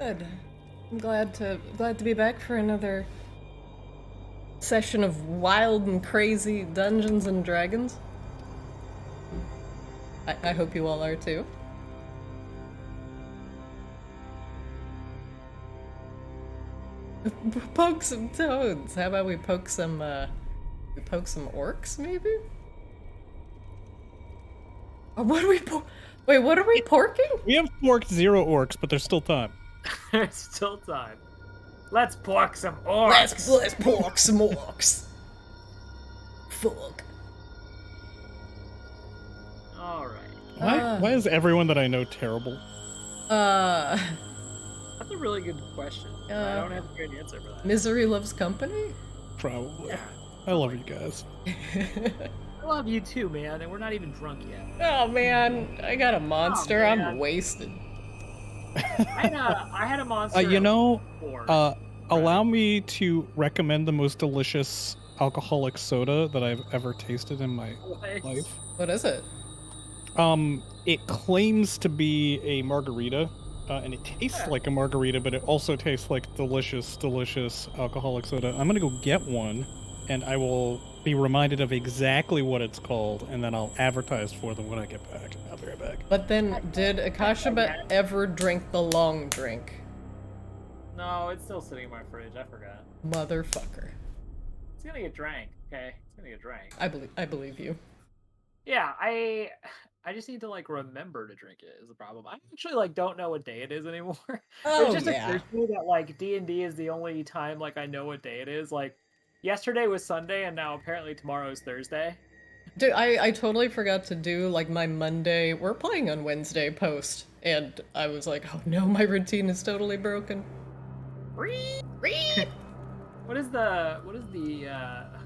Good. I'm glad to be back for another session of wild and crazy Dungeons and Dragons. I hope you all are too. Poke some toads. How about we poke some orcs, maybe? Or what are we Wait, what are we porking? We have porked 0 orcs, but there's still time. There's still time. Let's pork some orcs. Let's pork some orcs. Fuck. Alright. Why is everyone that I know terrible? That's a really good question. I don't have a good answer for that. Misery loves company? Probably. Yeah. I love you guys. I love you too, man, and we're not even drunk yet. Oh man, I got a monster. Oh, man. I'm wasted. I had a monster. Before. Allow me to recommend the most delicious alcoholic soda that I've ever tasted in my life. What is it? It claims to be a margarita, and it tastes like a margarita, but it also tastes like delicious, delicious alcoholic soda. I'm gonna go get one, and I will be reminded of exactly what it's called, and then I'll advertise for them when I get back. I'll be right back. But then, did Akashaba ever drink the long drink? No, it's still sitting in my fridge. I forgot. Motherfucker. It's gonna get drank, okay? It's gonna get drank. I believe you. Yeah, I just need to like remember to drink it is the problem. I actually like don't know what day it is anymore. Oh, It just yeah. occurs to me that like D&D is the only time like I know what day it is. Like yesterday was Sunday and now apparently tomorrow is Thursday. Dude, I totally forgot to do like my Monday, we're playing on Wednesday post, and I was like, oh no, my routine is totally broken. What is the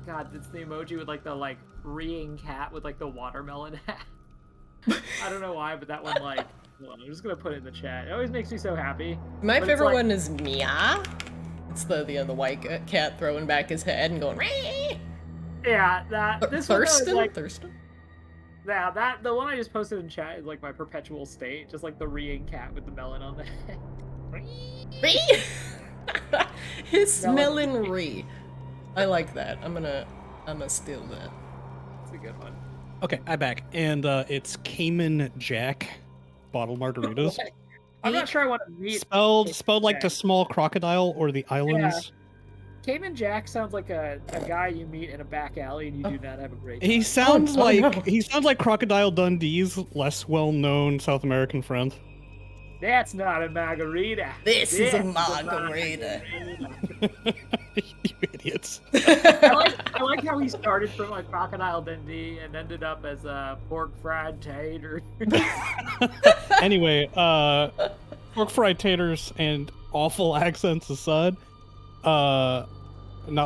God, it's the emoji with like the like reeing cat with like the watermelon hat. I don't know why, but that one like hold on, I'm just gonna put it in the chat. It always makes me so happy. My But it's favorite like- one is Mia. It's the white cat throwing back his head and going, Ree! Yeah, that this one was Thurston? like Thurston? yeah, that the one I just posted in chat is like my perpetual state, just like the reeing cat with the melon on the head. Ree! His Melon. smelling Ree. I like that. I'm gonna steal that. It's a good one. Okay, I'm back, and it's Cayman Jack bottle margaritas. I'm not sure I want to meet Spelled like the Jack. small crocodile or the islands. Cayman Jack sounds like a guy you meet in a back alley and you do not have a great time. He sounds Oh, like no. he sounds like Crocodile Dundee's less well-known South American friend. That's not a margarita. This is a This margarita. You idiots. I like how he started from like Crocodile Dundee and ended up as a pork fried tater. Anyway, pork fried taters and awful accents aside, not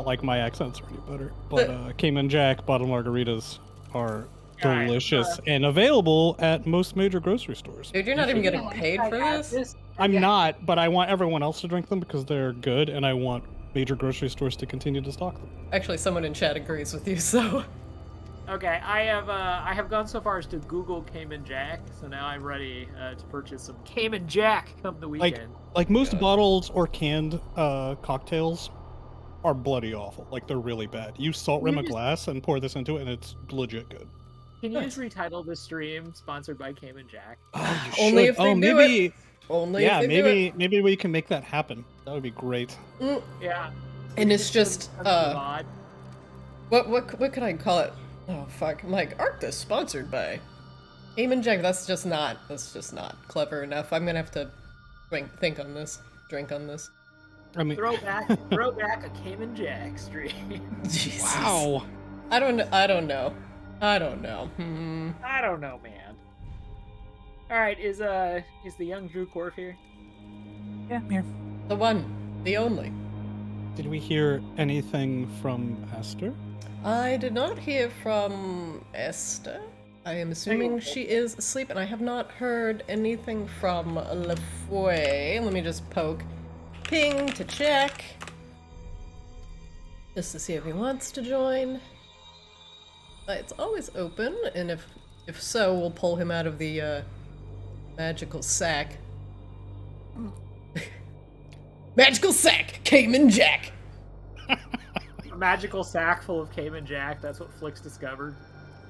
like my accents are any better, but Cayman Jack bottle margaritas are Alright, delicious and available at most major grocery stores. Dude, you're not even getting paid for this? I'm not, but I want everyone else to drink them because they're good, and I want major grocery stores to continue to stock them. Actually, someone in chat agrees with you, so... Okay, I have gone so far as to Google Cayman Jack, so now I'm ready to purchase some Cayman Jack come the weekend. Like most bottles or canned cocktails are bloody awful. Like, they're really bad. You salt rim a glass and pour this into it, and it's legit good. Can you just retitle this stream sponsored by Cayman Jack? Oh, you Only should. if they do maybe, it. Only if they do it. maybe we can make that happen. That would be great. Yeah. And it's just, mod. what could I call it? Oh fuck, I'm like, Arctis sponsored by Cayman Jack. That's just not clever enough. I'm gonna have to think on this, drink on this. I mean, Throw back a Cayman Jack stream. Jesus. wow. I don't know. I don't know, man. Alright, is the young Drew Corf here? Yeah, I'm here. The one, the only. Did we hear anything from Esther? I did not hear from Esther. I am assuming she is asleep, and I have not heard anything from LaFoy. Let me just poke ping to check. Just to see if he wants to join. It's always open, and if so, we'll pull him out of the magical sack. Magical sack, Cayman Jack. A magical sack full of Cayman Jack. That's what Flick's discovered.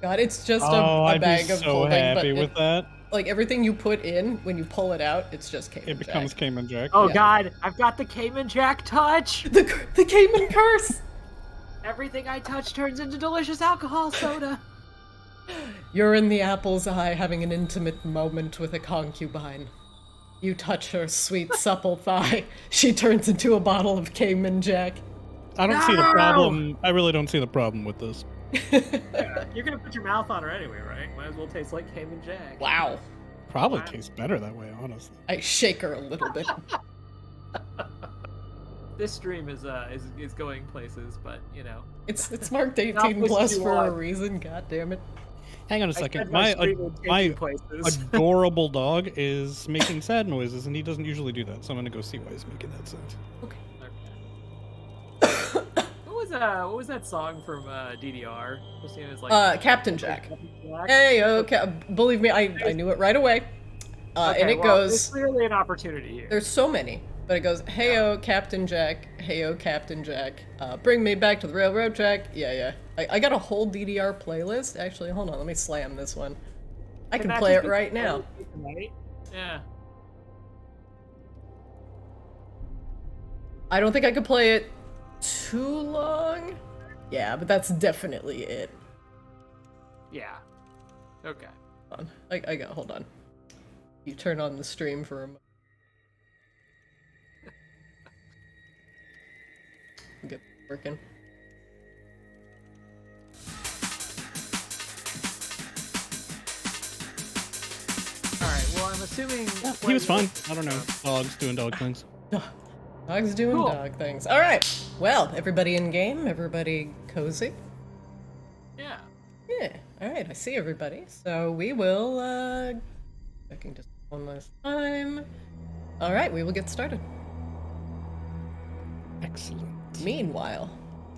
God, it's just Oh, a I'd bag be of so holding, happy but with that. like everything you put in, when you pull it out, it's just Cayman It becomes Jack. Cayman Jack. Oh Yeah. God, I've got the Cayman Jack touch. The Cayman curse. Everything I touch turns into delicious alcohol soda. You're in the apple's eye having an intimate moment with a concubine. You touch her sweet, supple thigh. She turns into a bottle of Cayman Jack. I don't see the problem. I really don't see the problem with this. Yeah, you're gonna put your mouth on her anyway, right? Might as well taste like Cayman Jack. Wow. Probably Wow. tastes better that way, honestly. I shake her a little bit. This stream is going places, but you know. It's marked Not 18 plus places you for a want. reason, god damn it. Hang on a I second. said My stream would take my you places. adorable dog is making sad noises, and he doesn't usually do that. So I'm gonna go see why he's making that sound. Okay. What was that song from DDR? It was like Captain Jack. Captain Jack? Hey, okay, believe me, I knew it right away. Okay, And it well, goes, there's clearly an opportunity here. there's so many, but it goes, hey-o, Captain Jack, hey-o, Captain Jack, bring me back to the railroad track. Yeah. I got a whole DDR playlist. Actually, hold on, let me slam this one. I can that play just it be right played now. tonight? Yeah. I don't think I could play it too long. Yeah, but that's definitely it. Yeah. Okay. Hold on. I got, hold on. You turn on the stream for a moment. Get it working. Alright, well I'm assuming He was fine. I don't know. Dogs doing dog things. Dogs doing Cool. dog things. All right. Well, everybody in game, everybody cozy. Yeah. Yeah. All right. I see everybody. So we will. Checking just one last time. All right. We will get started. Excellent. Meanwhile,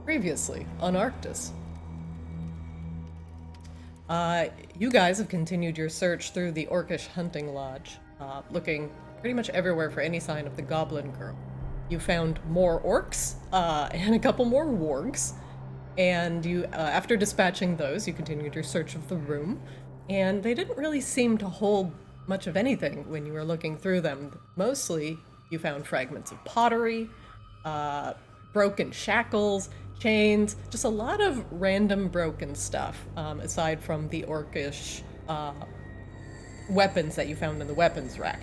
previously on Arctis. You guys have continued your search through the Orcish hunting lodge, looking pretty much everywhere for any sign of the Goblin Girl. You found more orcs and a couple more wargs, and you, after dispatching those, you continued your search of the room, and they didn't really seem to hold much of anything when you were looking through them. Mostly, you found fragments of pottery, broken shackles, chains, just a lot of random broken stuff, aside from the orcish weapons that you found in the weapons rack.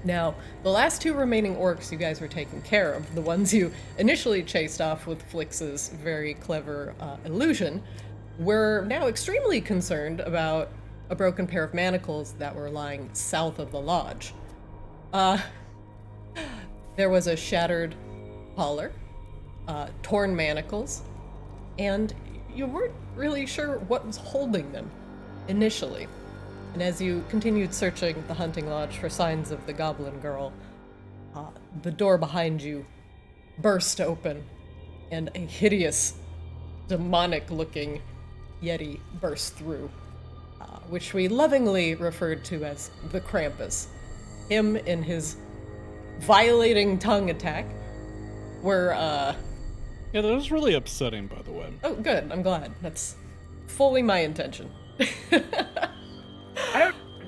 Now, the last two remaining orcs you guys were taking care of, the ones you initially chased off with Flix's very clever illusion, were now extremely concerned about a broken pair of manacles that were lying south of the lodge. There was a shattered collar, torn manacles, and you weren't really sure what was holding them initially. And as you continued searching the hunting lodge for signs of the Goblin Girl, the door behind you burst open, and a hideous, demonic-looking Yeti burst through, which we lovingly referred to as the Krampus. Him in his violating tongue attack were, Yeah, that was really upsetting, by the way. Oh, good, I'm glad. That's fully my intention.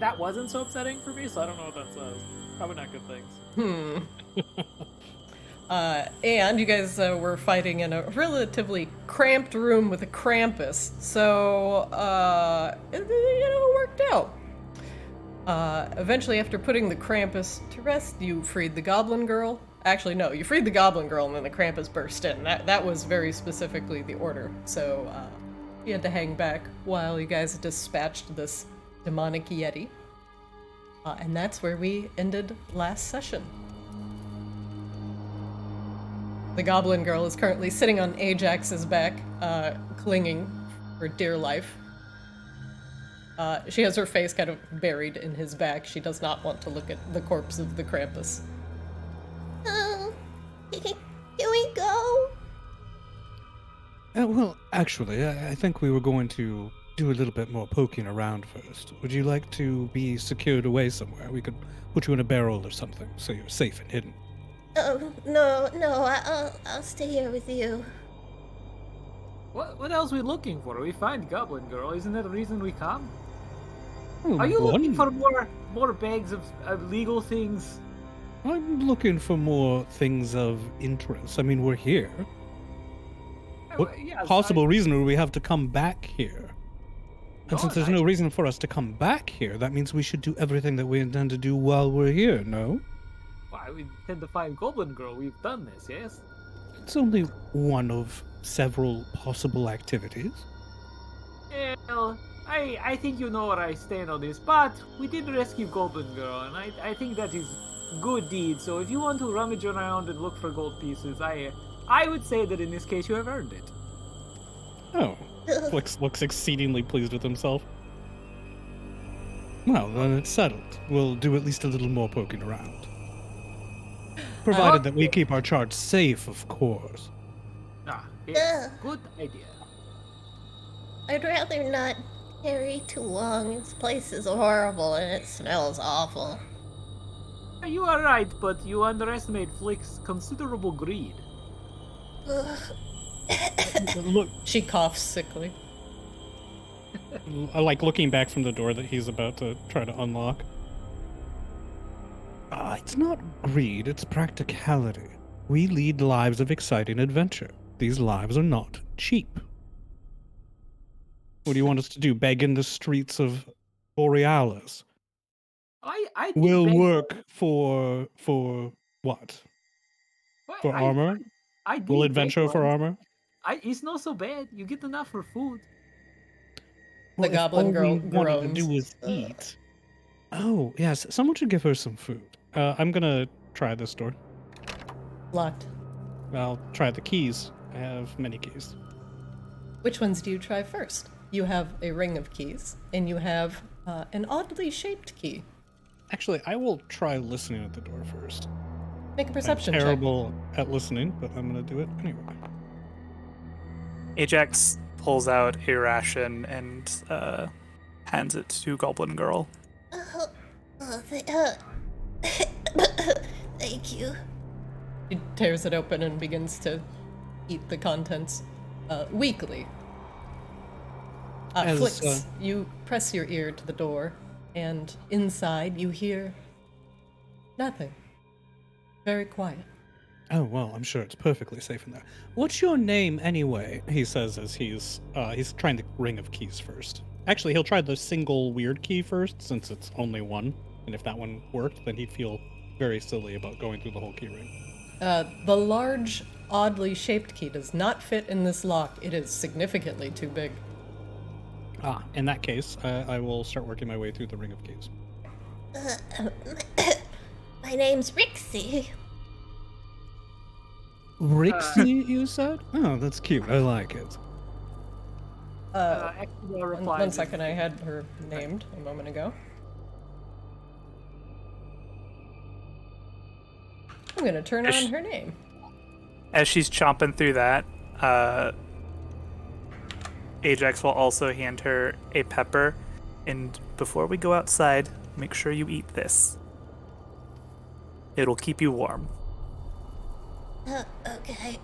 That wasn't so upsetting for me, so I don't know what that says. Probably not good things. And you guys were fighting in a relatively cramped room with a Krampus, so, it worked out. Eventually, after putting the Krampus to rest, you freed the Goblin Girl. Actually, no, you freed the Goblin Girl and then the Krampus burst in. That was very specifically the order, so, you had to hang back while you guys dispatched this demonic Yeti. And that's where we ended last session. The Goblin Girl is currently sitting on Ajax's back, clinging for dear life. She has her face kind of buried in his back. She does not want to look at the corpse of the Krampus. Oh, can we go? Well, actually, I think we were going to do a little bit more poking around first. Would you like to be secured away somewhere? We could put you in a barrel or something, so you're safe and hidden. Oh, no, I'll stay here with you. What else are we looking for? We find Goblin Girl. Isn't that the reason we come? Oh, Are you looking for one- more bags of legal things? I'm looking for more things of interest. I mean, we're here. What Yes, possible reason would we have to come back here? And since there's None, no reason for us to come back here, that means we should do everything that we intend to do while we're here, no? Why, we intend to find Goblin Girl. We've done this, yes? It's only one of several possible activities. Well, I think you know where I stand on this, but we did rescue Goblin Girl, and I think that is good deed. So if you want to rummage around and look for gold pieces, I would say that in this case you have earned it. Oh. Flix looks exceedingly pleased with himself. Well, then it's settled. We'll do at least a little more poking around. Provided that we keep our charge safe, of course. Ah, yes, good idea. I'd rather not tarry too long. This place is horrible and it smells awful. You are right, but you underestimate Flick's considerable greed. Ugh. Look, She coughs sickly. I like looking back from the door that he's about to try to unlock. It's not greed, it's practicality. We lead lives of exciting adventure. These lives are not cheap. What do you want us to do? Beg in the streets of Borealis? I think We'll beg- work for what? What? For armor? I We'll did beg adventure for once. armor? It's not so bad. You get enough for food. The goblin girl all we wanted to do groans. was eat. Oh, yes. Someone should give her some food. I'm gonna try this door. Locked. I'll try the keys. I have many keys. Which ones do you try first? You have a ring of keys, and you have an oddly shaped key. Actually, I will try listening at the door first. Make a perception I'm check. terrible at listening, but I'm gonna do it anyway. Ajax pulls out a ration and hands it to Goblin Girl. Thank you. He tears it open and begins to eat the contents weakly. As, Flix, you press your ear to the door, and inside you hear nothing. Very quiet. Oh, well, I'm sure it's perfectly safe in there. What's your name anyway? He says as he's trying the ring of keys first. Actually, he'll try the single weird key first, since it's only one. And if that one worked, then he'd feel very silly about going through the whole key ring. The large, oddly shaped key does not fit in this lock. It is significantly too big. In that case, I will start working my way through the ring of keys. My name's Rixie. Rixie, you said? Oh, that's cute. I like it. Extra replies. One second, I had her named a moment ago. I'm gonna turn on her name. As she's chomping through that, Ajax will also hand her a pepper. And before we go outside, make sure you eat this. It'll keep you warm. Okay.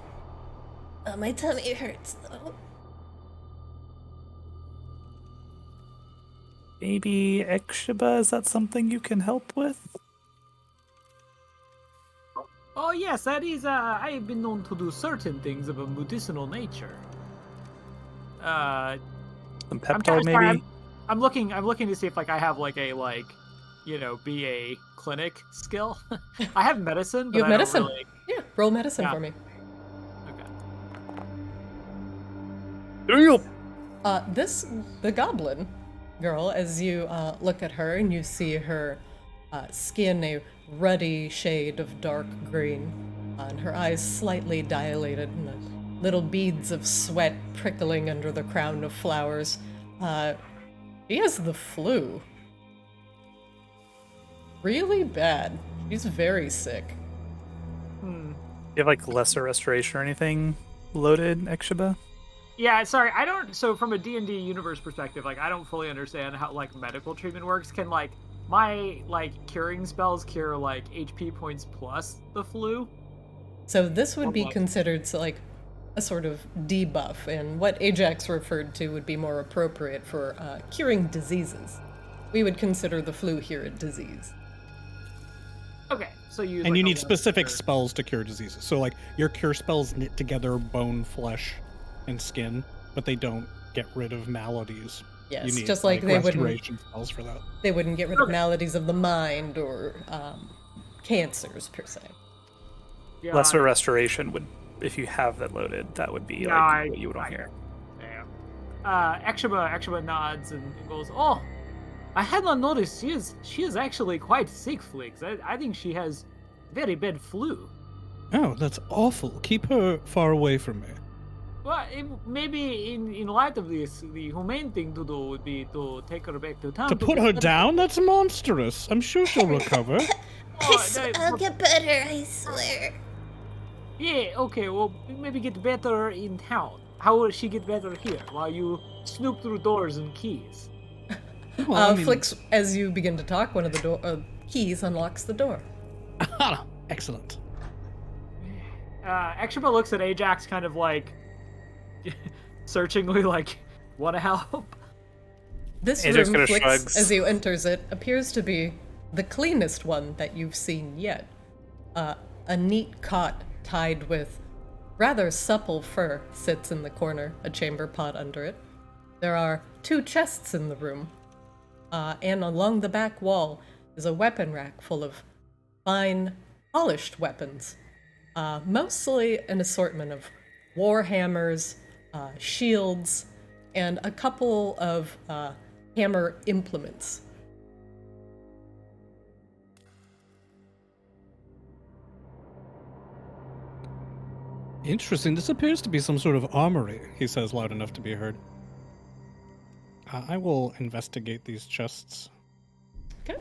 My tummy hurts though. Maybe Ekshiba, is that something you can help with? Oh yes, that is. I have been known to do certain things of a medicinal nature. Some I'm Pepto, sorry, maybe? I'm looking to see if I have a BA clinic skill. I have medicine. But You have I don't medicine? really- Yeah, roll medicine Yeah. for me. Okay. The goblin girl, as you look at her and you see her skin a ruddy shade of dark green, and her eyes slightly dilated, and the little beads of sweat prickling under the crown of flowers. She has the flu. Really bad. She's very sick. Do you have lesser restoration or anything loaded, Ekshiba? Yeah, sorry, I don't. So from a D&D universe perspective, I don't fully understand how medical treatment works. Can my like curing spells cure like HP points plus the flu. So this would be what? considered like a sort of debuff, and what Ajax referred to would be more appropriate for curing diseases. We would consider the flu here a disease. Okay, so you. And you need specific spells to cure diseases. So, like, your cure spells knit together bone, flesh, and skin, but they don't get rid of maladies. Yes, you need, just like they wouldn't. restoration spells for that. They wouldn't get rid of maladies of the mind or cancers per se. Yeah, Lesser restoration would, if you have that loaded, that would be what you would want here. Yeah. Akshaba nods and goes, "Oh, I had not noticed. She is actually quite sick, Flix. I think she has very bad flu. Oh, that's awful. Keep her far away from me. Well, maybe in light of this, the humane thing to do would be to take her back to town. To put her down? That's monstrous. I'm sure she'll recover. I'll get better, I swear. Yeah, okay, well, maybe get better in town. How will she get better here while you snoop through doors and keys? Well, Flix, as you begin to talk, one of the keys unlocks the door. Excellent. Akshaba looks at Ajax kind of like searchingly, like, want to help? This Ajax room, kinda Flix, shrugs. as you enters it, appears to be the cleanest one that you've seen yet. A neat cot tied with rather supple fur sits in the corner, a chamber pot under it. There are 2 chests in the room, and along the back wall is a weapon rack full of fine, polished weapons. Mostly an assortment of war hammers, shields, and a couple of hammer implements. Interesting. This appears to be some sort of armory, he says loud enough to be heard. I will investigate these chests. Okay.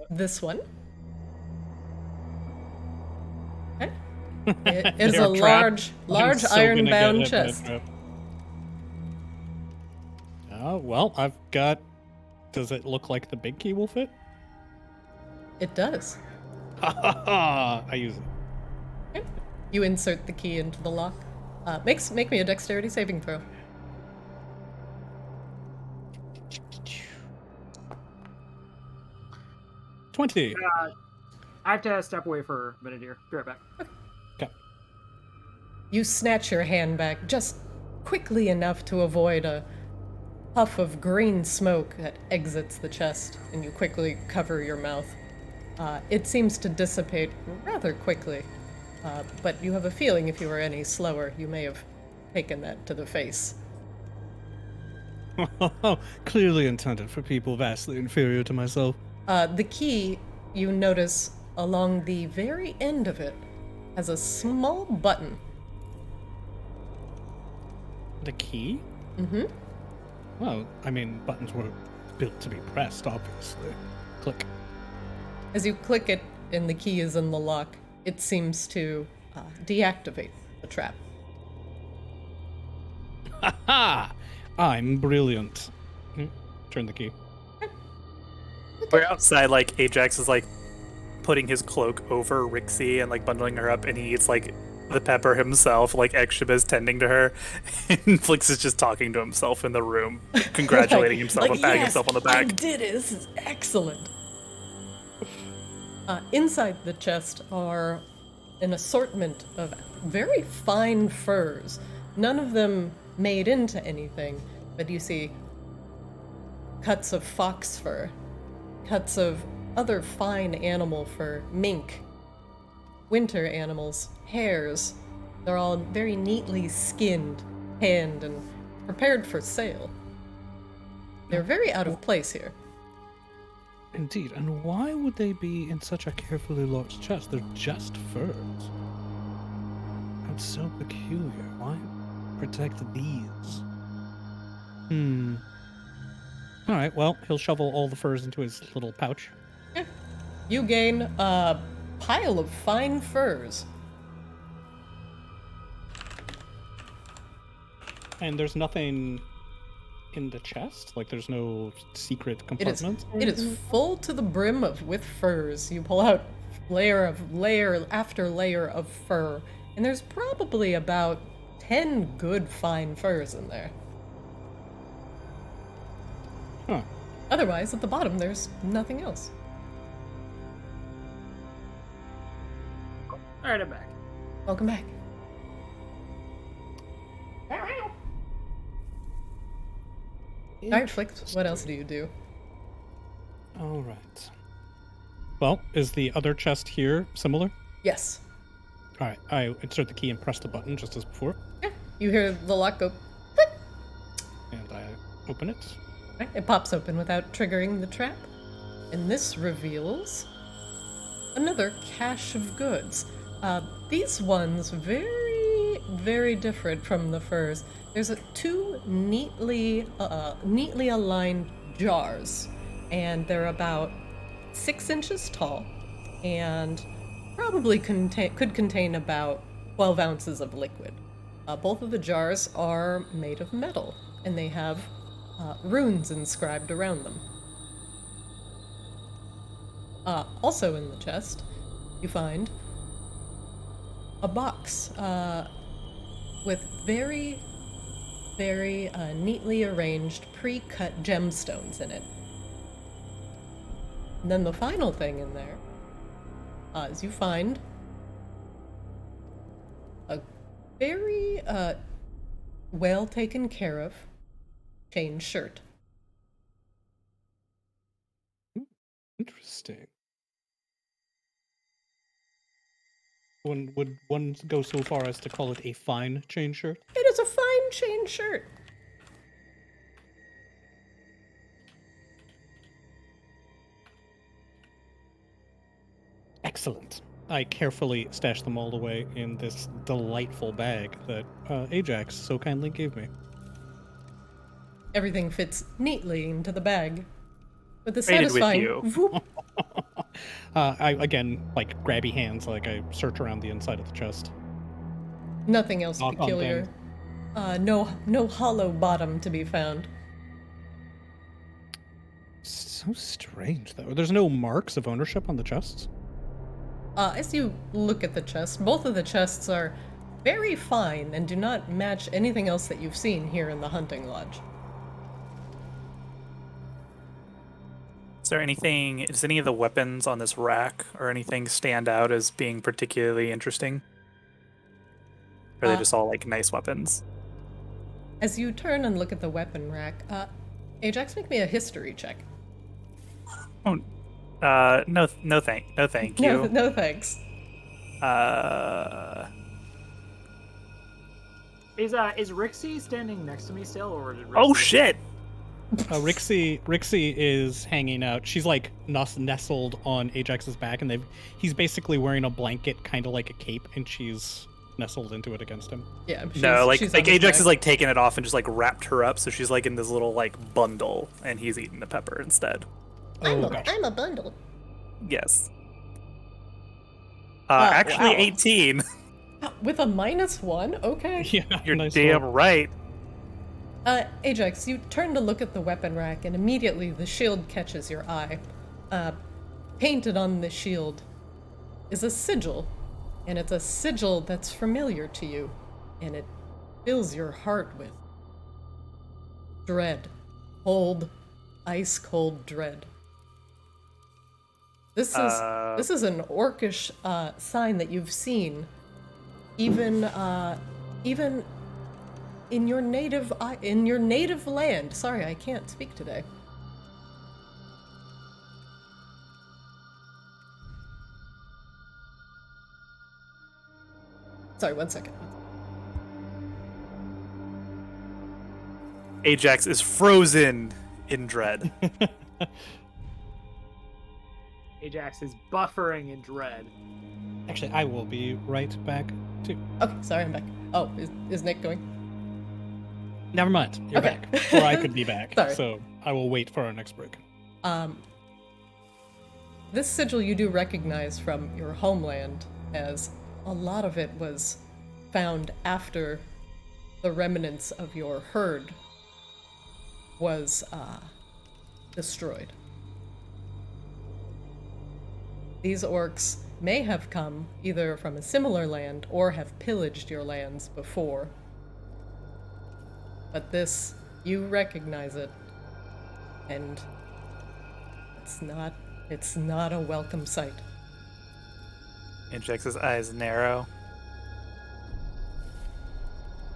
This one. Okay. It is They're a trapped. large I'm so iron-bound gonna get hit by a chest. trap. Well, I've got... Does it look like the big key will fit? It does. Ha ha ha! I use it. Okay. You insert the key into the lock. Make me a dexterity saving throw. $20. I have to step away for a minute here. Be right back. Okay. You snatch your hand back just quickly enough to avoid a puff of green smoke that exits the chest, and you quickly cover your mouth. It seems to dissipate rather quickly, but you have a feeling if you were any slower, you may have taken that to the face. Clearly intended for people vastly inferior to myself. The key, you notice along the very end of it, has a small button. The key? Mm-hmm. Well, I mean, buttons were built to be pressed, obviously. Click. As you click it and the key is in the lock, it seems to deactivate the trap. Ha ha! I'm brilliant. Turn the key. We're outside, like, Ajax is, like, putting his cloak over Rixie and, like, bundling her up, and he eats, like, the pepper himself, like, Ekshiba's tending to her, and Flix is just talking to himself in the room, congratulating himself and patting himself on the back. I did it! This is excellent! Inside the chest are an assortment of very fine furs. None of them made into anything, but you see cuts of fox fur, cuts of other fine animal fur, mink, winter animals, hares. They're all very neatly skinned, tanned, and prepared for sale. They're very out of place here. Indeed, and why would they be in such a carefully locked chest? They're just furs. That's so peculiar. Why protect these? Alright, well, he'll shovel all the furs into his little pouch. Yeah. You gain a pile of fine furs. And there's nothing in the chest? Like, there's no secret It is. compartment? It is full to the brim with furs. You pull out layer after layer of fur, and there's probably about 10 good fine furs in there. Huh. Otherwise, at the bottom, there's nothing else. All right, I'm back. Welcome back. Alright, Flix, what else do you do? All right. Well, is the other chest here similar? Yes. All right, I insert the key and press the button just as before, Yeah. You hear the lock go click. and I open it. Right, it pops open without triggering the trap. And this reveals another cache of goods. These ones very, very different from the furs. There's two neatly aligned jars, and they're about 6 inches tall, and probably could contain about 12 ounces of liquid. Both of the jars are made of metal, and they have runes inscribed around them. Also in the chest, you find a box with very, very neatly arranged pre-cut gemstones in it. And then the final thing in there is you find a very well taken care of chain shirt. Interesting. Would one go so far as to call it a fine chain shirt? It is a fine chain shirt. Excellent. I carefully stash them all away in this delightful bag that Ajax so kindly gave me. Everything fits neatly into the bag. With a Traded with satisfying you. whoop. I again, like, grabby hands, like I search around the inside of the chest. Nothing else Knock on peculiar. No hollow bottom to be found. So strange, though. There's no marks of ownership on the chests? As you look at the chest, both of the chests are very fine and do not match anything else that you've seen here in the hunting lodge. Is there anything? Does any of the weapons on this rack or anything stand out as being particularly interesting? Or are they just all like nice weapons? As you turn and look at the weapon rack, Ajax, make me a history check. Oh, no, thank you. No thanks. Is Rixie standing next to me still, or did Rixie... Oh shit! Rixie is hanging out. She's like nestled on Ajax's back, and he's basically wearing a blanket, kind of like a cape, and she's nestled into it against him. Yeah. No, like she's on his Ajax back. is like taking it off and just like wrapped her up, so she's like in this little like bundle, and he's eating the pepper instead. Oh, gotcha. I'm a bundle. Yes. Wow. Actually, 18. With a -1? Okay. Yeah, You're nice damn roll. right. Ajax, you turn to look at the weapon rack, and immediately the shield catches your eye. Painted on the shield is a sigil, and it's a sigil that's familiar to you, and it fills your heart with dread. Cold, ice-cold dread. This is an orcish sign that you've seen, even in your native land. Sorry, I can't speak today. Sorry, 1 second. Ajax is frozen in dread. Ajax is buffering in dread. Actually, I will be right back, too. Okay, sorry, I'm back. Oh, is Nick going? Never mind. You're Okay. back. Or I could be back. Sorry. So I will wait for our next break. This sigil you do recognize from your homeland, as a lot of it was found after the remnants of your herd was destroyed. These orcs may have come either from a similar land or have pillaged your lands before. But this, you recognize it, and it's not a welcome sight. Ajax's eyes narrow.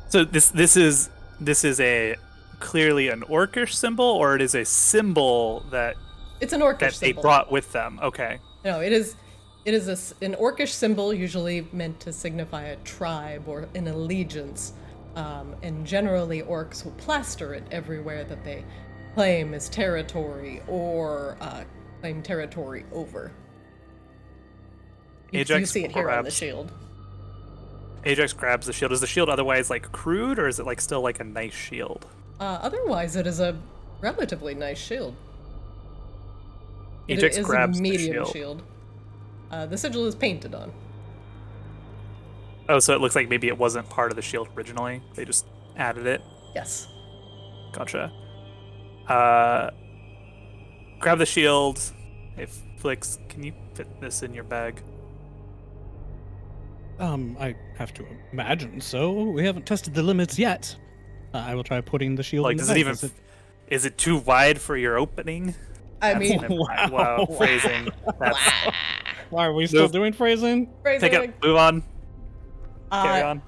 So this is a clearly an orcish symbol, or it is a symbol that It's an orcish they symbol. brought with them. Okay. No, it is an orcish symbol, usually meant to signify a tribe or an allegiance. And generally orcs will plaster it everywhere that they claim as territory or claim territory over. You Ajax see it here on the grabs- shield. Ajax grabs the shield. Is the shield otherwise like crude, or is it like still like a nice shield? Otherwise, it is a relatively nice shield. It Ajax is grabs a medium the shield. The sigil is painted on. Oh, so it looks like maybe it wasn't part of the shield originally. They just added it. Yes. Gotcha. Grab the shield. Hey, Flix, can you fit this in your bag? I have to imagine so. We haven't tested the limits yet. I will try putting the shield Like, in the does it bag. even? Is it too wide for your opening? I mean, Never mind. Wow. Wow, phrasing. That's, Why are we still Move. doing phrasing? take it. Move on. Carry Uh, on.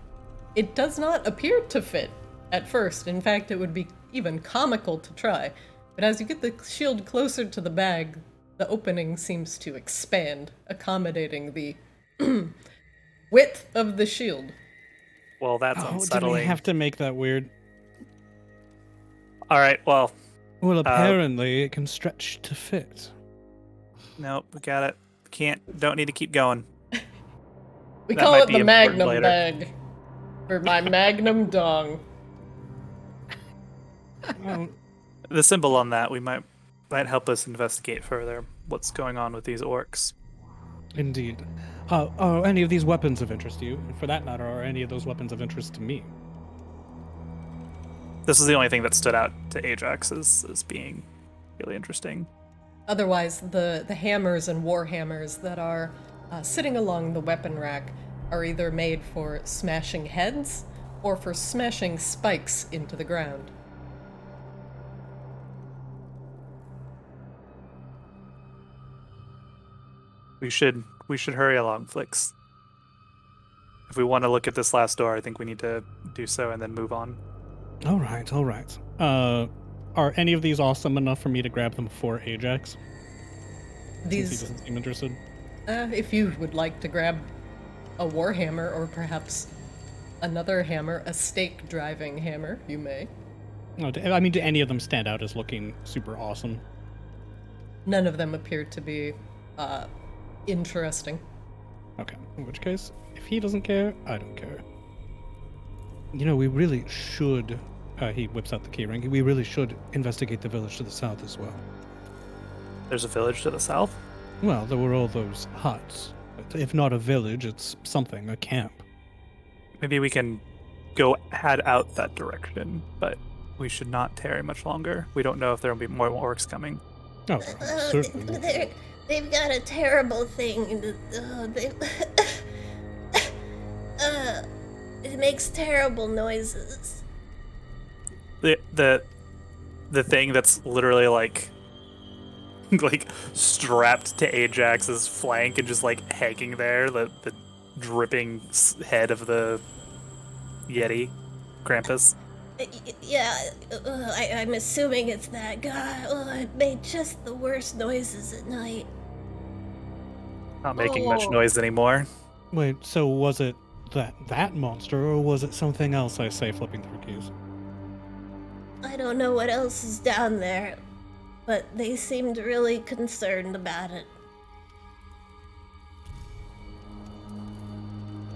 It does not appear to fit at first. In fact, it would be even comical to try. But as you get the shield closer to the bag, the opening seems to expand, accommodating the width of the shield. Well, that's Oh, did we unsettling. have to make that weird? All right. Well, Well, apparently it can stretch to fit. nope. We got it. Don't need to keep going. We That call might it be the important Magnum later. bag. For my Magnum dong. Well, The symbol on that might help us investigate further what's going on with these orcs. indeed. Are any of these weapons of interest to you? And for that matter, are any of those weapons of interest to me? This is the only thing that stood out to Ajax as being really interesting. Otherwise, the hammers and war hammers that are sitting along the weapon rack are either made for smashing heads or for smashing spikes into the ground. We should hurry along, Flix. If we want to look at this last door, I think we need to do so and then move on. All right, all right. Are any of these awesome enough for me to grab them for Ajax? Since he These, doesn't seem interested. if you would like to grab a war hammer or perhaps another hammer, a stake-driving hammer, you may. No, I mean, do any of them stand out as looking super awesome? None of them appear to be interesting. Okay, in which case, if he doesn't care, I don't care. You know, we really should, he whips out the keyring, we really should investigate the village to the south as well. There's a village to the south. Well, there were all those huts. If not a village, it's something, a camp. Maybe we can go head out that direction, but we should not tarry much longer. We don't know if there will be more orcs coming. Oh, certainly. They've got a terrible thing. It makes terrible noises. The thing that's literally like strapped to Ajax's flank and just like hanging there, the dripping head of the Yeti, Krampus. Yeah, I'm assuming it's that guy. It made just the worst noises at night. Not making much Oh. noise anymore. Wait, so was it that monster, or was it something else? I say, flipping through keys. I don't know what else is down there, but they seemed really concerned about it.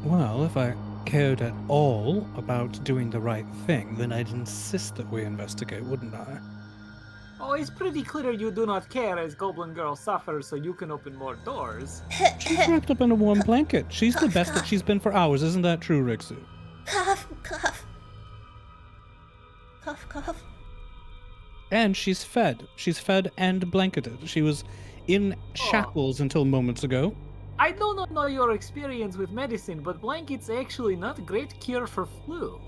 Well, if I cared at all about doing the right thing, then I'd insist that we investigate, wouldn't I? Oh, it's pretty clear you do not care as Goblin Girl suffers so you can open more doors. She's wrapped up in a warm blanket. She's the best that she's been for hours. Isn't that true, Rixu? Cough, cough. Cough, cough. And she's fed. She's fed and blanketed. She was in shackles until moments ago. I do not know your experience with medicine, but blankets actually not a great cure for flu.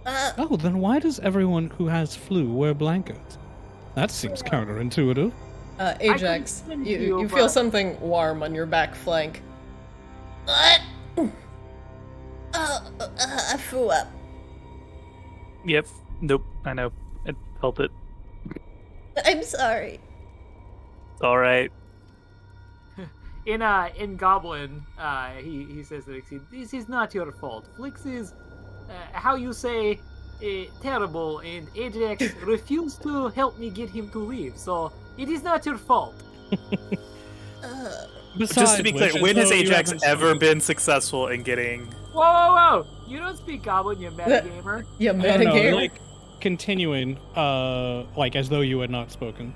Oh, then why does everyone who has flu wear blankets? That seems counterintuitive. Ajax, you feel something warm on your back flank. What? I threw up. Yep. Nope. I know. I felt it. I'm sorry. It's all right. In Goblin, he says to Flixie, "This is not your fault. Flix is, how you say, terrible, and Ajax refused to help me get him to leave, so it is not your fault." Just to be clear, when has Ajax ever been successful in getting... Whoa! You don't speak Goblin, you metagamer. You I don't know, metagamer? like, continuing, like as though you had not spoken.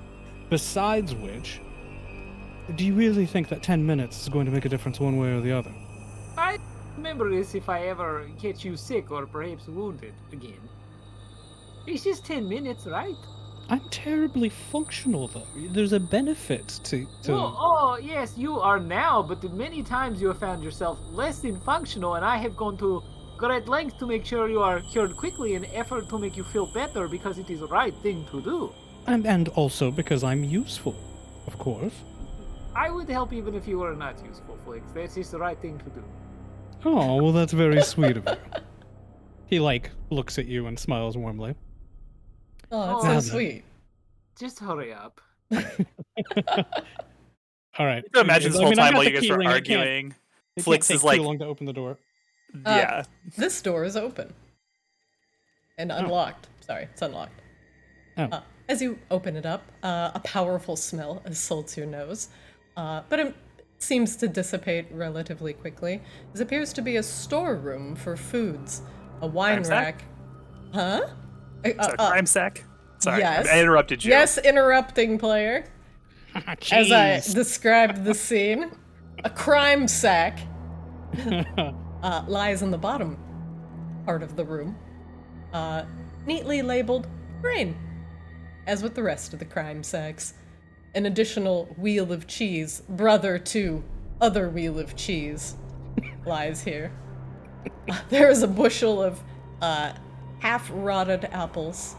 Besides which, do you really think that 10 minutes is going to make a difference one way or the other? I remember this if I ever catch you sick or perhaps wounded again. It's just 10 minutes, right? I'm terribly functional, though. There's a benefit to... Well, oh, yes, you are now, but many times you have found yourself less than functional, and I have gone to great lengths to make sure you are cured quickly in effort to make you feel better because it is the right thing to do. And also because I'm useful, of course. I would help even if you were not useful, Flix. That's just the right thing to do. Oh, well, that's very sweet of you. He, like, looks at you and smiles warmly. Oh, that's Oh, so sweet. Just hurry up. All right. I imagine this whole I time got while the you guys key were ring, arguing, It Flix can't is take like... too long to open the door. Yeah. This door is open. And unlocked. Sorry, it's unlocked. Oh. As you open it up, a powerful smell assaults your nose, but it seems to dissipate relatively quickly. This appears to be a storeroom for foods, a wine Crime rack. sack? Huh? Is that a crime sack? Sorry, yes. I interrupted you. Yes, interrupting player. As I described the scene, a crime sack lies in the bottom part of the room, neatly labeled grain. As with the rest of the crime sacks, an additional wheel of cheese, brother to other wheel of cheese, lies here. There is a bushel of half-rotted apples,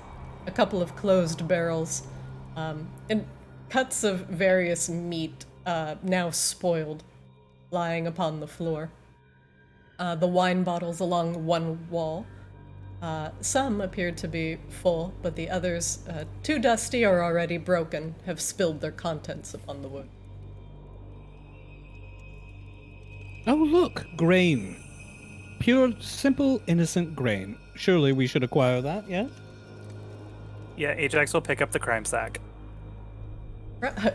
a couple of closed barrels, and cuts of various meat, now spoiled, lying upon the floor. The wine bottles along one wall. Some appear to be full, but the others, too dusty or already broken, have spilled their contents upon the wood. Oh, look, grain. Pure, simple, innocent grain. Surely we should acquire that, yes? Yeah, Ajax will pick up the crime sack.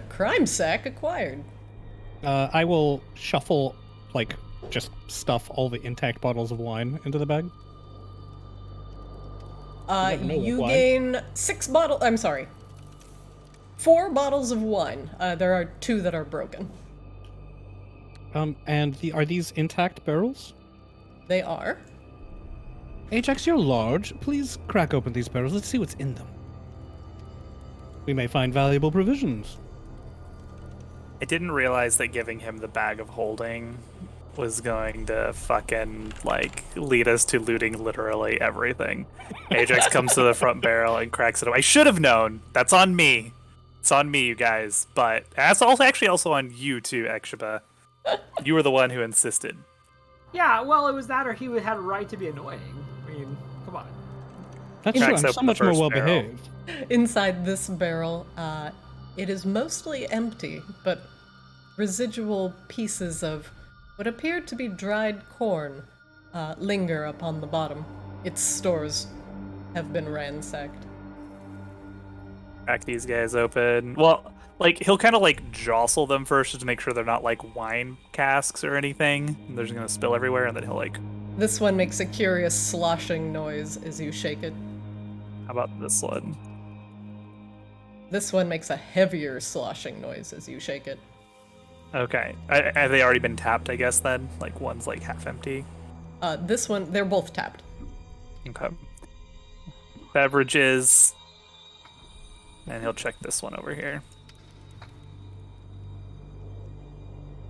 Crime sack acquired. I will shuffle, like, just stuff all the intact bottles of wine into the bag. never know You why. gain 4 bottles of wine. There are 2 that are broken. And are these intact barrels? They are. Ajax, you're large. Please crack open these barrels. Let's see what's in them. We may find valuable provisions. I didn't realize that giving him the bag of holding was going to fucking, like, lead us to looting literally everything. Ajax comes to the front barrel and cracks it open. I should have known. That's on me. It's on me, you guys. But that's also on you, too, Ekshiba. You were the one who insisted. Yeah, well, it was that or he would have a right to be annoying. I mean, come on. That's true. Cracks I'm open so the much more first well barrel. behaved. Inside this barrel, it is mostly empty, but residual pieces of what appear to be dried corn linger upon the bottom. Its stores have been ransacked. Crack these guys open. Well, like, he'll kind of, like, jostle them first just to make sure they're not, like, wine casks or anything. They're just gonna spill everywhere, and then he'll, like... This one makes a curious sloshing noise as you shake it. How about this one? This one makes a heavier sloshing noise as you shake it. Okay. Have they already been tapped, I guess, then? Like, one's, like, half empty? This one, they're both tapped. Okay. Beverages. And he'll check this one over here.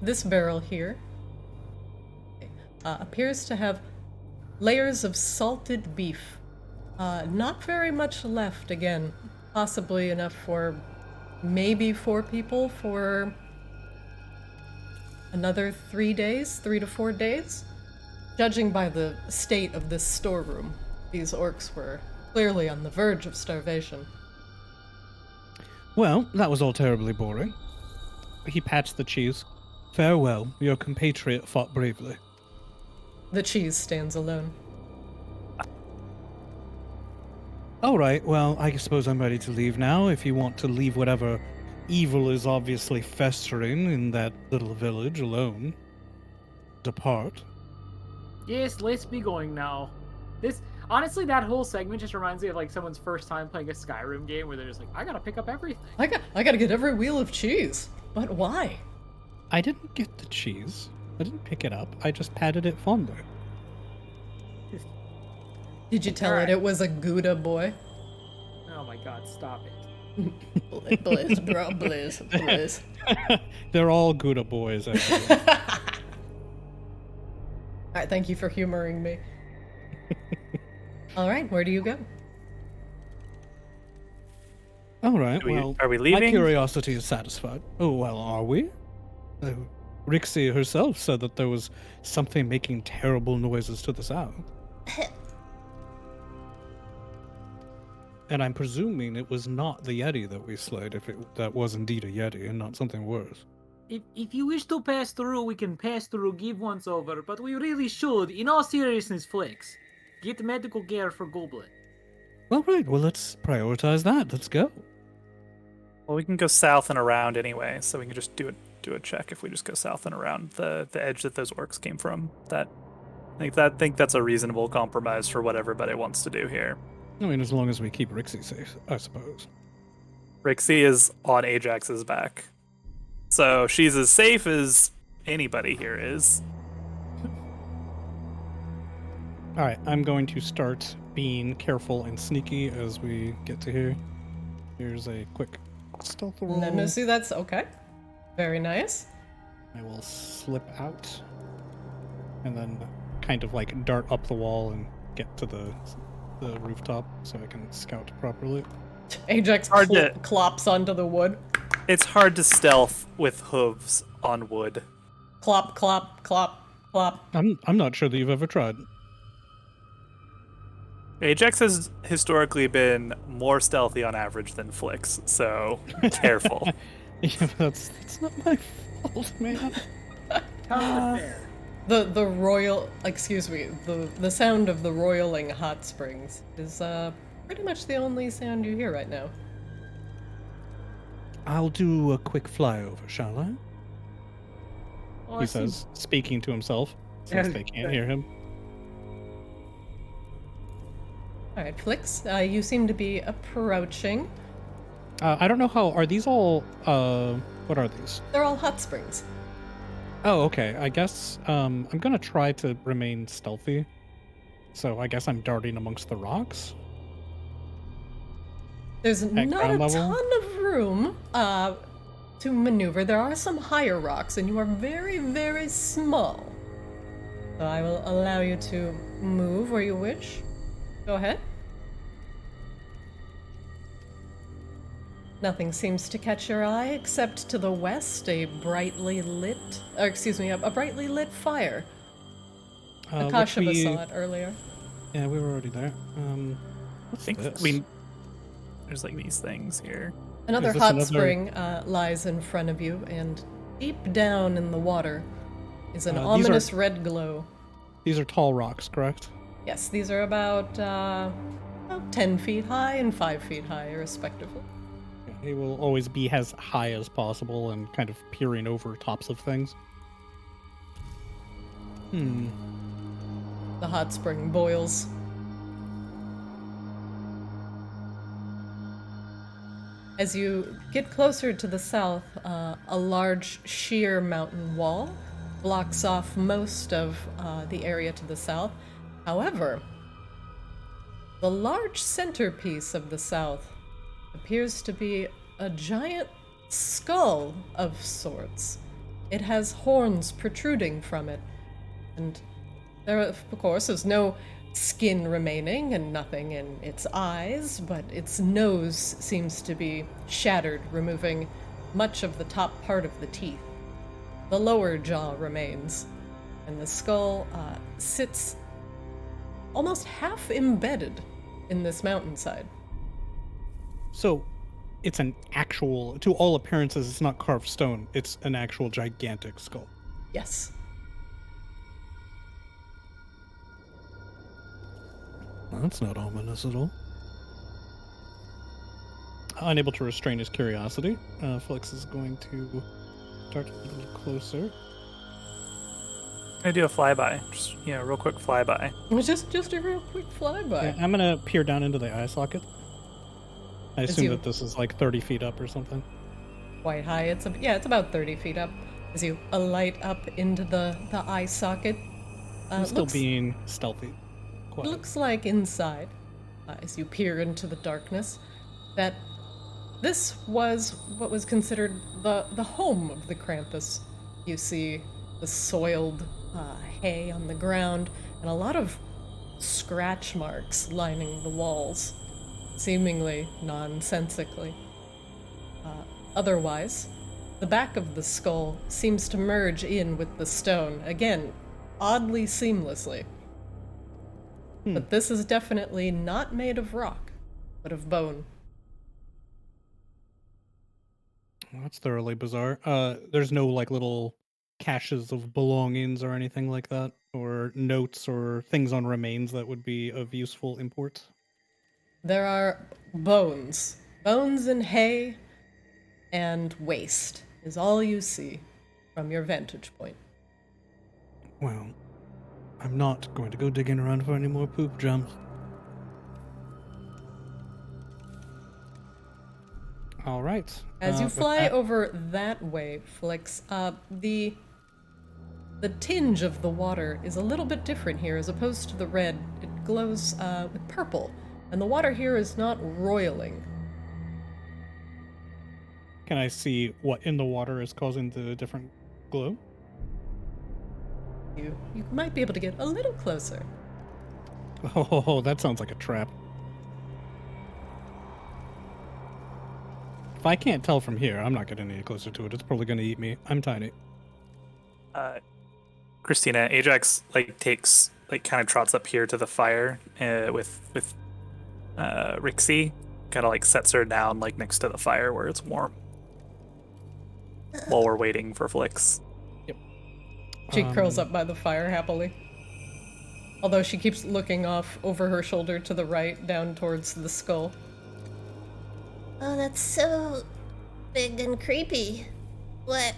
This barrel here appears to have layers of salted beef. Not very much left, again. Possibly enough for maybe 4 people for another 3 days, 3 to 4 days. Judging by the state of this storeroom, these orcs were clearly on the verge of starvation. Well, that was all terribly boring. He pats the cheese. Farewell, your compatriot fought bravely. The cheese stands alone. All right, well, I suppose I'm ready to leave now. If you want to leave whatever evil is obviously festering in that little village alone, depart. Yes, let's be going now. Honestly, that whole segment just reminds me of like someone's first time playing a Skyrim game where they're just like, I gotta pick up everything. I gotta get every wheel of cheese. But why? I didn't get the cheese. I didn't pick it up. I just patted it fonder. Did you tell Alright. it was a Gouda boy? Oh my god, stop it. Blizz, bro, blizz. They're all Gouda boys, actually. Alright, thank you for humoring me. Alright, where do you go? All right, we- well, are we my leaving? curiosity is satisfied. Oh, well, are we? Rixie herself said that there was something making terrible noises to the south. And I'm presuming it was not the Yeti that we slayed, if that was indeed a Yeti and not something worse. If you wish to pass through, we can pass through, give once over, but we really should, in all seriousness, Flicks, get medical care for Goblin. All right, well, let's prioritize that. Let's go. Well, we can go south and around anyway, so we can just do a check if we just go south and around the edge that those orcs came from. I think that's a reasonable compromise for what everybody wants to do here. I mean, as long as we keep Rixie safe, I suppose. Rixie is on Ajax's back, so she's as safe as anybody here is. All right, I'm going to start being careful and sneaky as we get to here. Here's a quick stealth roll. Let me see, that's okay. Very nice. I will slip out and then kind of like dart up the wall and get to the rooftop so I can scout properly. Ajax Hard to- clops onto the wood. It's hard to stealth with hooves on wood. Clop, clop, clop, clop. I'm not sure that you've ever tried. Ajax has historically been more stealthy on average than Flicks, so careful. Yeah, but that's not my fault, man. The royal, excuse me, the sound of the roiling hot springs is pretty much the only sound you hear right now. I'll do a quick flyover, shall I? Oh, He says, speaking to himself, since they can't hear him. All right, Flix, you seem to be approaching. I don't know how. Are these all? What are these? They're all hot springs. Oh, okay. I guess I'm gonna try to remain stealthy. So I guess I'm darting amongst the rocks. There's not ground a level? ton of room to maneuver. There are some higher rocks, and you are very, very small. So I will allow you to move where you wish. Go ahead. Nothing seems to catch your eye except to the west, a brightly lit, a brightly lit fire. Akasha saw it earlier. Yeah, we were already there. I What's think this? there's like these things here. Another Is this hot another- spring lies in front of you, and deep down in the water is an These are- ominous red glow. These are tall rocks, correct? Yes, these are about 10 feet high and 5 feet high, respectively. Yeah, he will always be as high as possible and kind of peering over tops of things. The hot spring boils. As you get closer to the south, a large sheer mountain wall blocks off most of the area to the south. However, the large centerpiece of the south appears to be a giant skull of sorts. It has horns protruding from it, and there, of course, is no skin remaining and nothing in its eyes, but its nose seems to be shattered, removing much of the top part of the teeth. The lower jaw remains, and the skull sits almost half embedded in this mountainside. So, it's an actual, to all appearances, it's not carved stone. It's an actual gigantic skull. Yes. Well, that's not ominous at all. Unable to restrain his curiosity, Felix is going to start a little closer. I do a flyby, just real quick flyby. Just a real quick flyby. Yeah, I'm gonna peer down into the eye socket. I assume you- that this is like 30 feet up or something. Quite high. It's about 30 feet up. As you alight up into the eye socket, I'm still looks, being stealthy. Quiet. looks like inside, as you peer into the darkness, that this was what was considered the home of the Krampus. You see the soiled hay on the ground and a lot of scratch marks lining the walls, seemingly nonsensically. Otherwise, the back of the skull seems to merge in with the stone, again, oddly seamlessly. But this is definitely not made of rock, but of bone. Well, that's thoroughly bizarre. There's no like little caches of belongings or anything like that, or notes or things on remains that would be of useful import. There are bones. Bones and hay and waste is all you see from your vantage point. Well, I'm not going to go digging around for any more poop jumps. All right. As you with fly that- over that way, Flix, the tinge of the water is a little bit different here. As opposed to the red, it glows with purple, and the water here is not roiling. Can I see what in the water is causing the different glow? You might be able to get a little closer. Oh, that sounds like a trap. If I can't tell from here, I'm not getting any closer to it. It's probably going to eat me. I'm tiny. Christina, Ajax takes kind of trots up here to the fire with Rixie, kind of sets her down next to the fire where it's warm. While we're waiting for Flix. She curls up by the fire happily. Although she keeps looking off over her shoulder to the right, down towards the skull. Oh, that's so big and creepy. What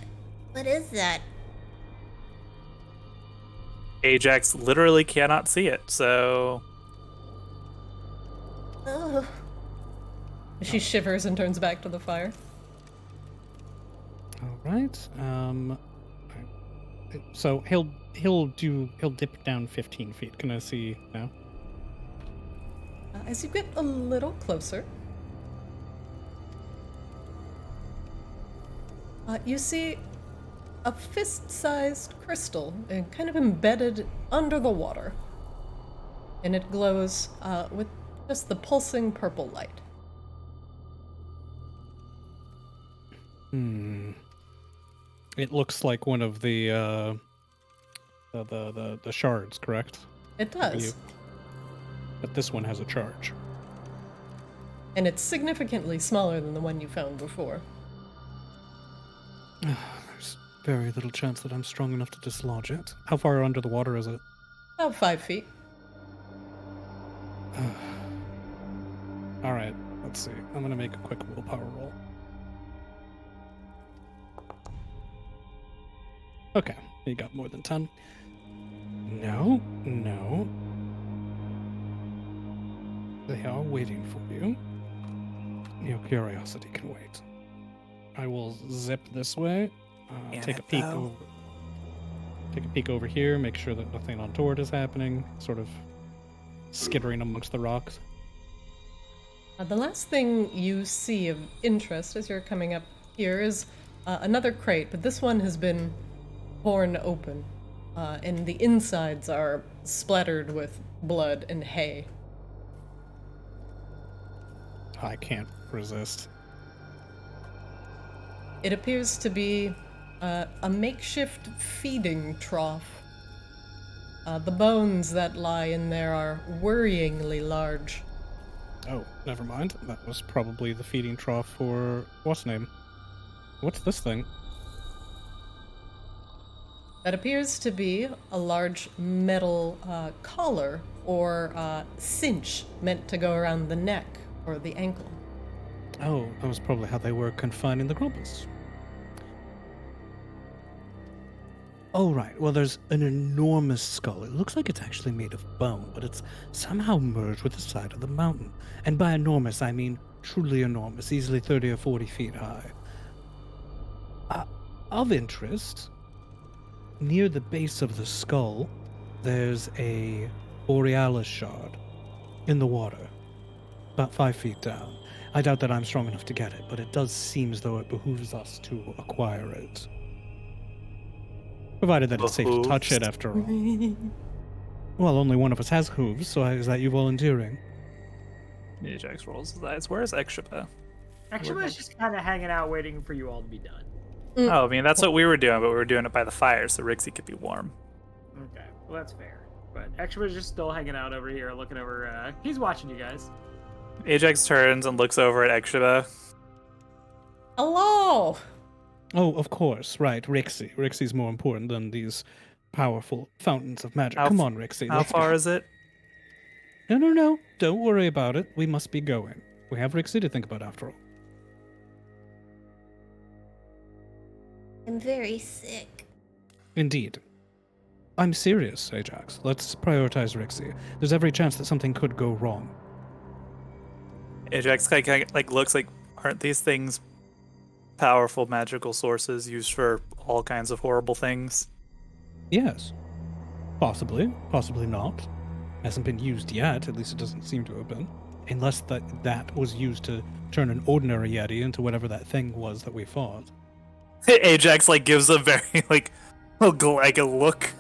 is that? Ajax literally cannot see it, so Oh, She shivers and turns back to the fire. All right. So he'll dip down 15 feet. Can I see now? As you get a little closer, you see a fist-sized crystal kind of embedded under the water. And it glows with just the pulsing purple light. It looks like one of the shards, correct? It does. But this one has a charge. And it's significantly smaller than the one you found before. There's very little chance that I'm strong enough to dislodge it. How far under the water is it? About 5 feet. All right, let's see. I'm gonna make a quick willpower roll. Okay, you got more than 10. No. They are waiting for you. Your curiosity can wait. I will zip this way. Take a peek. Take a peek over here. Make sure that nothing untoward is happening. Sort of skittering amongst the rocks. The last thing you see of interest as you're coming up here is another crate, but this one has been torn open, and the insides are splattered with blood and hay. I can't resist. It appears to be a makeshift feeding trough. The bones that lie in there are worryingly large. Oh, never mind. That was probably the feeding trough for what's name? What's this thing? That appears to be a large metal collar or cinch meant to go around the neck or the ankle. Oh, that was probably how they were confining the Grumpus. Oh, right. Well, there's an enormous skull. It looks like it's actually made of bone, but it's somehow merged with the side of the mountain. And by enormous, I mean truly enormous, easily 30 or 40 feet high. Of interest, near the base of the skull, there's a borealis shard in the water, about 5 feet down. I doubt that I'm strong enough to get it, but it does seem as though it behooves us to acquire it. Provided that it's safe to touch it, after all. Well, only one of us has hooves, so is that you volunteering? Ajax rolls his eyes. Where's Exhiba? Actually, I was just kind of hanging out waiting for you all to be done. Oh, I mean, that's what we were doing, but we were doing it by the fire, so Rixie could be warm. Okay, well, that's fair. But Actually, was just still hanging out over here, looking over. He's watching you guys. Ajax turns and looks over at Exhiba. Hello! Oh, of course, right, Rixie. Rixie's more important than these powerful fountains of magic. Come on, Rixie. How far is it? No. Don't worry about it. We must be going. We have Rixie to think about after all. I'm very sick. Indeed. I'm serious, Ajax. Let's prioritize Rixie. There's every chance that something could go wrong. Ajax like looks like, aren't these things powerful magical sources used for all kinds of horrible things? Yes. Possibly. Possibly not. Hasn't been used yet, at least it doesn't seem to have been. Unless that was used to turn an ordinary Yeti into whatever that thing was that we fought. Ajax like gives a very like a look.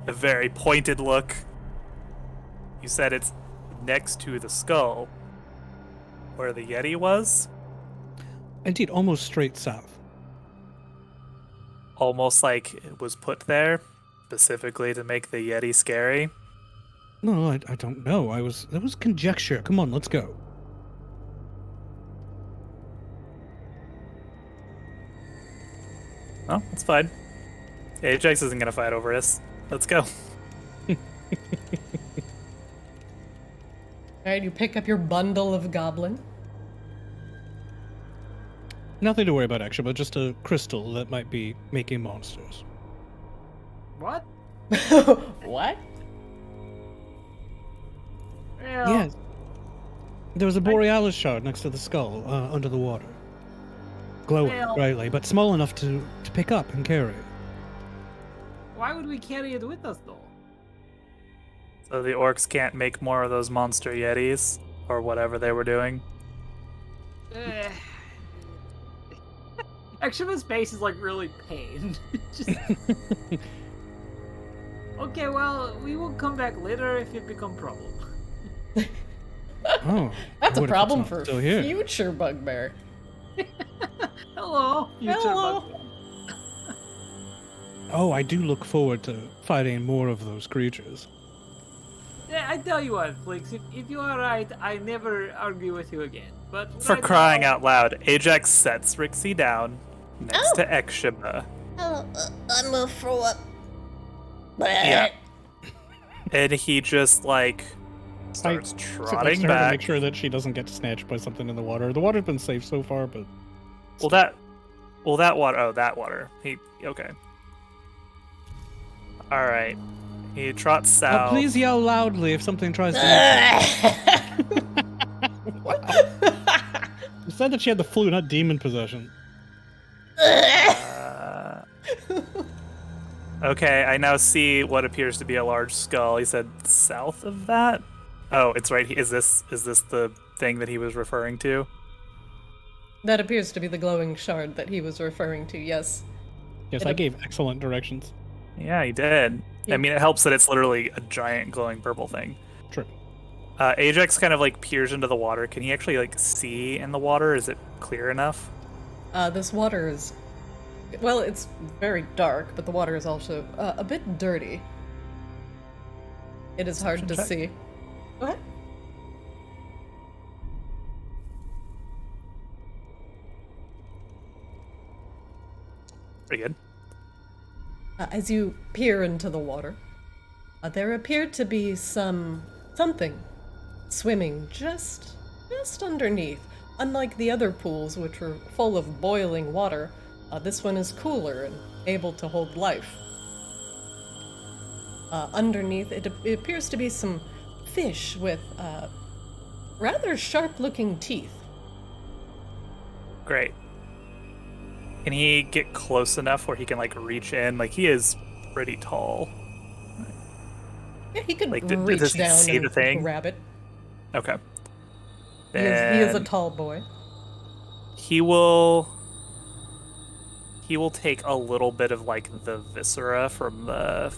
A very pointed look. You said it's next to the skull. Where the Yeti was? Indeed, almost straight south. Almost like it was put there specifically to make the Yeti scary. No, I don't know. That was conjecture. Come on, let's go. Oh, that's fine. Ajax isn't gonna fight over us. Let's go. Alright, you pick up your bundle of goblin. Nothing to worry about, actually, but just a crystal that might be making monsters. What? What? Well, Yes. There was a borealis shard next to the skull, under the water. Glowing Well- brightly, but small enough to pick up and carry. Why would we carry it with us, though? So the orcs can't make more of those monster Yetis or whatever they were doing. Exhiba's face is like really pained. Just... Okay, well, we will come back later if it become problem. Oh. That's I a would've problem thought for still here. future bugbear. Hello, future Hello. bugbear. Oh, I do look forward to fighting more of those creatures. Yeah, I tell you what, Flix, if you are right, I never argue with you again. But For right crying now, out loud, Ajax sets Rixie down next Oh. to Exhiba. Oh, I'm gonna throw up. Yeah. And he just like starts Sit trotting next to her to back. make sure that she doesn't get snatched by something in the water. The water's been safe so far, but That water. Oh, that water. Okay. All right. He trots south. please yell loudly if something tries to. What? You said that she had the flu, not demon possession. Okay, I now see what appears to be a large skull. He said south of that, Oh, it's right. Is this the thing that he was referring to? That appears to be the glowing shard that he was referring to, yes. Yes, It I ap- gave excellent directions. Yeah, he did. I He- mean, it helps that it's literally a giant glowing purple thing. True. Ajax kind of like peers into the water. Can he actually like see in the water? Is it clear enough? This water is... Well, it's very dark, but the water is also a bit dirty. It is hard to check. see. Go ahead. Pretty good. As you peer into the water, there appeared to be something swimming just underneath. Unlike the other pools, which were full of boiling water, this one is cooler and able to hold life. Underneath, it appears to be some fish with rather sharp-looking teeth. Great. Can he get close enough where he can like reach in? Like he is pretty tall. Yeah, he could Like, reach does he down see and the thing? grab it. Okay. He is a Then tall boy. he will take a little bit of like the viscera from the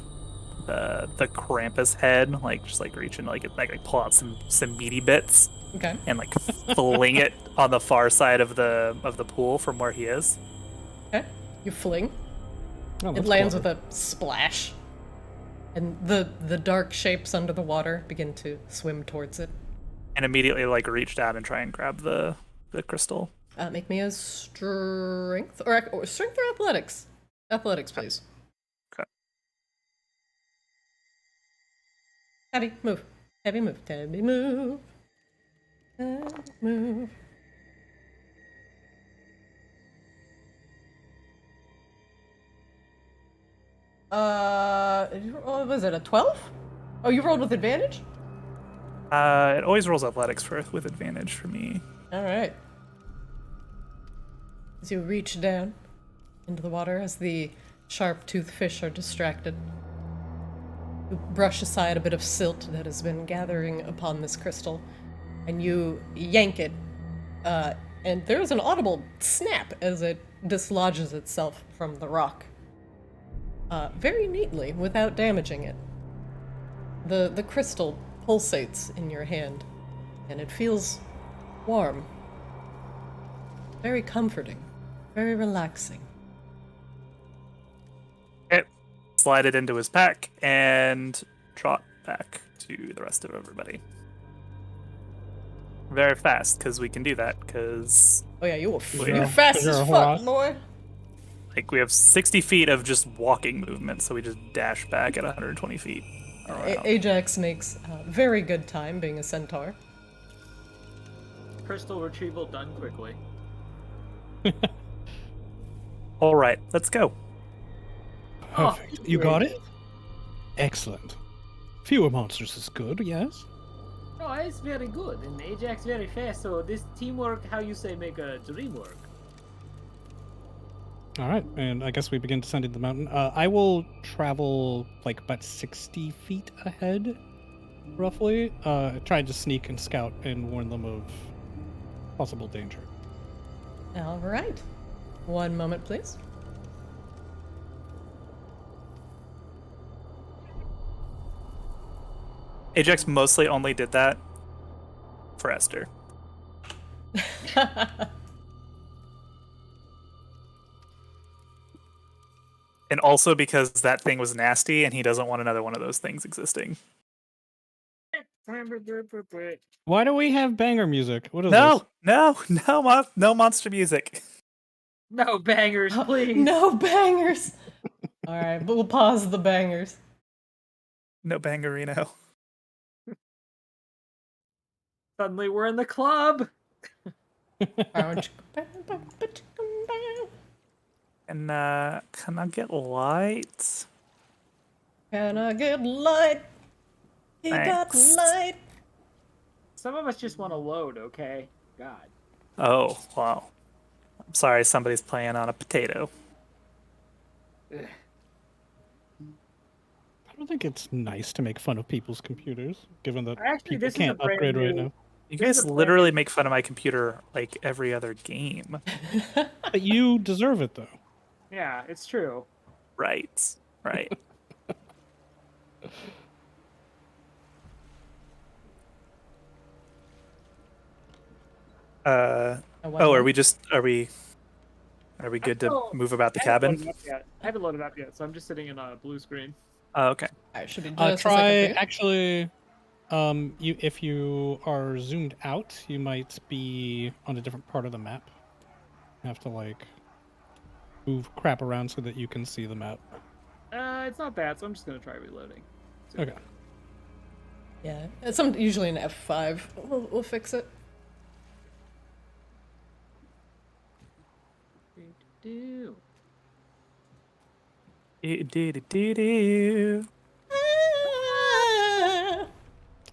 Krampus head, like just like reach in like pull out some meaty bits Okay. and like fling it on the far side of the pool from where he is. Okay. You fling. Oh, It that's lands clever. with a splash. And the dark shapes under the water begin to swim towards it. And immediately like reach down and try and grab the crystal. Make me a strength or strength or athletics. Athletics, please. Okay. Tabby, move. Tabby, move. Tabby, move. Tabby, move. What was it, a 12? Oh, you rolled with advantage? It always rolls athletics with advantage for me. Alright. As you reach down into the water, as the sharp-toothed fish are distracted, you brush aside a bit of silt that has been gathering upon this crystal, and you yank it, and there's an audible snap as it dislodges itself from the rock. Very neatly, without damaging it. The crystal pulsates in your hand, and it feels warm. Very comforting. Very relaxing. Okay. Slide it into his pack and trot back to the rest of everybody. Very fast, because we can do that, because Oh yeah, you're Yeah. fast You're as a fuck, horse. boy. like we have 60 feet of just walking movement, so we just dash back at 120 feet. around. Ajax makes very good time being a centaur. Crystal retrieval done quickly. All right, let's go. Perfect. You got it? Excellent. Fewer monsters is good, yes? Oh, it's very good, and Ajax very fast. So this teamwork, how you say, make a dream work. All right, and I guess we begin descending the mountain. I will travel like about 60 feet ahead, roughly, trying to sneak and scout and warn them of possible danger. All right. One moment, please. Ajax mostly only did that for Esther. And also because that thing was nasty and he doesn't want another one of those things existing. Why do we have banger music? What is No, this? no monster music. No bangers, please. No bangers. All right, but we'll pause the bangers. No bangerino. Suddenly we're in the club. And can I get light? Can I get light? He got Thanks. light. Some of us just want to load, okay? God. Oh, wow. I'm sorry, somebody's playing on a potato. Ugh. I don't think it's nice to make fun of people's computers, given that Actually, people this is a can't brand upgrade right new- now. You This is guys a brand literally new- make fun of my computer like every other game. But you deserve it, though. Yeah, it's true. Right. Right. Oh, are we good to Still- move about the I haven't cabin? loaded up yet. I haven't loaded up yet, so I'm just sitting in a blue screen. Oh, okay. Alright, should be just a Try second for you. actually. If you are zoomed out, you might be on a different part of the map. You have to like move crap around so that you can see the map. It's not bad, so I'm just gonna try reloading. Okay. Yeah, it's usually an F5. We'll fix it. Do. Do-do-do-do-do.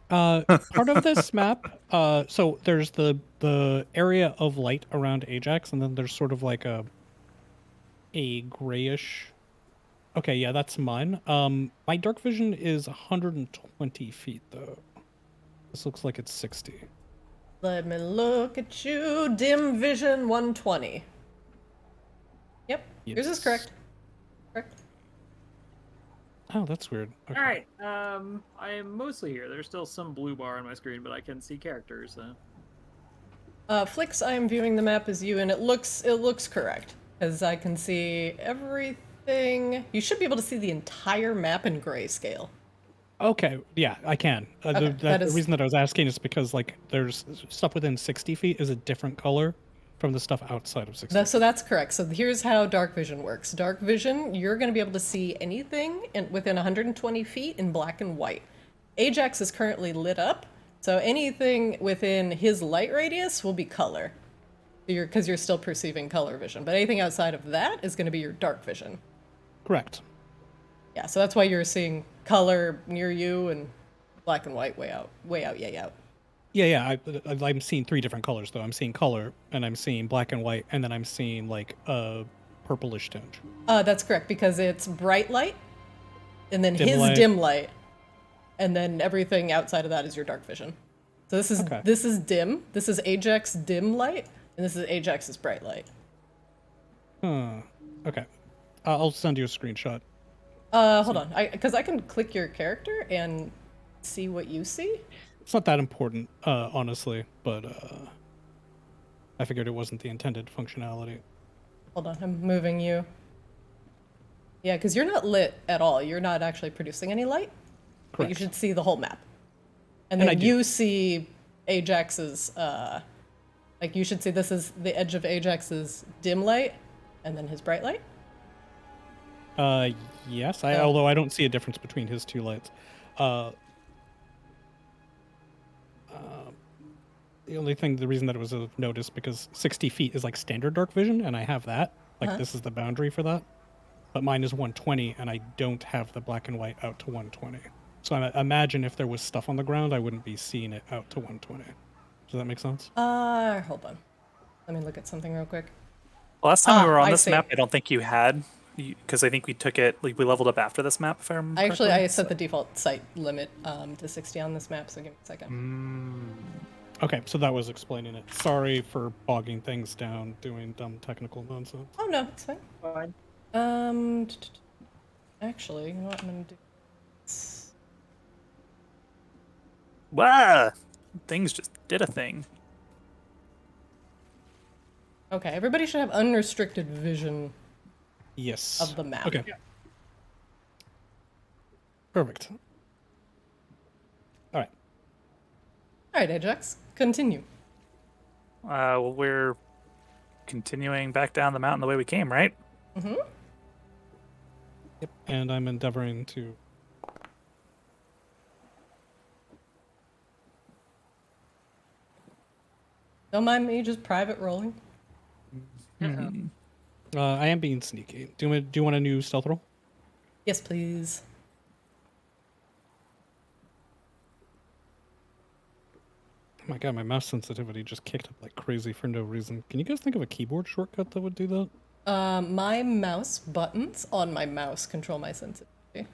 Part of this map, so there's the area of light around Ajax, and then there's sort of like a grayish. Okay, yeah, that's mine. My dark vision is 120 feet though. This looks like it's 60. Let me look at you. Dim vision 120. Yep, yours is Yes. correct. Correct. Oh, that's weird. Okay. All right. I am mostly here. There's still some blue bar on my screen, but I can see characters. Flix, I am viewing the map as you, and it looks correct because I can see everything. You should be able to see the entire map in grayscale. Okay, yeah, I can. Okay, that The is- reason that I was asking is because like there's stuff within 60 feet is a different color from the stuff outside of 60. So that's correct. So here's how dark vision works. Dark vision, you're going to be able to see anything within 120 feet in black and white. Ajax is currently lit up, so anything within his light radius will be color. Because you're still perceiving color vision. But anything outside of that is going to be your dark vision. Correct. Yeah, so that's why you're seeing color near you and black and white way out, yay out. Yeah. I'm seeing 3 different colors though. I'm seeing color, and I'm seeing black and white, and then I'm seeing like a purplish tinge. That's correct, because it's bright light, and then Dim his light. dim light, and then everything outside of that is your dark vision. So this is Okay. this is dim. This is Ajax dim light, and this is Ajax's bright light. Huh. Okay. I'll send you a screenshot. Hold on, because I can click your character and see what you see. It's not that important, honestly, but I figured it wasn't the intended functionality. Hold on, I'm moving you. Yeah, because you're not lit at all. You're not actually producing any light. But you Correct. should see the whole map. And And then I do. you see Ajax's, like you should see this is the edge of Ajax's dim light, and then his bright light. Yes. Yeah. Although I don't see a difference between his 2 lights. The reason that it was of notice because 60 feet is like standard dark vision, and I have that. Like Uh-huh. this is the boundary for that. But mine is 120, and I don't have the black and white out to 120. So I imagine if there was stuff on the ground, I wouldn't be seeing it out to 120. Does that make sense? Hold on. Let me look at something real quick. Last time we were on I this see. map, I don't think you had, because I think we took it, like we leveled up after this map, if I remember Actually, correctly. I set the default site limit to 60 on this map, so give me a second. Okay, so that was explaining it. Sorry for bogging things down, doing dumb technical nonsense. Oh no, it's fine. Fine. Actually, you know what I'm gonna do? Wow! Things just did a thing. Okay, everybody should have unrestricted vision Yes. of the map. Okay. Perfect. All right. All right, Ajax, continue. Well, we're continuing back down the mountain the way we came, right? Mm-hmm. Yep. And I'm endeavoring to. Don't mind me, just private rolling. I am being sneaky. Do you want a new stealth roll? Yes, please. Oh my god, my mouse sensitivity just kicked up like crazy for no reason. Can you guys think of a keyboard shortcut that would do that? My mouse buttons on my mouse control my sensitivity.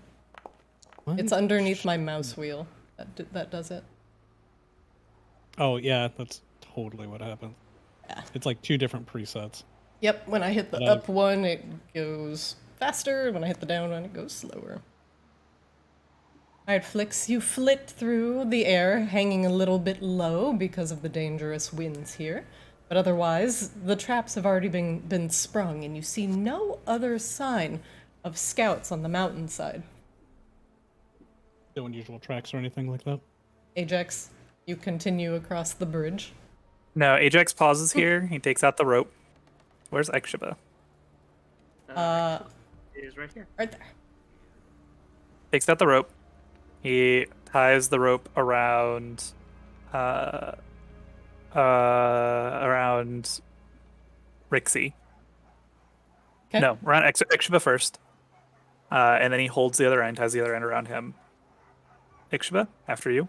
It's underneath my mouse wheel. That does it. Oh, yeah, that's totally what happened. Yeah. It's like 2 different presets. Yep, when I hit the But up one, it goes faster. When I hit the down one, it goes slower. Alright, Flix, you flit through the air, hanging a little bit low because of the dangerous winds here. But otherwise, the traps have already been sprung, and you see no other sign of scouts on the mountainside. No unusual tracks or anything like that. Ajax, you continue across the bridge. No, Ajax pauses here. He takes out the rope. Where's Ekshiba? It is right here. Right there. Takes out the rope. He ties the rope around around Rixie. Okay. No, around Ekshiba first. And then he holds the other end, ties the other end around him. Ekshiba, after you.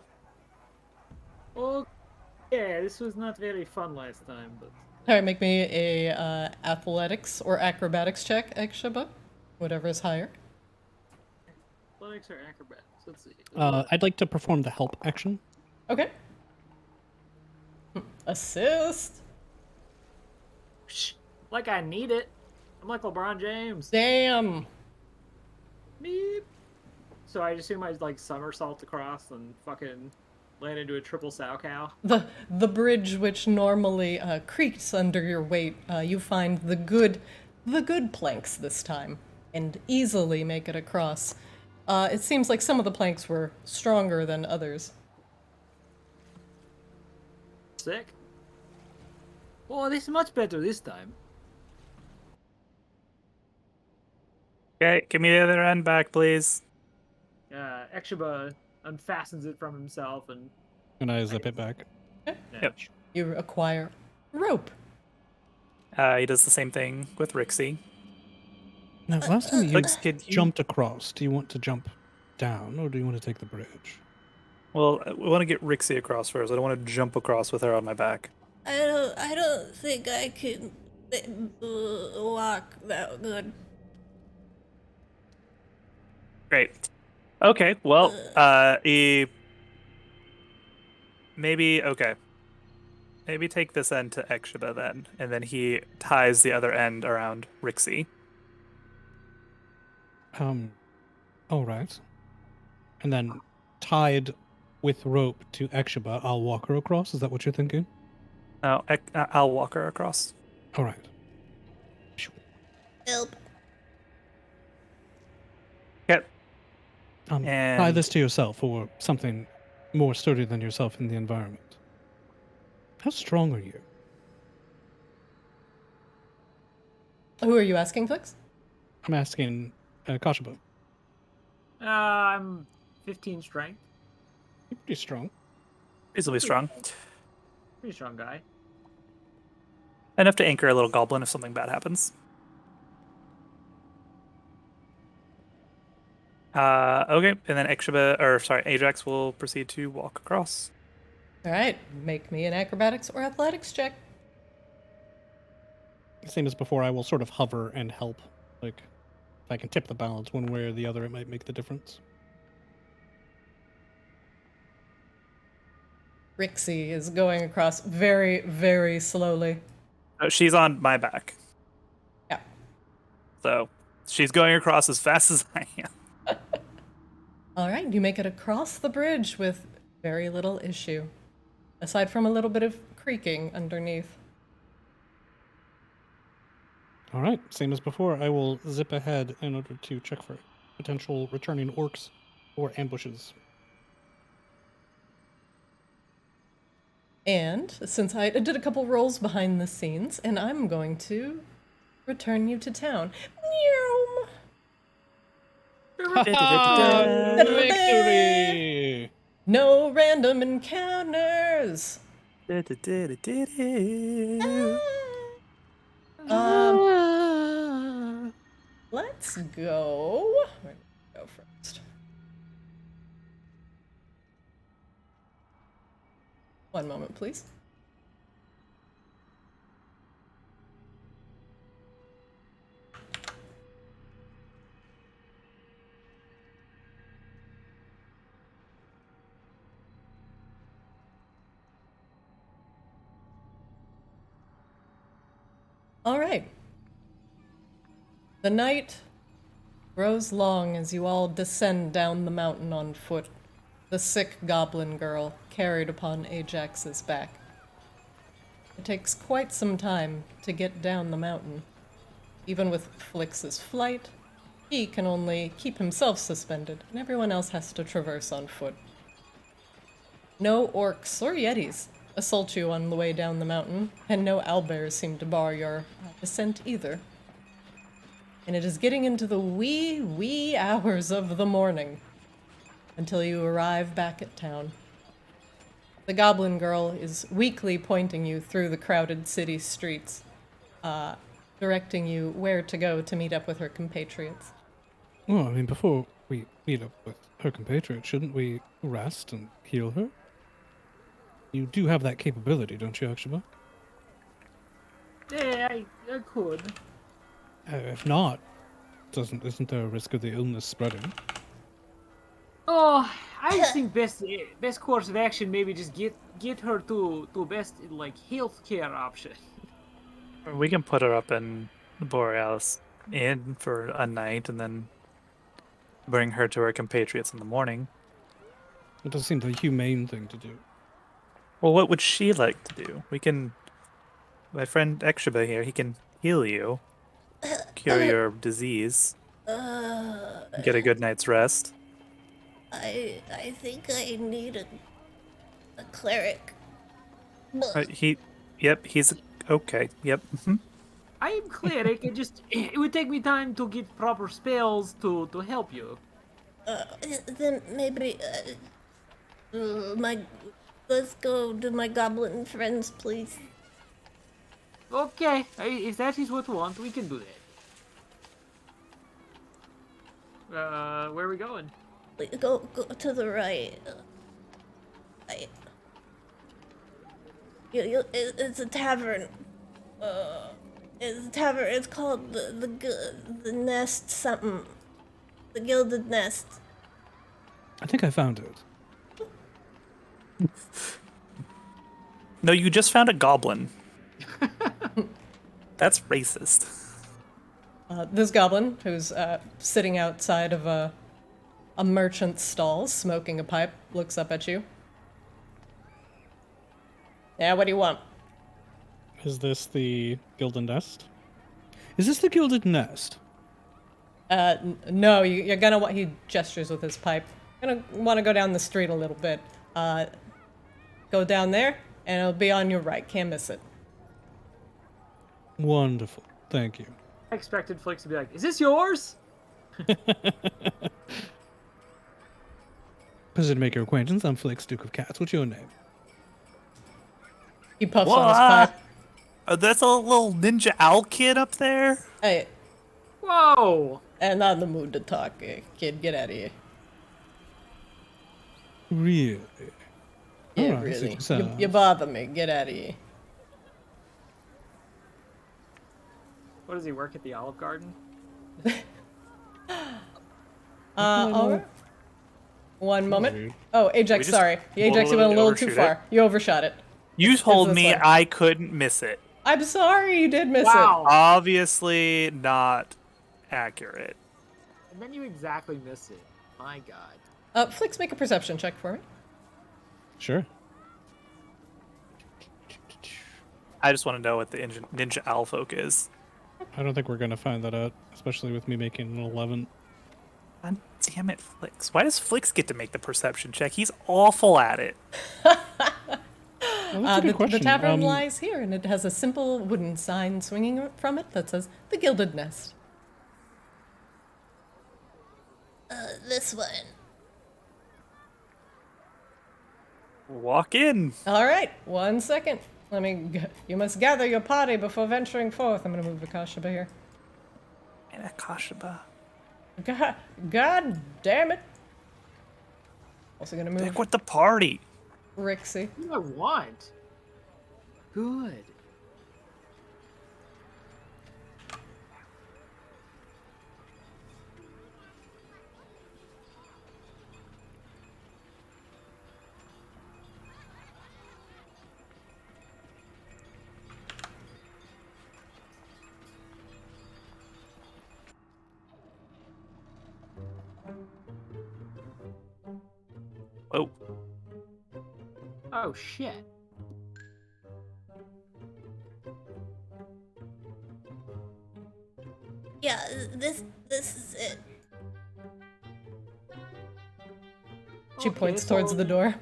Oh, yeah, this was not very fun last time, but Alright, make me a athletics or acrobatics check, Ekshiba. Whatever is higher. athletics or acrobatics? Let's see. I'd like to perform the help action. Okay. Assist. Shh, like I need it. I'm like LeBron James. Damn. Beep. So I assume I like somersault across and fucking land into a triple sow cow. The bridge, which normally creaks under your weight, you find the good planks this time, and easily make it across. It seems like some of the planks were stronger than others. Sick. Oh, this is much better this time. Okay, give me the other end back, please. Ekshiba unfastens it from himself and And I zip it back. Yep. You acquire rope. He does the same thing with Rixie. Now, last time you Flix, could you... jumped across, do you want to jump down or do you want to take the bridge? Well, we want to get Rixie across first. I don't want to jump across with her on my back. I don't think I can walk that good. Great. Okay, well, maybe take this end to Ekshiba then, and then he ties the other end around Rixie. All right. And then tied with rope to Ekshiba, I'll walk her across. Is that what you're thinking? No, I'll walk her across. All right. Help. Okay. Tie And this to yourself or something more sturdy than yourself in the environment. How strong are you? Who are you asking, Flix? I'm asking Kashiba. I'm 15 strength. You're pretty strong. reasonably strong. Pretty strong guy. Enough to anchor a little goblin if something bad happens. Okay, and then Ajax will proceed to walk across. Alright, make me an acrobatics or athletics check. Same as before, I will sort of hover and help. Like, if I can tip the balance one way or the other, it might make the difference. Rixie is going across very, very slowly. She's on my back. Yeah. So she's going across as fast as I am. Alright, you make it across the bridge with very little issue. Aside from a little bit of creaking underneath. All right, same as before, I will zip ahead in order to check for potential returning orcs or ambushes. And since I did a couple rolls behind the scenes, and I'm going to return you to town. Victory! No random encounters. Let's go. Where do we go first? One moment, please. All right. The night grows long as you all descend down the mountain on foot, the sick goblin girl carried upon Ajax's back. It takes quite some time to get down the mountain. Even with Flix's flight, he can only keep himself suspended, and everyone else has to traverse on foot. No orcs or yetis assault you on the way down the mountain, and no owlbears seem to bar your descent either. And it is getting into the wee hours of the morning until you arrive back at town. The goblin girl is weakly pointing you through the crowded city streets, directing you where to go to meet up with her compatriots. Well, I mean, before we meet up with her compatriot, shouldn't we rest and heal her? You do have that capability, don't you, Akshaba? Yeah, I could. If not, isn't there a risk of the illness spreading? Oh, I think best course of action maybe just get her to best like healthcare option. We can put her up in the Borealis Inn for a night and then bring her to her compatriots in the morning. It does seem the humane thing to do. Well, what would she like to do? We can... My friend Ekshaba here, he can heal you. Cure your disease. Get a good night's rest. I think I need a cleric. Yep, he's... Okay, yep. I am cleric. It would take me time to get proper spells to help you. Then maybe let's go to my goblin friends, please. Okay, if that is what you want, we can do that. Where are we going? Go to the right. Right. It's a tavern. It's a tavern. It's called the Nest something. The Gilded Nest. I think I found it. No, you just found a goblin. That's racist. This goblin, who's sitting outside of a merchant's stall, smoking a pipe, looks up at you. Yeah, what do you want? Is this the Gilded Nest? Is this the Gilded Nest? No, you're gonna want... He gestures with his pipe. Gonna want to go down the street a little bit. Go down there, and it'll be on your right. Can't miss it. Wonderful. Thank you. I expected Flix to be like, "Is this yours?" Pleasure to make your acquaintance. I'm Flix, Duke of Cats. What's your name? He puffs on his pipe. That's a little ninja owl kid up there? Hey, Whoa! I'm not in the mood to talk, kid. Get out of here. Really? Yeah, Alright, really. so- You bother me. Get out of here. What does he work at the Olive Garden? All right. One moment. Weird. Oh, Ajax, just sorry. Ajax, you went a little too overshoot far. it? You overshot it. You told this me way. I couldn't miss it. I'm sorry you did miss Wow. Obviously not accurate. And then you exactly miss it. My God. it. Flix, make a perception check for me. Sure. I just want to know what the ninja owl folk is. I don't think we're gonna find that out, especially with me making an 11. God damn it, Flix. Why does Flix get to make the perception check? He's awful at it. Well, that's a good The question. tavern lies here, and it has a simple wooden sign swinging from it that says, The Gilded Nest. This one. Walk in. All right, 1 second. You must gather your party before venturing forth. I'm going to move Akashaba here. And Akashaba. God damn it. Also going to move Stick with the party. Rixie. What do I want? Good. Oh, Oh shit. Yeah, this is it. She Okay, points towards so- the door.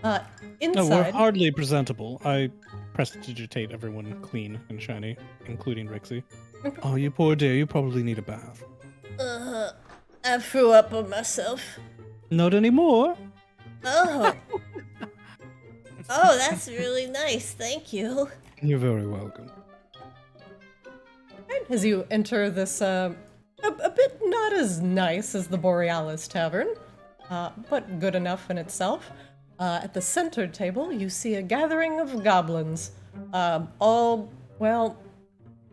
No, we're Inside. hardly presentable. I prestidigitate everyone clean and shiny, including Rixie. Oh, you poor dear, you probably need a bath. I threw up on myself. Not anymore. Oh. Oh, that's really nice. Thank you. You're very welcome. As you enter this, a bit not as nice as the Borealis Tavern, but good enough in itself. At the center table, you see a gathering of goblins, all, well,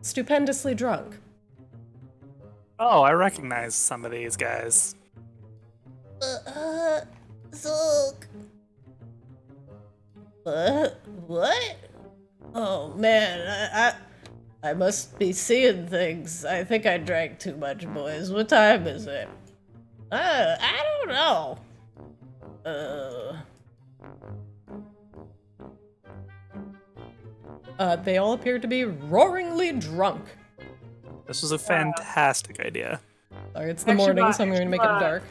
stupendously drunk. oh, I recognize some of these guys. Zulk. What? Oh man, I must be seeing things. I think I drank too much, boys. What time is it? I don't know. They all appear to be roaringly drunk. This was a fantastic idea. Sorry, it's the Actually, morning, so I'm going to make it dark.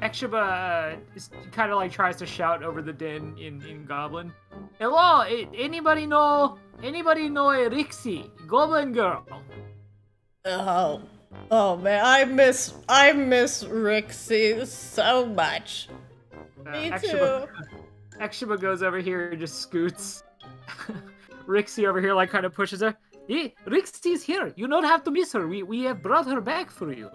Ekshiba kind of like tries to shout over the din in Goblin. Hello, anybody know a Rixie, Goblin girl? Oh man, I miss Rixie so much. Me too. Ekshiba goes over here and just scoots. Rixie over here like kind of pushes her. Hey, Rixie's here. You don't have to miss her. We have brought her back for you.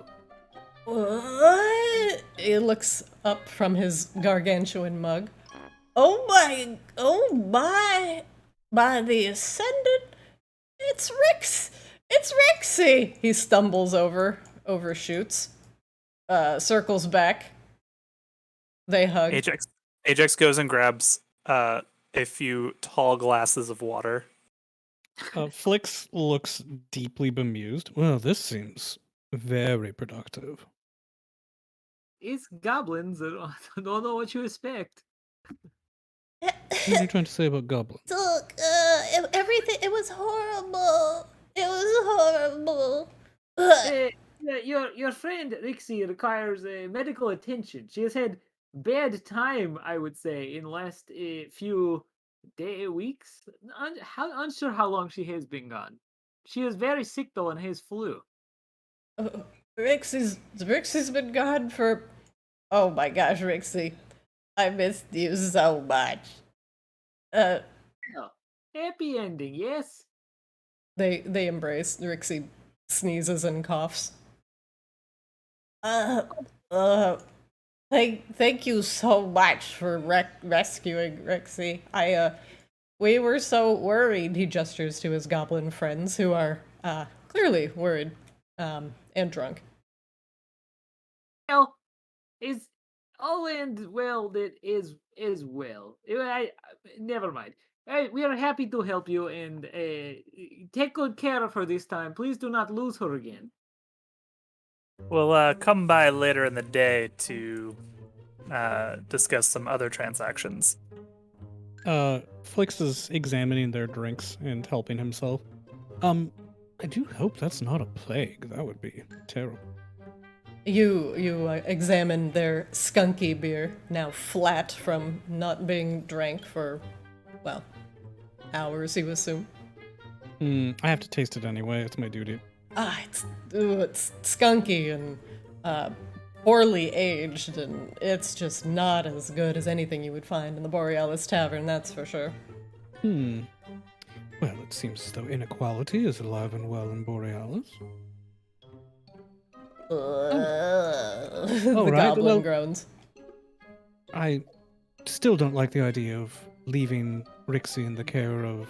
What? He looks up from his gargantuan mug. Oh my, the Ascendant? It's Rixie! He stumbles overshoots, circles back. They hug. Ajax goes and grabs a few tall glasses of water. Flix looks deeply bemused. Well, this seems very productive. It's goblins. I don't know what you expect. What are you trying to say about goblins? Look, everything, it was horrible. It was horrible. Your friend Rixie requires medical attention. She has had bad time, I would say, in the last few weeks. Unsure how long she has been gone. She is very sick though and has flu. Rixie's been gone for. Oh my gosh, Rixie, I missed you so much. Well, happy ending, yes. They embrace. Rixie sneezes and coughs. Thank you so much for rescuing Rixie. We were so worried. He gestures to his goblin friends, who are clearly worried and drunk. Well, is all and well that is well. Never mind. We are happy to help you and take good care of her this time. Please do not lose her again. We'll come by later in the day to discuss some other transactions. Flix is examining their drinks and helping himself. I do hope that's not a plague. That would be terrible. You examine their skunky beer, now flat from not being drank for, well, hours, you assume. I have to taste it anyway. It's my duty. It's skunky and poorly aged, and it's just not as good as anything you would find in the Borealis Tavern, that's for sure. Well, it seems as though inequality is alive and well in Borealis. The right, goblin well- groans. I still don't like the idea of leaving Rixie in the care of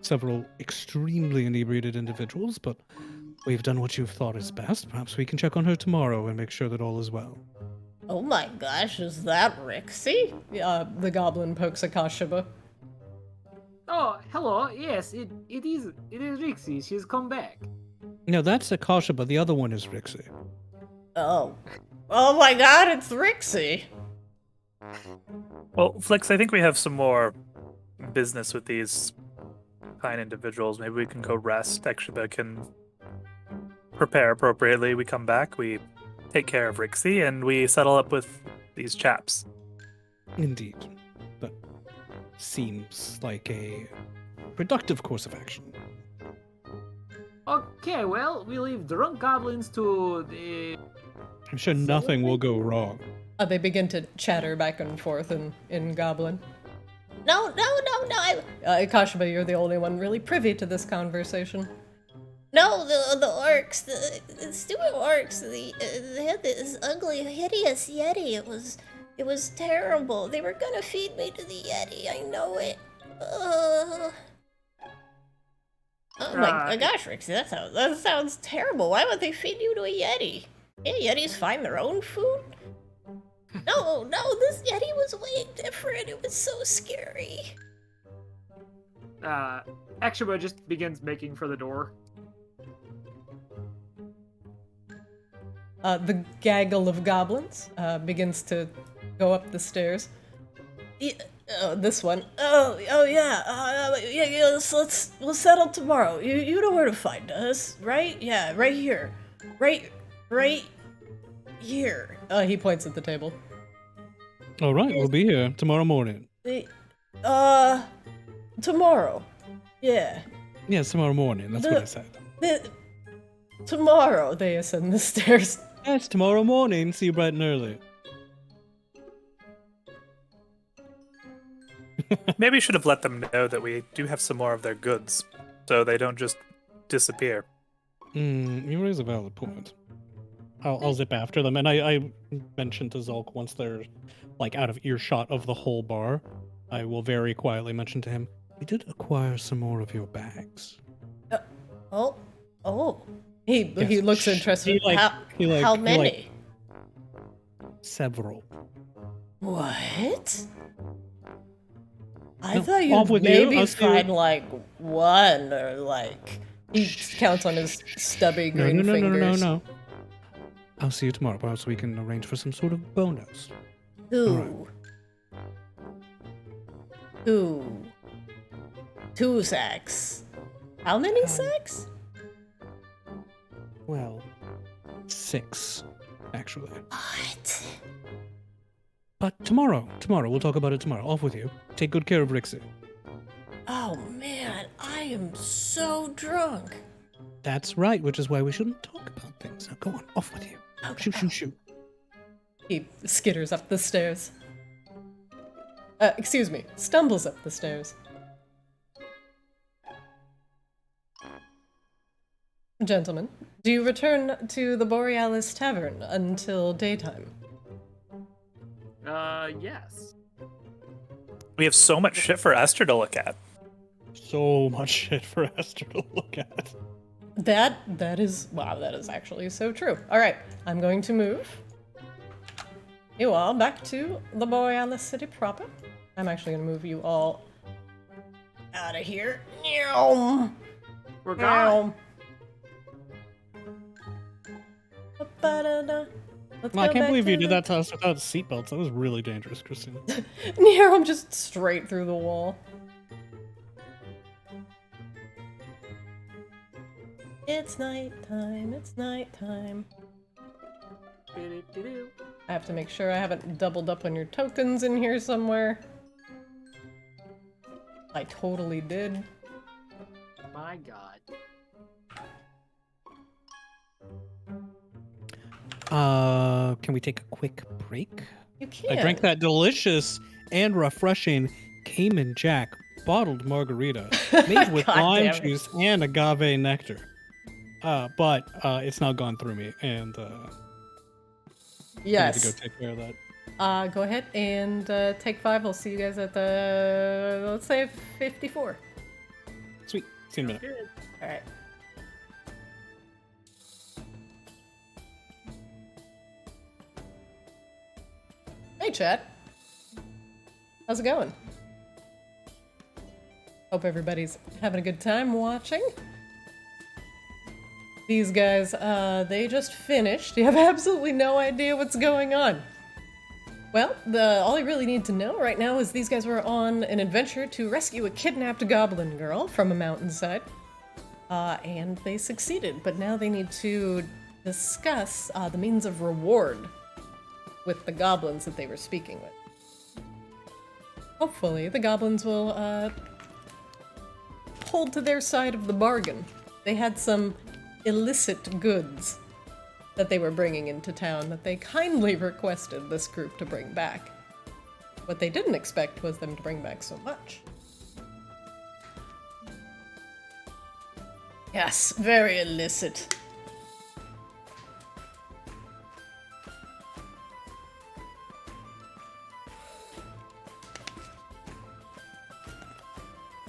several extremely inebriated individuals, but we've done what you've thought is best. Perhaps we can check on her tomorrow and make sure that all is well. Oh my gosh, is that Rixie? The goblin pokes a Kashiba. Oh, hello. Yes, it is Rixie. She's come back. No, that's Akasha, but the other one is Rixie. Oh. Oh my god, it's Rixie. Well, Flix, I think we have some more business with these fine individuals. Maybe we can go rest. Ekshiba can prepare appropriately. We come back, we take care of Rixie, and we settle up with these chaps. Indeed. That seems like a productive course of action. Okay, well, we leave drunk goblins to the. I'm sure nothing will go wrong. They begin to chatter back and forth in Goblin. No. Kashaba, you're the only one really privy to this conversation. No, the orcs, the stupid orcs, they had this ugly, hideous yeti. It was terrible. They were gonna feed me to the yeti. I know it. Oh my gosh, Rixie, that sounds terrible. Why would they feed you to a yeti? Yeah, yetis find their own food? No, this yeti was way different. It was so scary. Ekshiba just begins making for the door. The gaggle of goblins begins to go up the stairs. This one. Yeah, we'll settle tomorrow. You know where to find us, right? Yeah, right here. Right here. He points at the table. All right, we'll be here tomorrow morning. Tomorrow. Yeah. Yes, tomorrow morning. That's what I said. Tomorrow, they ascend the stairs. Yes, tomorrow morning. See you bright and early. Maybe we should have let them know that we do have some more of their goods, so they don't just disappear. You raise a valid point. I'll zip after them, and I mentioned to Zulk once they're like out of earshot of the whole bar, I will very quietly mention to him, we did acquire some more of your bags. He looks interested. How many? Several. What? I No, thought off you'd with you. maybe I'll see you. find like one or like. He counts on his stubby green fingers. No. I'll see you tomorrow. Perhaps we can arrange for some sort of bonus. Two. 2 sacks. How many sacks? Well, 6, actually. What? But tomorrow, we'll talk about it tomorrow. Off with you. Take good care of Rixie. Oh man, I am so drunk. That's right, which is why we shouldn't talk about things. Now go on, off with you. Okay. Shoot. He skitters up the stairs. Excuse me, stumbles up the stairs. Gentlemen, do you return to the Borealis Tavern until daytime? Yes. We have so much shit for Esther to look at. So much shit for Esther to look at. That is actually so true. All right, I'm going to move you all back to the Borealis city proper. I'm actually going to move you all out of here. We're gone. Let's Well, I go can't back believe to you did the- that to us without seatbelts. That was really dangerous, Christina. I'm just straight through the wall. It's nighttime. I have to make sure I haven't doubled up on your tokens in here somewhere. I totally did. My God. Can we take a quick break? You can't. I drank that delicious and refreshing Cayman Jack bottled margarita made with God lime damn it. juice and agave nectar. But it's now gone through me, and I need to Yes. go take care of that. Go ahead and take 5. I'll see you guys at the, let's say, 54. Sweet. See you in a minute. Good. All right. Hey, chat. How's it going? Hope everybody's having a good time watching. These guys, they just finished. You have absolutely no idea what's going on. Well, all I really need to know right now is these guys were on an adventure to rescue a kidnapped goblin girl from a mountainside. And they succeeded, but now they need to discuss the means of reward with the goblins that they were speaking with. Hopefully, the goblins will hold to their side of the bargain. They had some illicit goods that they were bringing into town that they kindly requested this group to bring back. What they didn't expect was them to bring back so much. Yes, very illicit.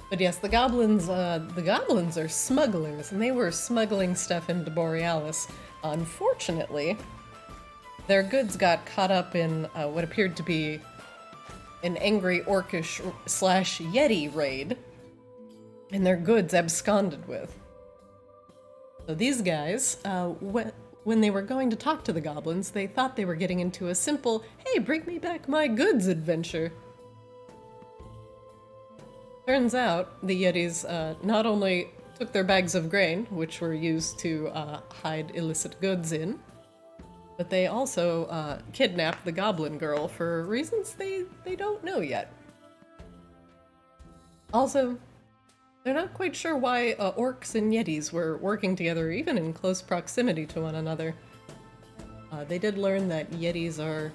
But yes, the goblins are smugglers, and they were smuggling stuff into Borealis. Unfortunately, their goods got caught up in what appeared to be an angry orcish / yeti raid, and their goods absconded with. So these guys, when they were going to talk to the goblins, they thought they were getting into a simple, hey, bring me back my goods adventure. Turns out, the Yetis not only took their bags of grain, which were used to hide illicit goods in, but they also kidnapped the goblin girl for reasons they don't know yet. Also, they're not quite sure why orcs and Yetis were working together, even in close proximity to one another. They did learn that Yetis are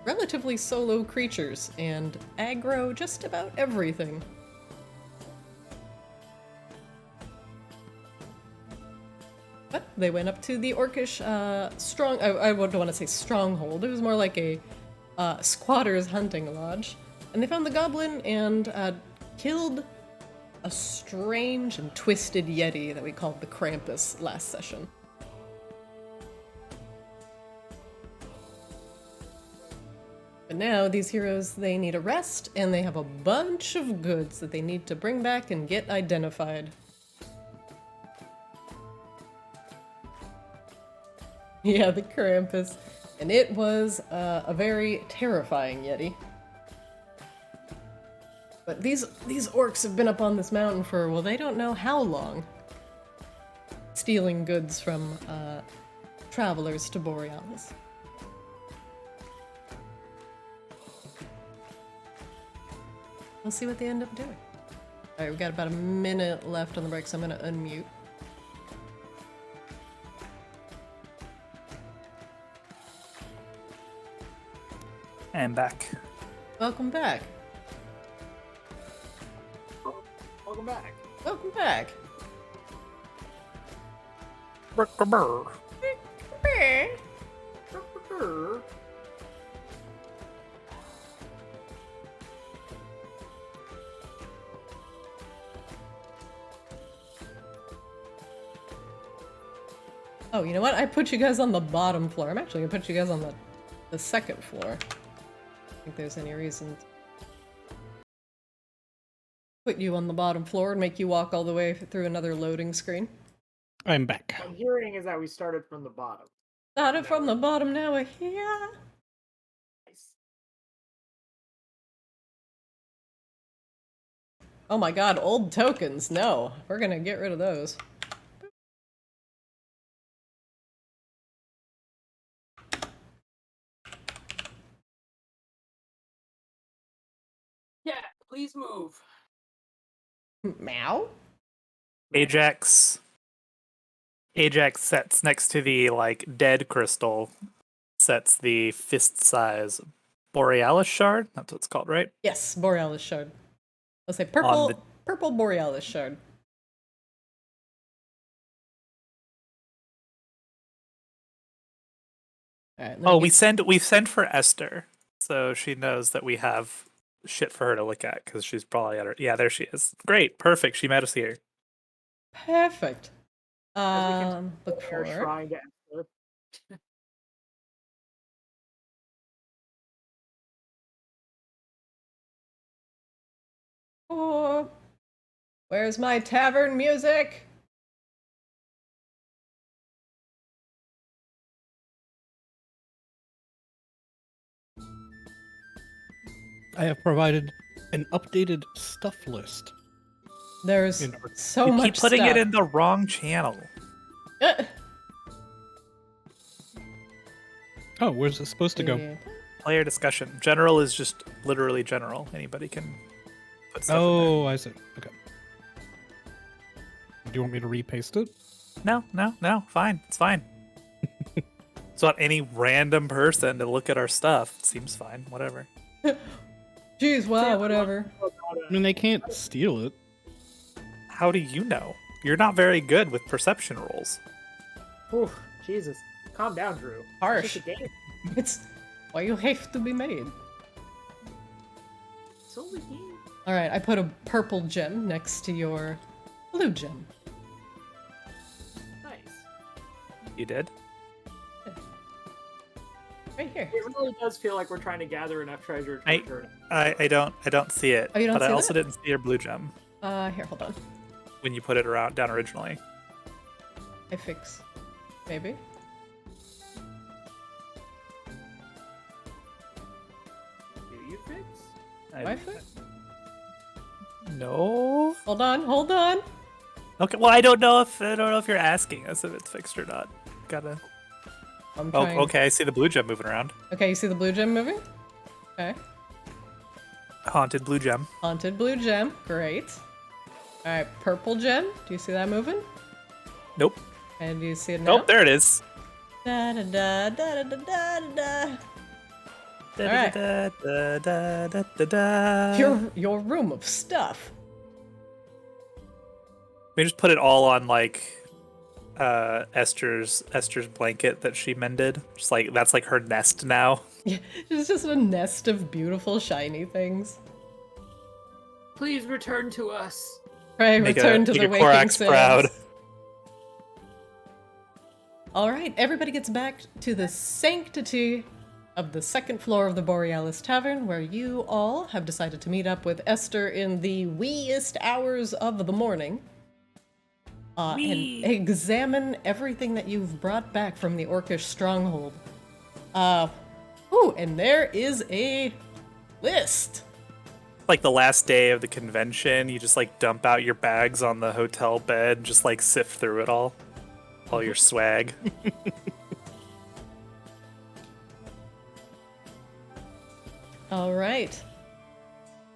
relatively solo creatures and aggro just about everything. But they went up to the orcish I don't want to say stronghold, it was more like a squatter's hunting lodge. And they found the goblin and killed a strange and twisted yeti that we called the Krampus last session. But now, these heroes, they need a rest, and they have a bunch of goods that they need to bring back and get identified. Yeah, the Krampus. And it was a very terrifying yeti. But these orcs have been up on this mountain for, well, they don't know how long. Stealing goods from travelers to Borealis. We'll see what they end up doing. Alright, we've got about a minute left on the break, so I'm gonna unmute. And back. Welcome back. Welcome back. Welcome back. Brr. Oh, you know what? I put you guys on the bottom floor. I'm actually gonna put you guys on the second floor. I don't think there's any reason to put you on the bottom floor and make you walk all the way through another loading screen. I'm back. What I'm hearing is that we started from the bottom. Started from the bottom, now we're here. Nice. Oh my god, old tokens. No, we're gonna get rid of those. Yeah, please move. Meow? Ajax sets next to the dead crystal, sets the fist size borealis shard. That's what it's called, right? Yes, Borealis shard. Let's say purple, purple Borealis shard. Alright, We send for Esther, so she knows that we have shit for her to look at, because she's probably at her. Yeah, there she is. Great, perfect. She met us here. Perfect. Look We're for trying to enter. Oh, where's my tavern music? I have provided an updated stuff list. There's In our- so You much keep putting stuff. it in the wrong channel. Uh, Oh, where's it supposed to go? yeah. Player discussion. General is just literally general. Anybody can put stuff in Oh, I see. Okay. Do you want me to repaste it? there. No. Fine. It's fine. It's not any random person to look at our stuff. It seems fine. Whatever. Jeez, wow, whatever. I mean, they can't steal it. How do you know? You're not very good with perception rolls. Ooh, Jesus. Calm down, Drew. Harsh. It's just a game. It's why you have to be made. It's only a game. All right, I put a purple gem next to your blue gem. Nice. You did? Right here. It really does feel like we're trying to gather enough treasure to return. I don't see it. Oh, you don't but I see also that? didn't see your blue gem Here, hold on. when you put it around down originally. I fix. Maybe. Do you fix? I fix? No. Hold on. Okay. Well, I don't know if you're asking us if it's fixed or not. Gotta. I'm Oh, trying. okay. I see the blue gem moving around. Okay, you see the blue gem moving? Okay. Haunted blue gem. Haunted blue gem. Great. All right, purple gem. Do you see that moving? Nope. And do you see it now? Nope. There it is. Da da da da da da da da. Da, Alright. da, da, da, da, da, da. Your room of stuff. We just put it all on like Esther's blanket that she mended. Just like that's like her nest now. Yeah, it's just a nest of beautiful shiny things. Please return to us. Right, Make return to make the a waking Korax sands. proud. All right, everybody gets back to the sanctity of the second floor of the Borealis Tavern, where you all have decided to meet up with Esther in the weeest hours of the morning. And Wee. examine everything that you've brought back from the Orcish stronghold. Ooh, and there is a list. Like the last day of the convention, you just like dump out your bags on the hotel bed and just like sift through it all your swag. All right.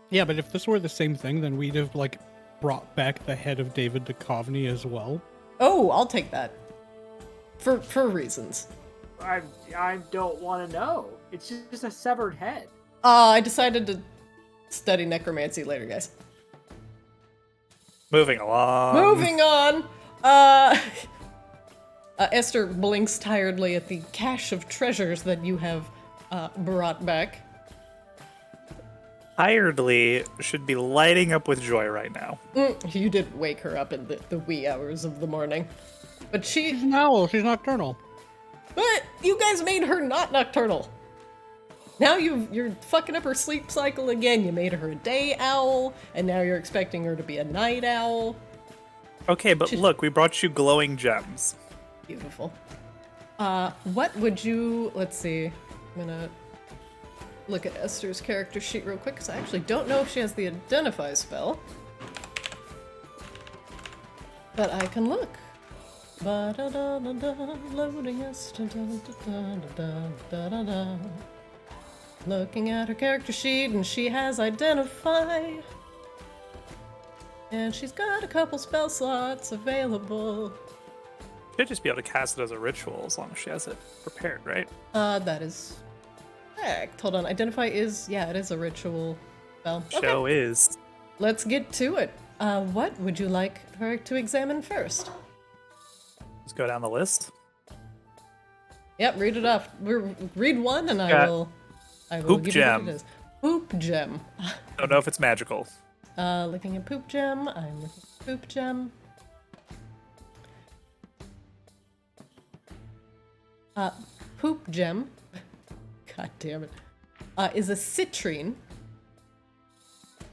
Yeah, but if this were the same thing, then we'd have like brought back the head of David Duchovny as well. Oh, I'll take that. For reasons. I don't want to know. It's just a severed head. I decided to study necromancy later, guys. Moving along. Moving on. Esther blinks tiredly at the cache of treasures that you have brought back. Tiredly should be lighting up with joy right now. You did wake her up in the wee hours of the morning. But She's an owl, she's nocturnal. But you guys made her not nocturnal. Now you're fucking up her sleep cycle again. You made her a day owl, and now you're expecting her to be a night owl. Okay, but look, we brought you glowing gems. Beautiful. What would you... Let's see. I'm gonna look at Esther's character sheet real quick, because I actually don't know if she has the identify spell. But I can look. Ba-da-da-da-da, loading Esther, da-da-da-da-da-da-da. Looking at her character sheet, and she has identify. And she's got a couple spell slots available. Should just be able to cast it as a ritual as long as she has it prepared, right? That is correct. Hold on, identify is, yeah, it is a ritual spell. Show is. Let's get to it. What would you like her to examine first? Let's go down the list. Yep, read it off. Read one, and I Got will Poop give you gem. what it is. Poop gem. Don't know if it's magical. Looking at poop gem. I'm looking at poop gem. Poop gem. God damn it. Is a citrine.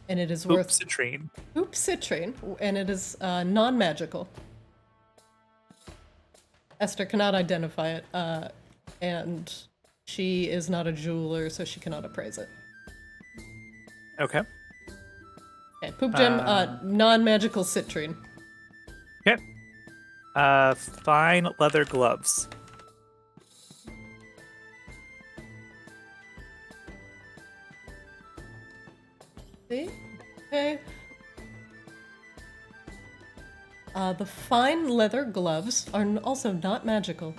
And it is worth Citrine. poop citrine, and it is non-magical. Esther cannot identify it, and she is not a jeweler, so she cannot appraise it. Okay. Okay, poop gem, non-magical citrine. Okay. Fine leather gloves. See? Okay. The fine leather gloves are also not magical.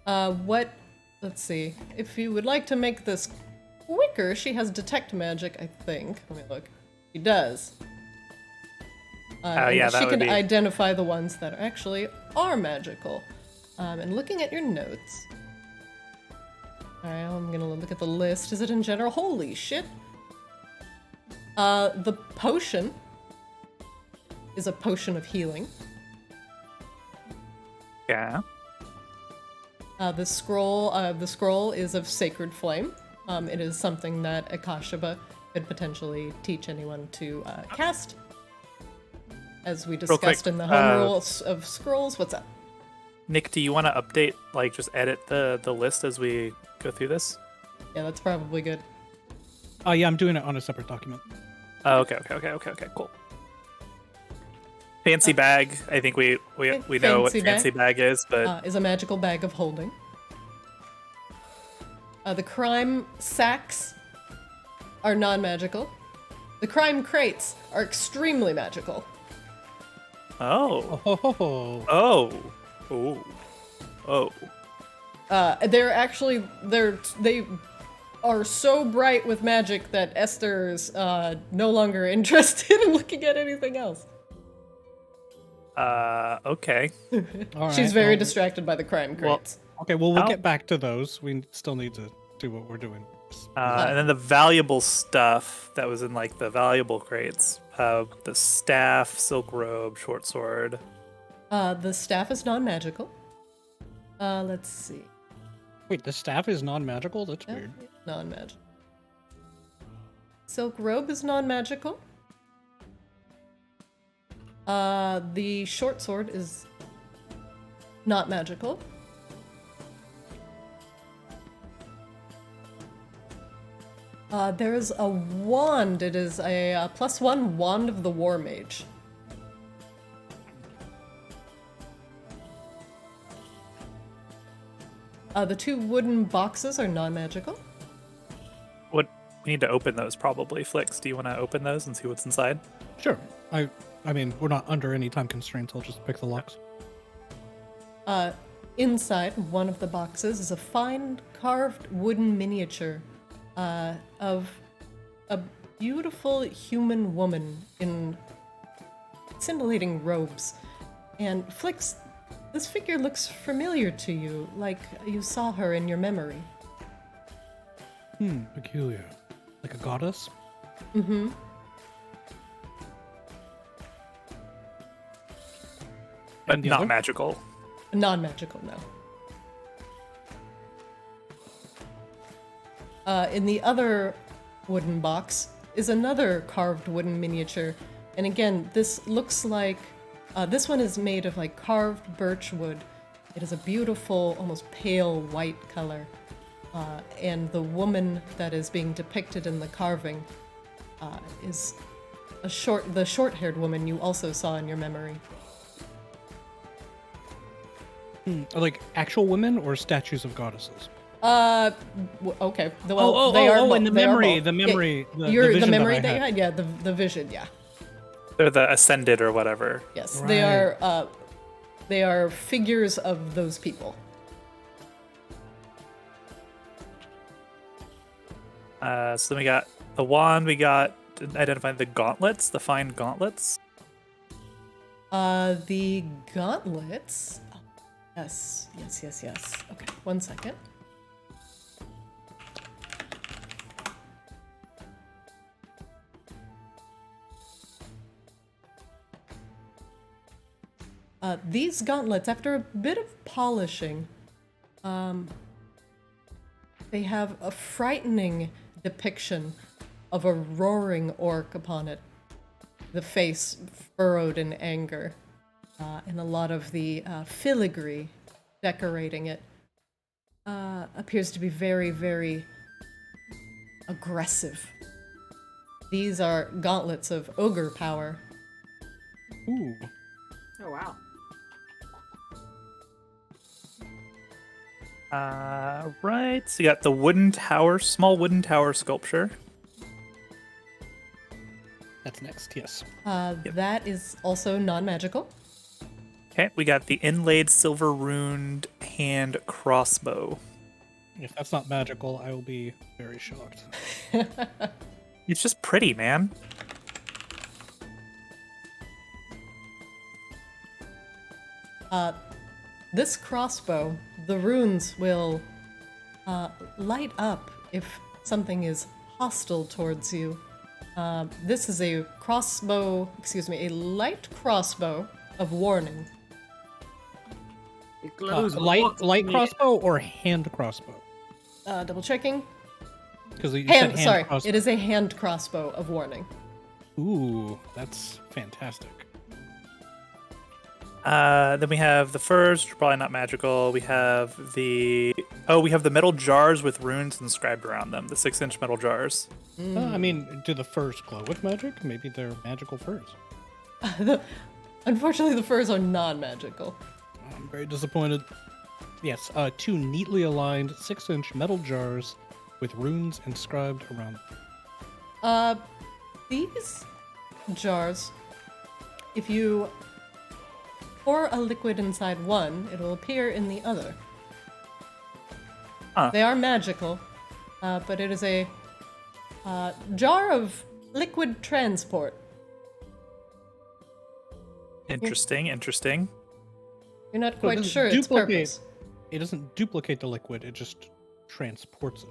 Let's see. If you would like to make this quicker, she has detect magic, I think. Let me look. She does. Yeah, that she would can be... identify the ones that actually are magical. And looking at your notes. Alright, I'm gonna look at the list. Is it in general? Holy shit! The potion is a potion of healing. Yeah. The scroll is of sacred flame. It is something that Akashaba could potentially teach anyone to cast. As we discussed in the home rules of scrolls. What's up? Nick, do you want to update, like, just edit the list as we go through this? Yeah, that's probably good. Oh, yeah, I'm doing it on a separate document. Oh, okay, cool. Fancy bag. I think we know what fancy bag is, but is a magical bag of holding. The crime sacks are non-magical. The crime crates are extremely magical. oh. They are so bright with magic that Esther's no longer interested in looking at anything else. Okay. All She's right, very well, distracted by the crime crates. Okay, well, we'll How- get back to those. We still need to do what we're doing. And then the valuable stuff that was in, like, the valuable crates. The staff, silk robe, short sword. The staff is non-magical. Let's see. Wait, the staff is non-magical? That's weird. Non-magical. Silk robe is non-magical. The short sword is not magical. There is a wand. It is a +1 wand of the war mage. The 2 wooden boxes are non-magical. What we need to open those probably. Flix, do you want to open those and see what's inside? Sure. I mean, we're not under any time constraints. I'll just pick the locks. Inside one of the boxes is a fine carved wooden miniature of a beautiful human woman in scintillating robes. And Flix, this figure looks familiar to you, like you saw her in your memory. Peculiar. Like a goddess? Mm-hmm. But And the not other? magical. Non-magical, no. In the other wooden box is another carved wooden miniature. And again, this looks like... this one is made of, like, carved birch wood. It is a beautiful, almost pale white color. And the woman that is being depicted in the carving is the short-haired woman you also saw in your memory. Are like actual women or statues of goddesses? Okay. In the they are memory, both. the memory, Yeah, the the vision memory that I that you had. had, yeah, the vision, yeah. They're the ascended or whatever. Yes, Right. they are figures of those people. So then we got the wand. We got identifying the gauntlets, the fine gauntlets. The gauntlets. Oh, yes. Okay, 1 second. These gauntlets, after a bit of polishing, they have a frightening depiction of a roaring orc upon it, the face furrowed in anger, and a lot of the filigree decorating it appears to be very, very aggressive. These are gauntlets of ogre power. Ooh. Oh wow. Right. So you got the wooden tower, small wooden tower sculpture. That's next, yes. That is also non-magical. Okay, we got the inlaid silver runed hand crossbow. If that's not magical, I will be very shocked. It's just pretty, man. This crossbow, the runes will light up if something is hostile towards you. This is a crossbow, a light crossbow of warning. It glows with Light what's light in it. crossbow or hand crossbow? Double checking. Because you Hand, said hand sorry, crossbow. it is a hand crossbow of warning. Ooh, that's fantastic. Then we have the furs, which are probably not magical. We have the metal jars with runes inscribed around them. The 6-inch metal jars. I mean, do the furs glow with magic? Maybe they're magical furs. Unfortunately, the furs are non-magical. I'm very disappointed. Yes, 2 neatly aligned 6-inch metal jars with runes inscribed around them. These jars, if you pour a liquid inside one, it will appear in the other. Huh. They are magical, but it is a jar of liquid transport. Interesting, interesting. You're not So it quite doesn't sure its purpose. It doesn't duplicate the liquid, it just transports it.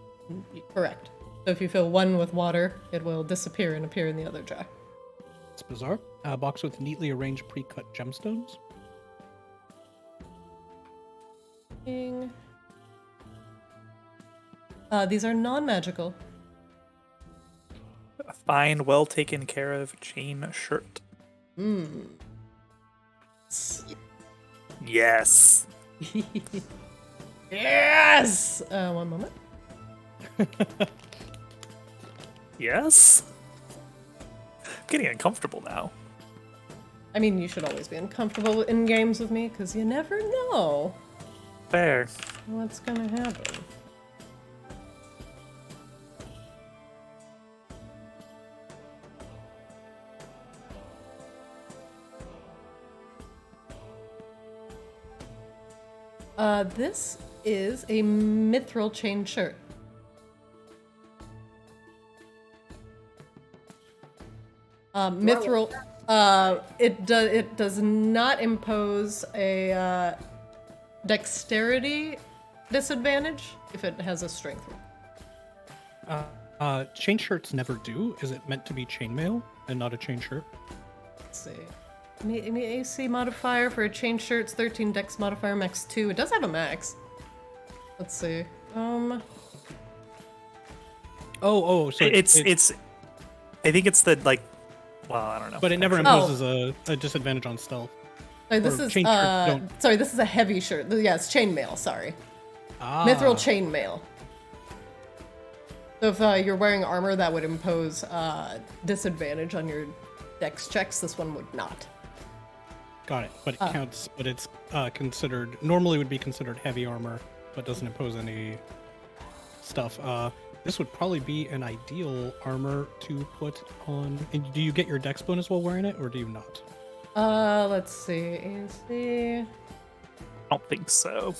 Correct. So if you fill one with water, it will disappear and appear in the other jar. It's bizarre. A box with neatly arranged pre-cut gemstones. Ding. These are non-magical. A fine, well taken care of chain shirt. Yes. Yes! One moment. Yes. I'm getting uncomfortable now. I mean, you should always be uncomfortable in games with me, because you never know Fair. what's gonna happen. This is a mithril chain shirt. Mithril, it does not impose a dexterity disadvantage if it has a strength roll. Chain shirts never do. Is it meant to be chainmail and not a chain shirt? Let's see. AC modifier for a chain shirt's 13, dex modifier max 2. It does have a max. Let's see. So It's. I think it's the like. Well, I don't know. But it never imposes a disadvantage on stealth. Sorry, this Or is chain shirts don't. sorry, this is a heavy shirt. Yeah, it's chainmail. Sorry, mithril chainmail. So if you're wearing armor, that would impose disadvantage on your dex checks. This one would not. Got it. But it counts. But it's considered normally would be considered heavy armor, but doesn't impose any stuff. This would probably be an ideal armor to put on. And do you get your dex bonus while wearing it, or do you not? Let's see. AC. I don't think so.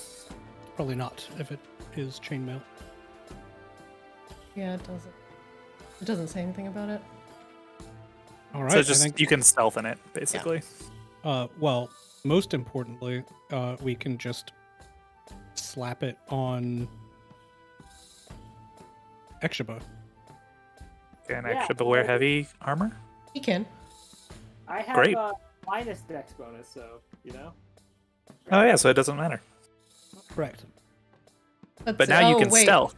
Probably not if it is chainmail. Yeah, it doesn't. It doesn't say anything about it. All right. So I just think, you can stealth in it, basically. well, most importantly, we can just slap it on Exhiba. Can Yeah. actually wear heavy armor. He can. I have Great. minus dex bonus, so you know. Oh yeah, so it doesn't matter. Correct. But now you can wait. stealth.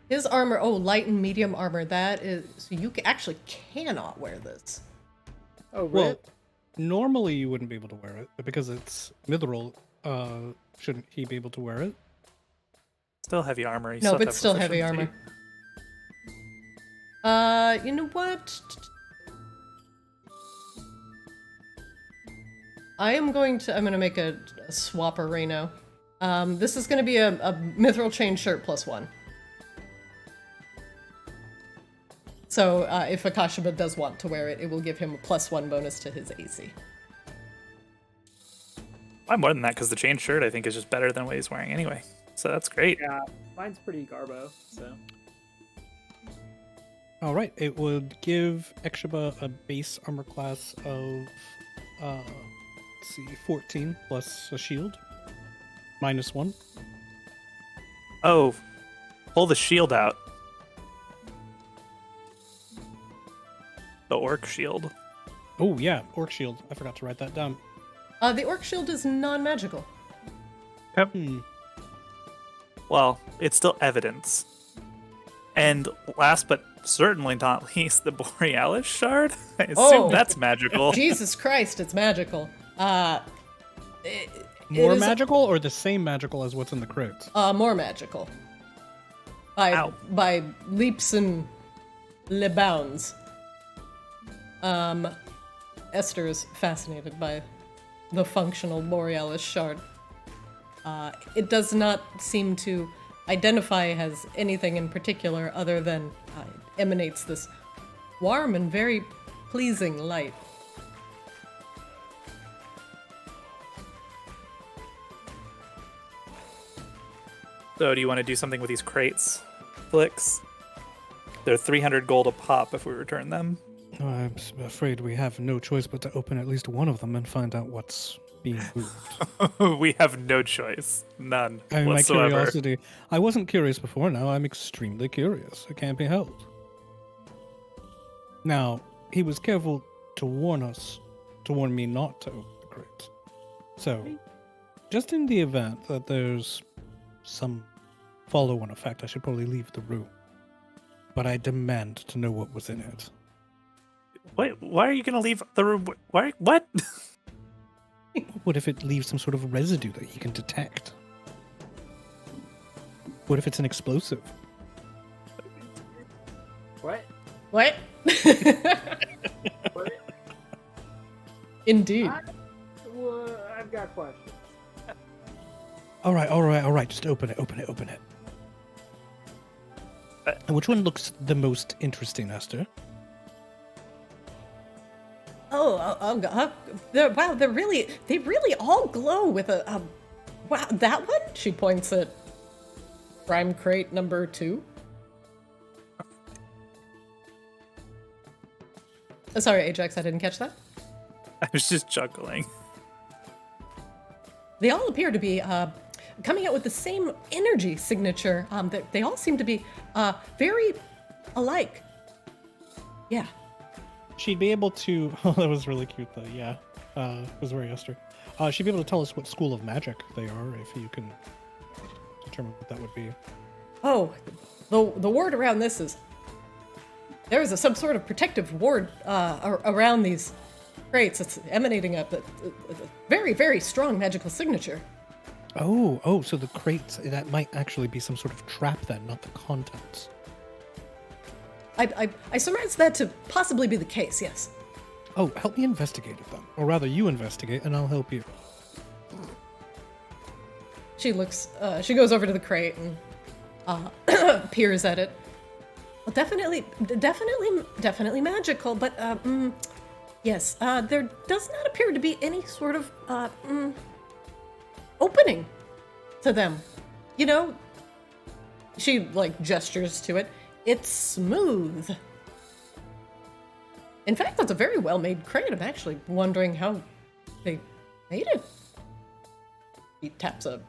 His armor, light and medium armor. That is, so you actually cannot wear this. Oh, Well, really? normally you wouldn't be able to wear it, but because it's mithril, shouldn't he be able to wear it? Still heavy armor. You No, still but have still heavy proficiency. armor. You know what? I'm gonna make a swap arena. This is gonna be a mithril chain shirt +1. So if Akashima does want to wear it, it will give him a +1 bonus to his AC. I'm more than that because the chain shirt I think is just better than what he's wearing anyway. So that's great. Yeah, mine's pretty garbo, so. All right, it would give Ekshiba a base armor class of, let's see, 14 plus a shield, -1. Oh, pull the shield out. The orc shield. Oh yeah, orc shield. I forgot to write that down. The orc shield is non-magical. Well, it's still evidence. And last but certainly not least, the borealis shard. I assume that's magical. Jesus Christ, it's magical. More magical or the same magical as what's in the crates? More magical. By leaps and bounds. Esther is fascinated by the functional borealis shard. It does not seem to identify as anything in particular other than emanates this warm and very pleasing light. So do you want to do something with these crates, Flix? They're 300 gold a pop if we return them. I'm afraid we have no choice but to open at least one of them and find out what's being moved. We have no choice. None My whatsoever. curiosity. I wasn't curious before, now I'm extremely curious. It can't be helped. Now, he was careful to warn me not to open the crate. So, just in the event that there's some follow-on effect, I should probably leave the room. But I demand to know what was in it. Wait, why are you going to leave the room? Why? What? What if it leaves some sort of residue that he can detect? What if it's an explosive? What? What? What? Indeed. I've got questions. All right. Just open it. And which one looks the most interesting, Esther? Oh God! Wow, they really all glow with a. Wow, that one. She points at prime crate number 2. Sorry, Ajax, I didn't catch that. I was just chuckling. They all appear to be coming out with the same energy signature. They all seem to be very alike. Yeah. She'd be able to. Oh, that was really cute, though. Yeah, it was very Esther. She'd be able to tell us what school of magic they are, if you can determine what that would be. Oh, the ward around this is there is some sort of protective ward around these crates. It's emanating a very, very strong magical signature. Oh, so the crates, that might actually be some sort of trap then, not the contents. I surmise that to possibly be the case, yes. Oh, help me investigate it then. Or rather, you investigate and I'll help you. She goes over to the crate and peers at it. Well, definitely magical, but yes, there does not appear to be any sort of opening to them. You know, she gestures to it. It's smooth. In fact, that's a very well-made crate. I'm actually wondering how they made it. He taps a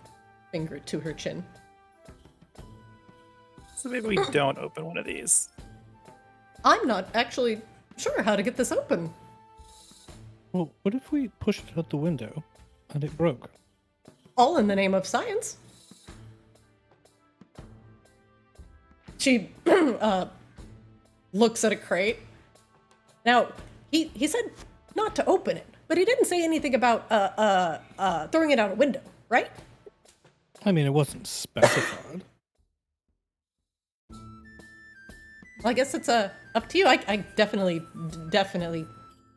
finger to her chin. So maybe we don't open one of these. I'm not actually sure how to get this open. Well, what if we pushed it out the window and it broke? All in the name of science. She looks at a crate. Now, he said not to open it, but he didn't say anything about throwing it out a window, right? I mean, it wasn't specified. Well, I guess it's up to you. I definitely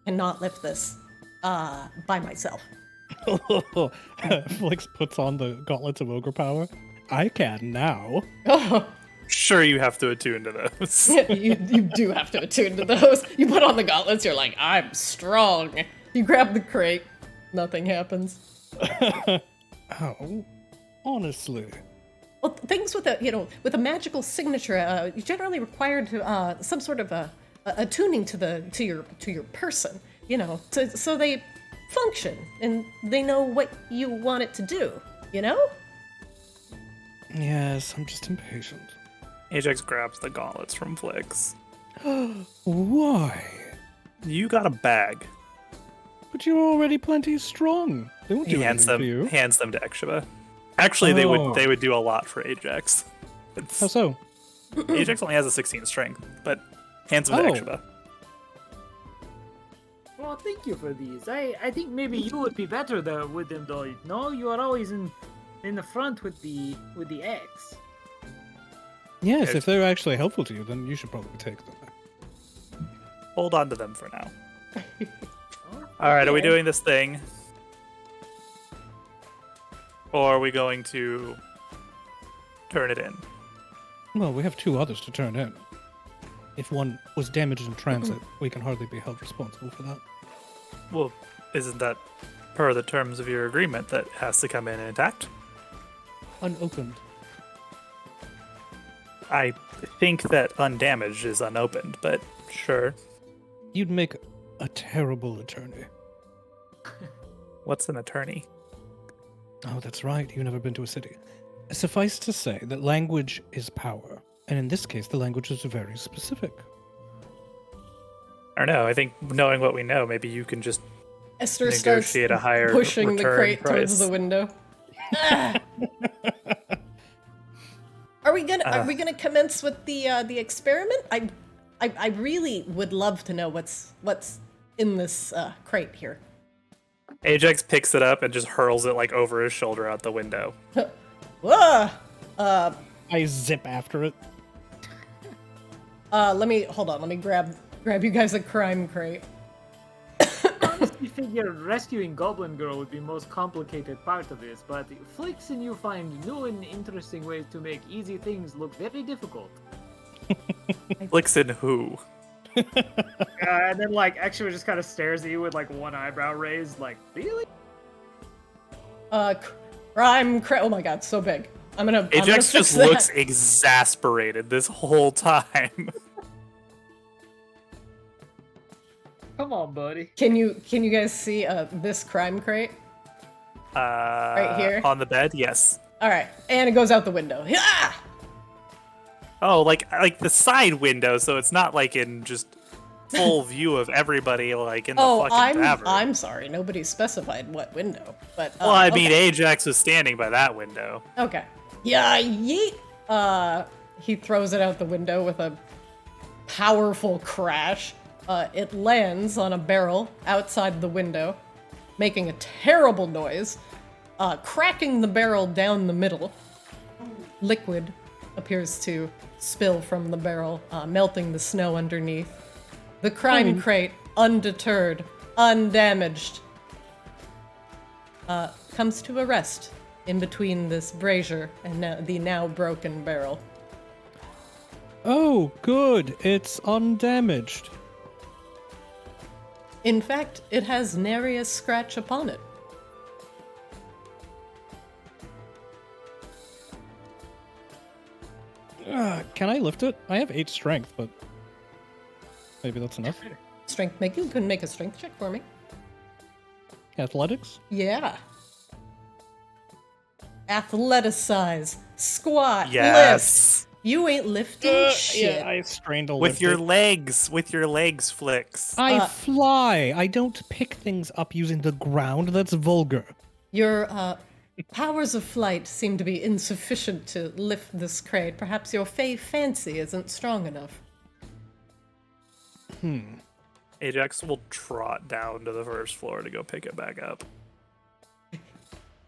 cannot lift this by myself. Flix puts on the gauntlets of ogre power. I can now. Oh, Sure, you have to attune to those. you do have to attune to those. You put on the gauntlets, you're like, I'm strong. You grab the crate, nothing happens. Oh, honestly. Well, things with a magical signature, you're generally required to some sort of attuning to your person, so they function and they know what you want it to do, Yes, I'm just impatient. Ajax grabs the gauntlets from Flix. Why? You got a bag. But you're already plenty strong. They won't do He anything for you. hands them to Ekshiba. Actually, they would do a lot for Ajax. How so? Ajax only has a 16 strength, but hands them to Ekshiba. Well, thank you for these. I think maybe you would be better though with them though. No, you are always in the front with the X. Yes, if they're actually helpful to you, then you should probably take them. Hold on to them for now. All right, are we doing this thing? Or are we going to turn it in? Well, we have 2 others to turn in. If one was damaged in transit, we can hardly be held responsible for that. Well, isn't that per the terms of your agreement that has to come in intact? Unopened. I think that undamaged is unopened, but sure. You'd make a terrible attorney. What's an attorney? Oh, that's right. You've never been to a city. Suffice to say that language is power. And in this case, the language is very specific. I don't know. I think knowing what we know, maybe you can just Esther starts negotiate a higher pushing the return crate price. towards the window. Are we gonna commence with the experiment? I really would love to know what's in this crate here. Ajax picks it up and just hurls it like over his shoulder out the window. Whoa! I zip after it. Let me grab you guys a crime crate. Honestly, figure rescuing Goblin Girl would be most complicated part of this, but Flix and you find new and interesting ways to make easy things look very difficult. Flix and who? And then actually just kind of stares at you with one eyebrow raised, really? Crime crate. Oh my god, so big. I'm gonna Ajax fix just that. looks exasperated this whole time. Come on, buddy. Can you guys see this crime crate? Right here? On the bed, yes. All right, and it goes out the window. Yeah! Oh, like the side window, so it's not in just full view of everybody in the fucking tavern. I'm sorry, nobody specified what window, but Well, I mean, okay. Ajax was standing by that window. Okay. Yeah, yeet. He throws it out the window with a powerful crash. It lands on a barrel outside the window, making a terrible noise, cracking the barrel down the middle. Liquid appears to spill from the barrel, melting the snow underneath. The crime crate, undeterred, undamaged, comes to a rest in between this brazier and the now broken barrel. Oh, good. It's undamaged. In fact, it has nary a scratch upon it. Can I lift it? I have 8 strength, but maybe that's enough. Strength make you can make a strength check for me. Athletics? Yeah. Athleticize, squat, Yes. lift. You ain't lifting shit. Yeah, I strained to With lift your it. legs, Flix. I fly. I don't pick things up using the ground. That's vulgar. Your powers of flight seem to be insufficient to lift this crate. Perhaps your fey fancy isn't strong enough. Ajax will trot down to the first floor to go pick it back up.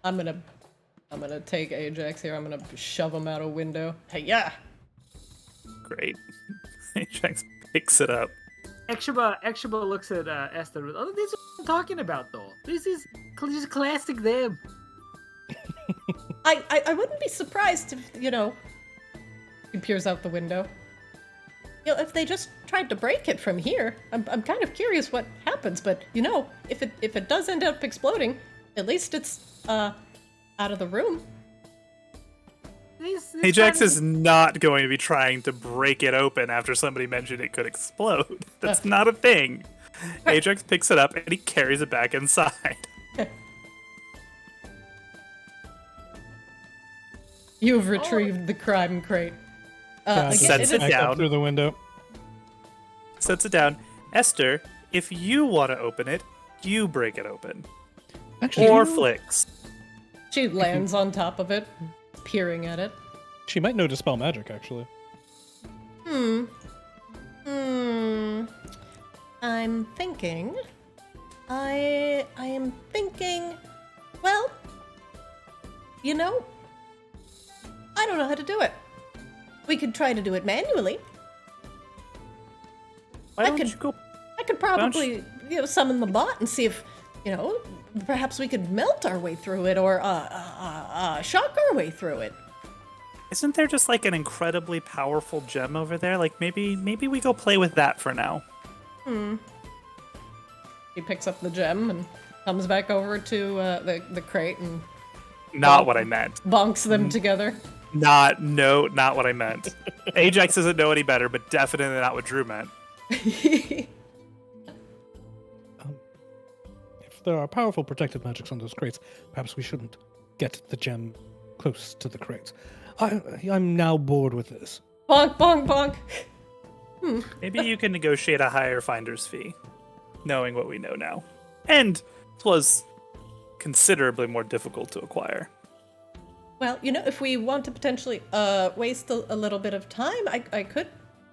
I'm gonna take Ajax here. I'm gonna shove him out a window. Hey, yeah. Great. Ajax picks it up. Exuba looks at Esther. Oh, this is what I'm talking about, though. This is just classic them. I wouldn't be surprised if, he peers out the window. If they just tried to break it from here, I'm kind of curious what happens, but, if it does end up exploding, at least it's, out of the room. Ajax is not going to be trying to break it open after somebody mentioned it could explode. That's not a thing. Ajax picks it up and he carries it back inside. You've retrieved the crime crate. Sets it down through the window. Sets it down. Esther, if you want to open it, you break it open. Actually, or Flicks. She lands on top of it, peering at it. She might know Dispel Magic, actually. I'm thinking. I am thinking. Well, I don't know how to do it. We could try to do it manually. I could probably, summon the bot and see if, perhaps we could melt our way through it or shock our way through it. Isn't there just like an incredibly powerful gem over there? Like maybe we go play with that for now. He picks up the gem and comes back over to the crate and Not what I meant. bonks them together. Not what I meant. Ajax doesn't know any better, but definitely not what Drew meant. If there are powerful protective magics on those crates, perhaps we shouldn't get the gem close to the crates. I'm now bored with this. Bonk, bonk, bonk. Maybe you can negotiate a higher finder's fee, knowing what we know now. And it was considerably more difficult to acquire. Well, if we want to potentially waste a little bit of time, I could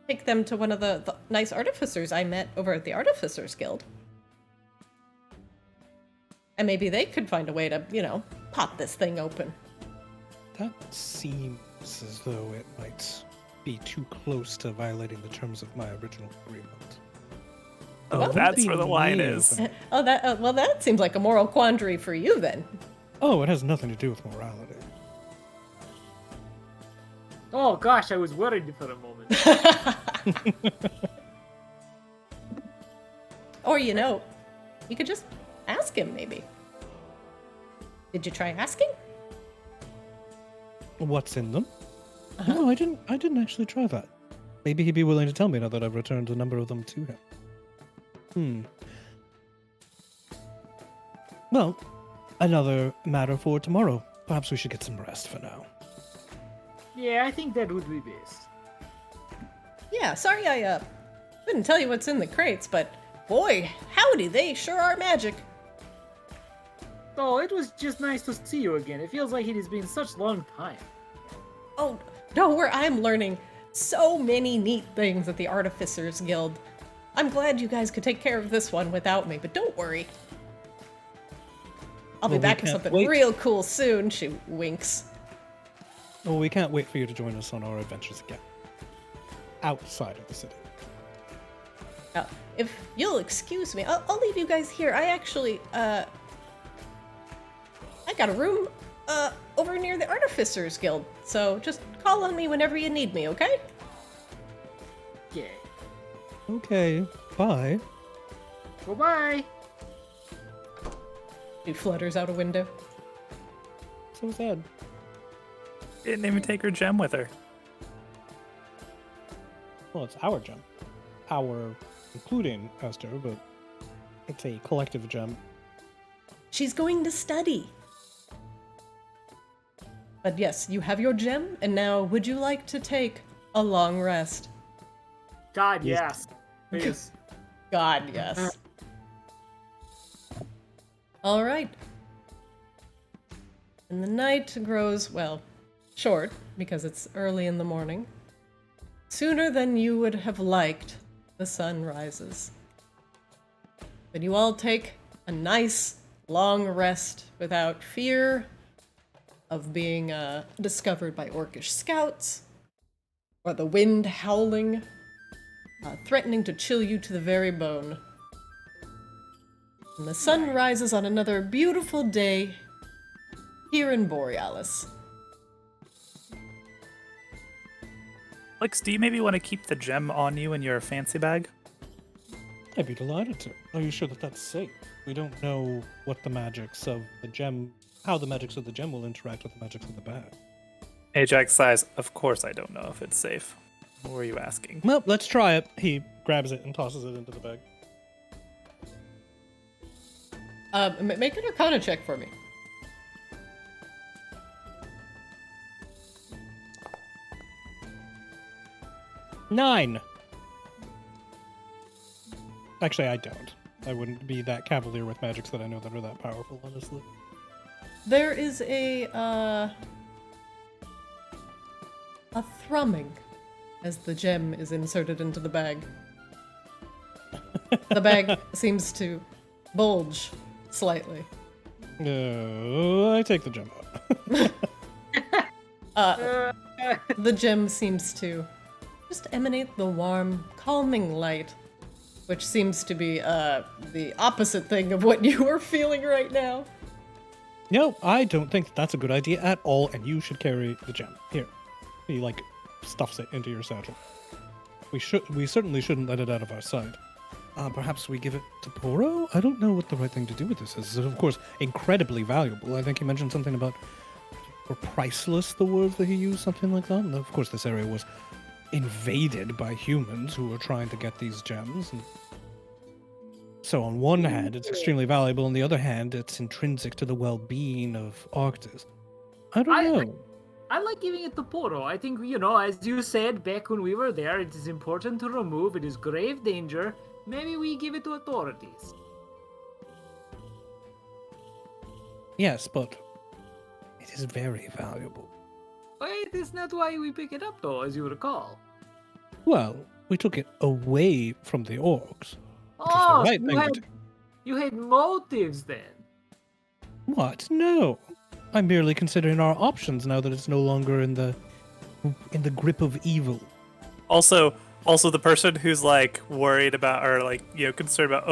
take them to one of the nice artificers I met over at the Artificers Guild. And maybe they could find a way to, pop this thing open. That seems as though it might be too close to violating the terms of my original agreement. Oh, that's where the line is. Well, that seems like a moral quandary for you then. Oh, it has nothing to do with morality. Oh gosh, I was worried for a moment. Or, you could just ask him, maybe. Did you try asking? What's in them? No, I didn't actually try that. Maybe he'd be willing to tell me now that I've returned a number of them to him. Well, another matter for tomorrow. Perhaps we should get some rest for now. Yeah, I think that would be best. Yeah, sorry I couldn't tell you what's in the crates, but boy, howdy, they sure are magic. Oh, it was just nice to see you again. It feels like it has been such a long time. Oh, don't worry, I'm learning so many neat things at the Artificers Guild. I'm glad you guys could take care of this one without me, but don't worry. I'll be back with something real cool soon, she winks. Well, we can't wait for you to join us on our adventures again. Outside of the city. If you'll excuse me, I'll leave you guys here. I actually, I got a room, over near the Artificers Guild, so just call on me whenever you need me, okay? Yeah. Okay, bye. Bye-bye. She flutters out a window. So sad. Didn't even take her gem with her. Well, it's our gem. Our, including Esther, but it's a collective gem. She's going to study. But yes, you have your gem, and now would you like to take a long rest? God, yes. Please. God, yes. All right. And the night grows, well, short, because it's early in the morning. Sooner than you would have liked, the sun rises. But you all take a nice, long rest without fear of being discovered by orcish scouts, or the wind howling, threatening to chill you to the very bone. And the sun rises on another beautiful day here in Borealis. Alex, do you maybe want to keep the gem on you in your fancy bag? I'd be delighted to. Are you sure that that's safe? We don't know what the magics of the gem, how the magics of the gem will interact with the magics of the bag. Ajax sighs, of course I don't know if it's safe. What were you asking? Well, let's try it. He grabs it and tosses it into the bag. Make an Arcana check for me. Nine. Actually, I don't. I wouldn't be that cavalier with magics that I know that are that powerful, honestly. There is a thrumming as the gem is inserted into the bag. The bag seems to bulge slightly. I take the gem out. The gem seems to just emanate the warm, calming light, which seems to be the opposite thing of what you are feeling right now. No, I don't think that's a good idea at all, and you should carry the gem. Here. He, like, stuffs it into your satchel. We certainly shouldn't let it out of our sight. Perhaps we give it to Poro? I don't know what the right thing to do with this is. It's, of course, incredibly valuable. I think he mentioned something about, or priceless, the words that he used, something like that. And of course, this area was invaded by humans who were trying to get these gems. And so on one hand, it's extremely valuable. On the other hand, it's intrinsic to the well-being of Arctis. I don't know. I like giving it to Poro. I think, you know, as you said back when we were there, it is important to remove. It is grave danger. Maybe we give it to authorities. Yes, but it is very valuable. Wait, that's not why we pick it up, though, as you recall. Well, we took it away from the orcs. Oh, Right thing to do. you had motives then. What? No. I'm merely considering our options now that it's no longer in the grip of evil. Also, the person who's like worried about or like concerned about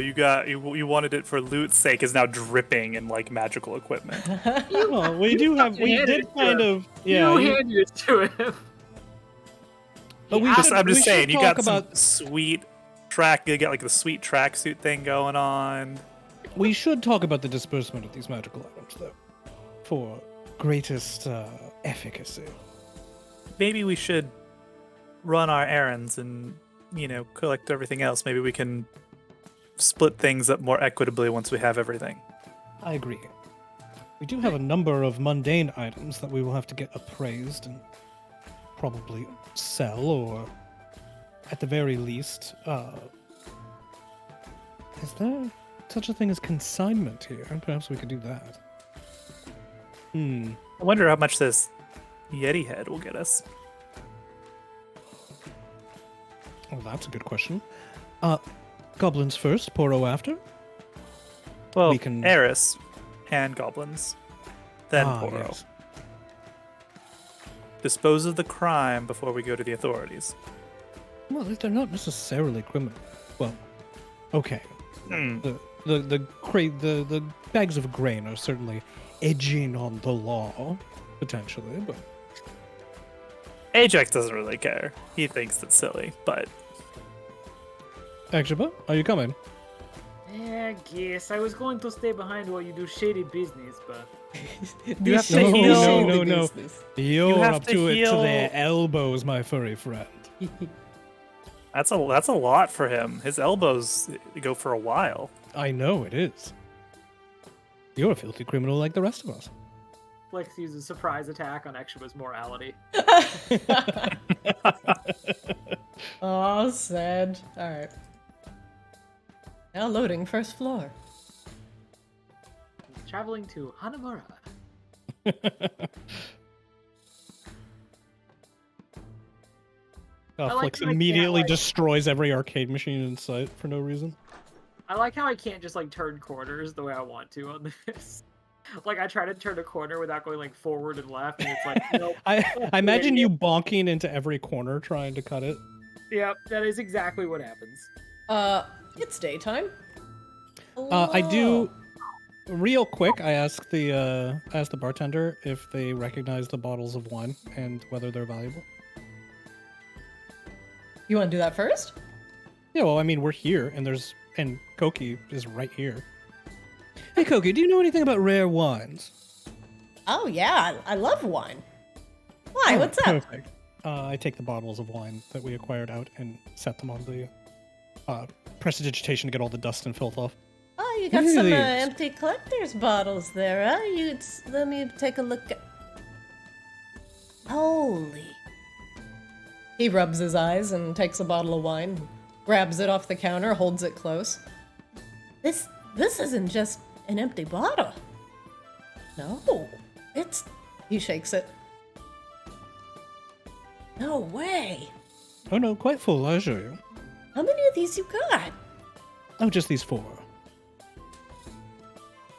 you wanted it for loot's sake is now dripping in like magical equipment. Well, we did kind of You handed it to him. But I'm just saying, you got about some sweet track. You got like the sweet tracksuit thing going on. We should talk about the disbursement of these magical items, though, for greatest efficacy. Maybe we should run our errands and collect everything else. Maybe we can split things up more equitably once we have everything. I agree. We do have a number of mundane items that we will have to get appraised and probably sell, or at the very least, is there such a thing as consignment here? Perhaps we could do that. I wonder how much this Yeti head will get us. Well, that's a good question. Goblins first, Poro after? Well, We can- Eris and goblins, then Poro. Yes. Dispose of the crime before we go to the authorities. Well, they're not necessarily criminal. Well, okay. The bags of grain are certainly edging on the law, potentially, but Ajax doesn't really care. He thinks it's silly, but Akshaba, are you coming? Yeah, I guess. I was going to stay behind while you do shady business, but... You have to heal. No. You're have up to to it to heal. their elbows, my furry friend. that's a lot for him. His elbows go for a while. I know it is. You're a filthy criminal like the rest of us. Flex uses a surprise attack on Exuba's morality. Oh, sad. Alright. Now loading first floor. Traveling to Hanamura. like Flex how I can't, immediately like- destroys every arcade machine in sight for no reason. I like how I can't just, like, turn corners the way I want to on this. Like I try to turn a corner without going like forward and left, and it's like nope. I imagine you bonking into every corner trying to cut it. Yep, that is exactly what happens. It's daytime. I do. Hello. Real quick, I ask the bartender if they recognize the bottles of wine and whether they're valuable. You want to do that first? Yeah, well, I mean, we're here, and Koki is right here. Hey, Koki, do you know anything about rare wines? Oh yeah, I love wine. Why? What's up? Perfect. I take the bottles of wine that we acquired out and set them on the prestidigitation to get all the dust and filth off. Oh, you got some Really? empty collector's bottles there, huh? Let me take a look at... Holy. He rubs his eyes and takes a bottle of wine, grabs it off the counter, holds it close. This isn't just an empty bottle. No, it's... He shakes it. No way. Oh no, quite full, I assure you. How many of these you got? Oh, just these 4.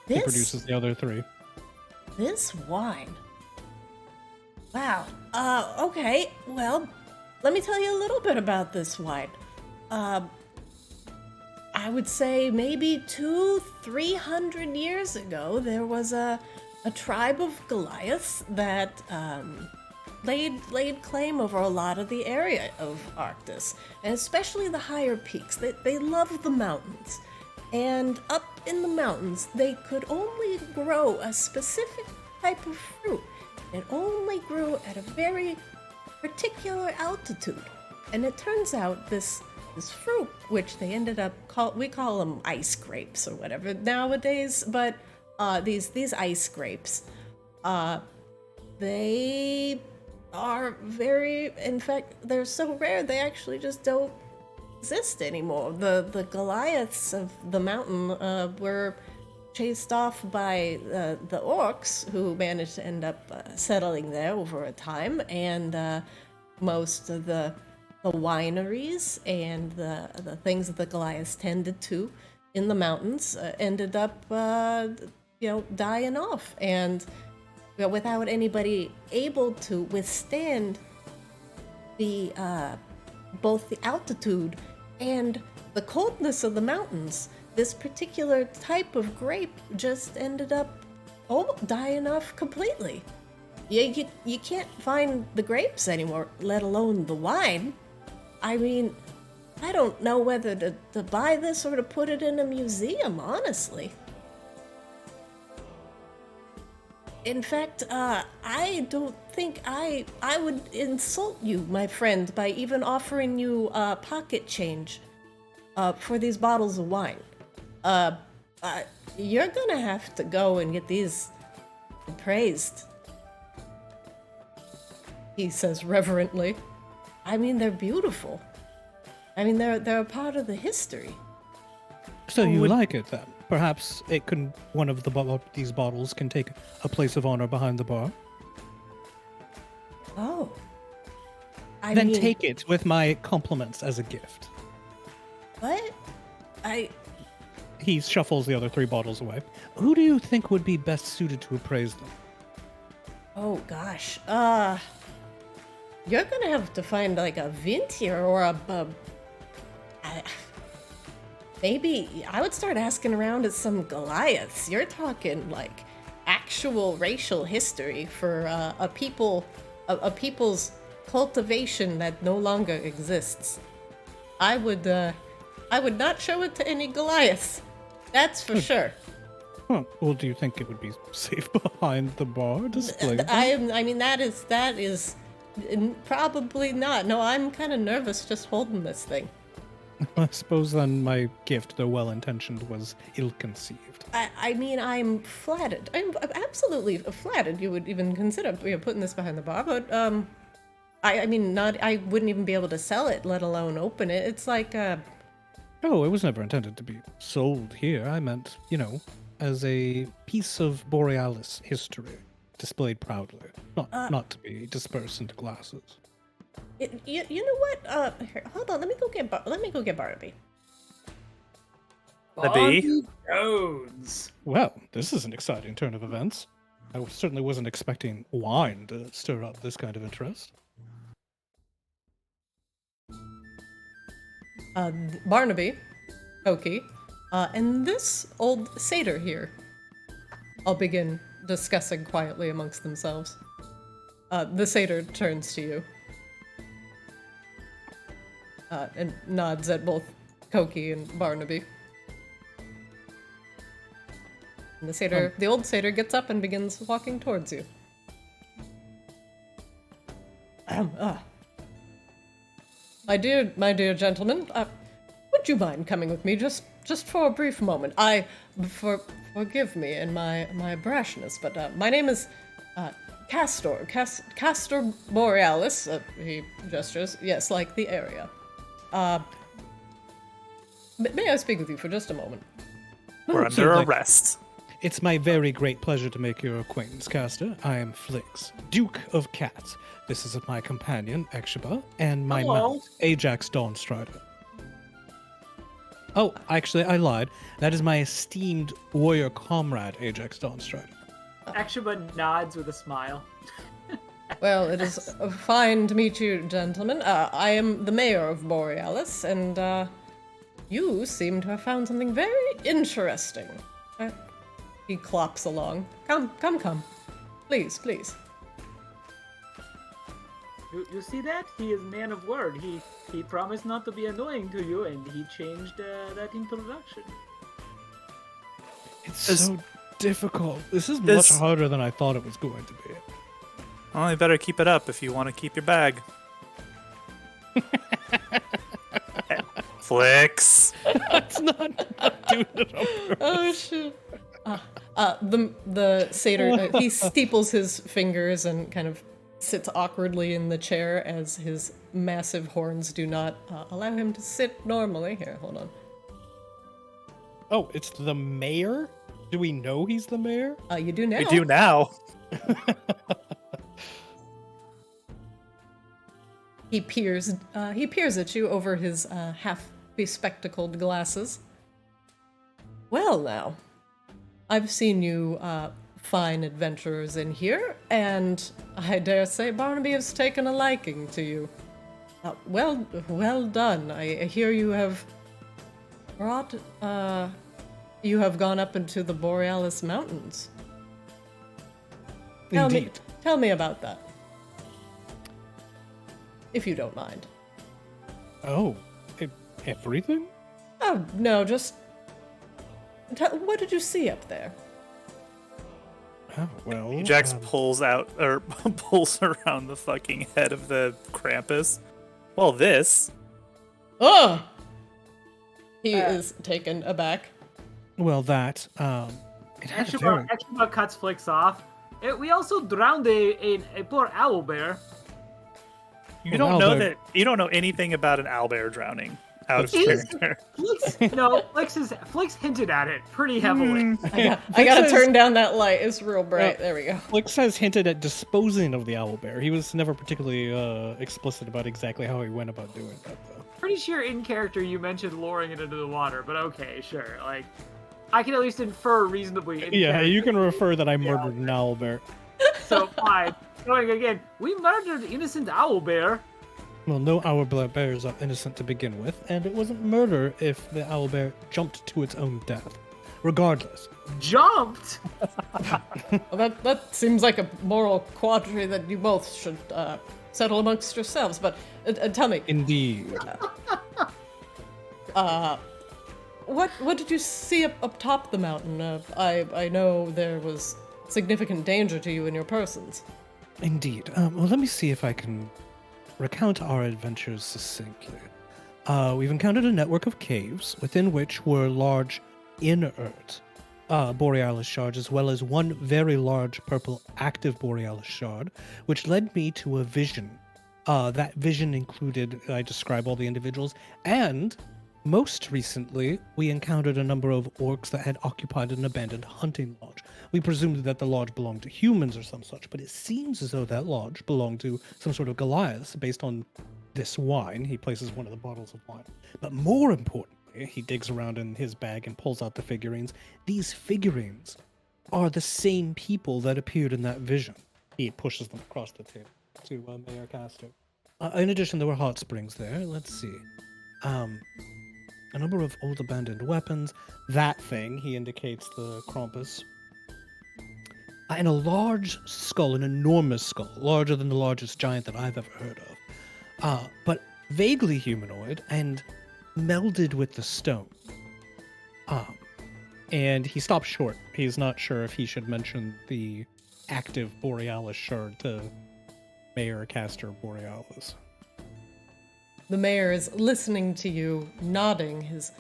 He This... produces the other 3. This wine. Wow. Okay. Well, let me tell you a little bit about this wine. I would say maybe 200-300 years ago, there was a tribe of Goliaths that laid claim over a lot of the area of Arctis, and especially the higher peaks. They love the mountains. And up in the mountains, they could only grow a specific type of fruit. It only grew at a very particular altitude. And it turns out this fruit, which they ended up we call them ice grapes or whatever nowadays, but these ice grapes, they are very, in fact, they're so rare they actually just don't exist anymore. The Goliaths of the mountain were chased off by the orcs, who managed to end up settling there over a time, and most of the wineries and the things that the Goliaths tended to in the mountains ended up dying off, and without anybody able to withstand the both the altitude and the coldness of the mountains, this particular type of grape just ended up dying off completely. You can't find the grapes anymore, let alone the wine. I mean, I don't know whether to buy this or to put it in a museum, honestly. In fact, I don't think I would insult you, my friend, by even offering you pocket change for these bottles of wine. You're gonna have to go and get these appraised, he says reverently. I mean, they're beautiful. I mean, they're a part of the history. So you like it then? Perhaps one of these bottles can take a place of honor behind the bar. Oh. Then take it with my compliments as a gift. What? He shuffles the other 3 bottles away. Who do you think would be best suited to appraise them? Oh gosh. You're gonna have to find like a Vintier or maybe I would start asking around at some Goliaths. You're talking like actual racial history for a people's cultivation that no longer exists. I would not show it to any Goliaths. That's for sure. Huh. Well, do you think it would be safe behind the bar displayed? I mean, that is probably not. No, I'm kind of nervous just holding this thing. I suppose then my gift, though well-intentioned, was ill-conceived. I mean, I'm flattered. I'm absolutely flattered you would even consider putting this behind the bar, but I mean, I wouldn't even be able to sell it, let alone open it. It's like Oh, it was never intended to be sold here. I meant, as a piece of borealis history, displayed proudly, not to be dispersed into glasses. You know what? Here, hold on. Let me go get Barnaby. The bee? Bonnie Jones. Well, this is an exciting turn of events. I certainly wasn't expecting wine to stir up this kind of interest. Barnaby, Koki, and this old satyr here. I'll begin discussing quietly amongst themselves. The satyr turns to you and nods at both Koki and Barnaby. And the old satyr gets up and begins walking towards you. My dear gentleman, would you mind coming with me just for a brief moment? Forgive me in my brashness, but my name is Castor Borealis. He gestures. Yes, like the area. May I speak with you for just a moment? We're under certainly. arrest. It's my very great pleasure to make your acquaintance, Castor. I am Flix, Duke of Cats. This is my companion, Exhiba, and my mount, Ajax Dawnstrider. Oh, actually, I lied. That is my esteemed warrior comrade, Ajax Dawnstrider. Exhiba nods with a smile. Well, it is fine to meet you, gentlemen. I am the mayor of Borealis, and you seem to have found something very interesting. He clops along. Come. Please. You see that? He is man of word. He promised not to be annoying to you, and he changed that introduction. It's so difficult. This is much harder than I thought it was going to be. Well, you better keep it up if you want to keep your bag. Flicks. It's not doing it on purpose. Oh shit. The satyr he steeples his fingers and kind of sits awkwardly in the chair as his massive horns do not allow him to sit normally. Here, hold on. Oh, it's the mayor? Do we know he's the mayor? You do now. We do now. He peers at you over his half-bespectacled glasses. Well now, I've seen you fine adventurers in here, and I dare say Barnaby has taken a liking to you. Well done. I hear you have brought, you have gone up into the Borealis Mountains. Indeed. Tell me about that. If you don't mind. Oh, everything? Oh, no, just... what did you see up there? Oh, well... Jax pulls around the fucking head of the Krampus. Well, this... Oh! He is taken aback. Well, that, it had a very... Exhiba cuts Flix off. We also drowned a poor owlbear. You don't know anything about an owlbear drowning. Out of character. Flix hinted at it pretty heavily. I gotta turn down that light. It's real bright. There we go. Flix has hinted at disposing of the owlbear. He was never particularly explicit about exactly how he went about doing that, though. Pretty sure in character you mentioned lowering it into the water, but okay, sure. Like, I can at least infer reasonably. Yeah, you can refer that I murdered an owlbear. So fine. Going again, we murdered innocent owlbear. Well, no owlbears are innocent to begin with, and it wasn't murder if the owlbear jumped to its own death. Regardless. Jumped? Well, that seems like a moral quandary that you both should settle amongst yourselves, but tell me. Indeed. What did you see up top the mountain? I know there was significant danger to you and your persons. Indeed. Well, let me see if I can recount our adventures succinctly. We've encountered a network of caves, within which were large inert borealis shards, as well as one very large purple active borealis shard, which led me to a vision. That vision included, I describe all the individuals, and most recently, we encountered a number of orcs that had occupied an abandoned hunting lodge. We presumed that the lodge belonged to humans or some such, but it seems as though that lodge belonged to some sort of Goliath based on this wine. He places one of the bottles of wine. But more importantly, quickly. He digs around in his bag and pulls out the figurines. These figurines are the same people that appeared in that vision. He pushes them across the table to Mayor Castor. In addition, there were hot springs there. Let's see. A number of old abandoned weapons. That thing, he indicates the Krampus. And a large skull, an enormous skull, larger than the largest giant that I've ever heard of. But vaguely humanoid and melded with the stone. And he stops short. He's not sure if he should mention the active borealis shard to Mayor Castor Borealis. The mayor is listening to you, nodding, his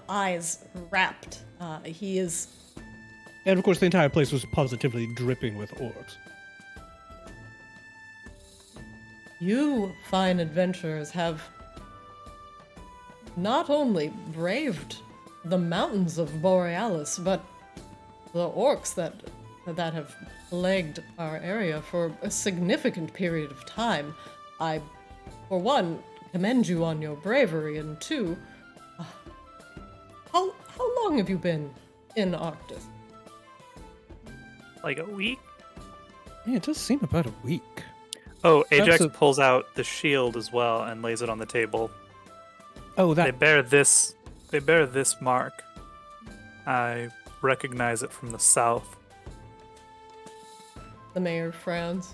eyes rapt. He is... And of course, the entire place was positively dripping with orcs. You fine adventurers have not only braved the mountains of Borealis, but the orcs that have plagued our area for a significant period of time. I, for one, commend you on your bravery, and two, how long have you been in Arctis? Like a week? Yeah, it does seem about a week. Oh, Ajax Perhaps pulls out the shield as well and lays it on the table. Oh, They that... bear this mark. I recognize it from the south. The mayor frowns.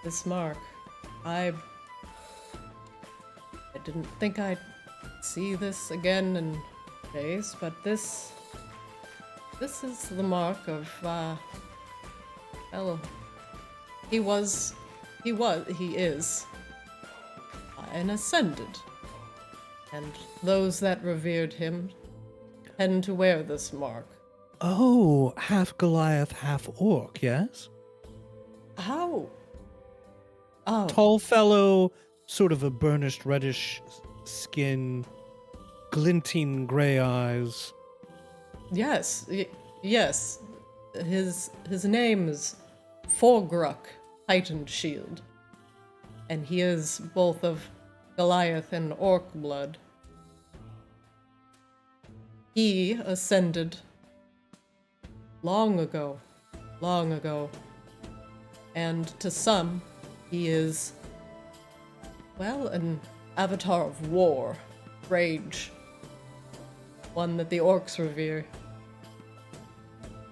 This mark, I didn't think I'd see this again in days, but this is the mark of, well, he is an ascended, and those that revered him tend to wear this mark. Oh, half Goliath, half orc, yes? How? Oh, Tall fellow, sort of a burnished reddish skin, glinting gray eyes. yes, yes. His name is Forgruk, Heightened Shield, and he is both of Goliath and orc blood. He ascended long ago, and to some, he is, well, an avatar of war, rage, one that the orcs revere.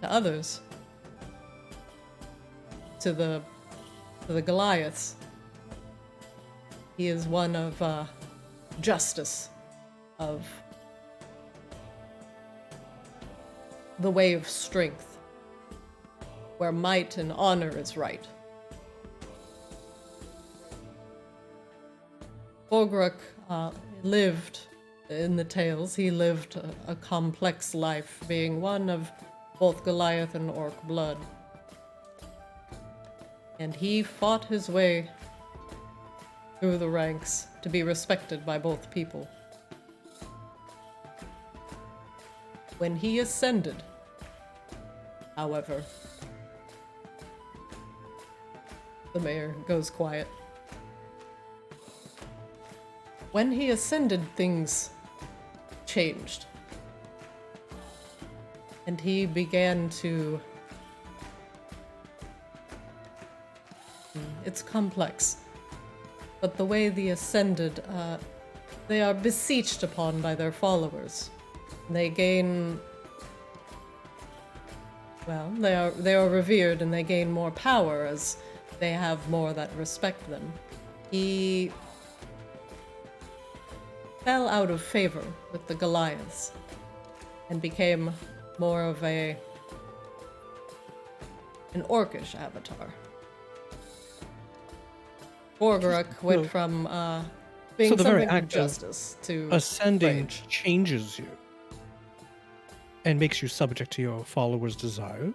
To others, to the Goliaths, he is one of justice, of the way of strength, where might and honor is right. Forgruk lived in the tales. He lived a complex life, being one of both Goliath and orc blood. And he fought his way through the ranks to be respected by both people. When he ascended, however, the mayor goes quiet. When he ascended, things changed. And he began to... It's complex. But the way the Ascended, they are beseeched upon by their followers. They gain... Well, they are revered and they gain more power as they have more that respect them. He fell out of favor with the Goliaths and became more of an orcish avatar. Forgruk went from being So the very something of act of justice to Ascending rage. changes you and makes you subject to your followers' desires.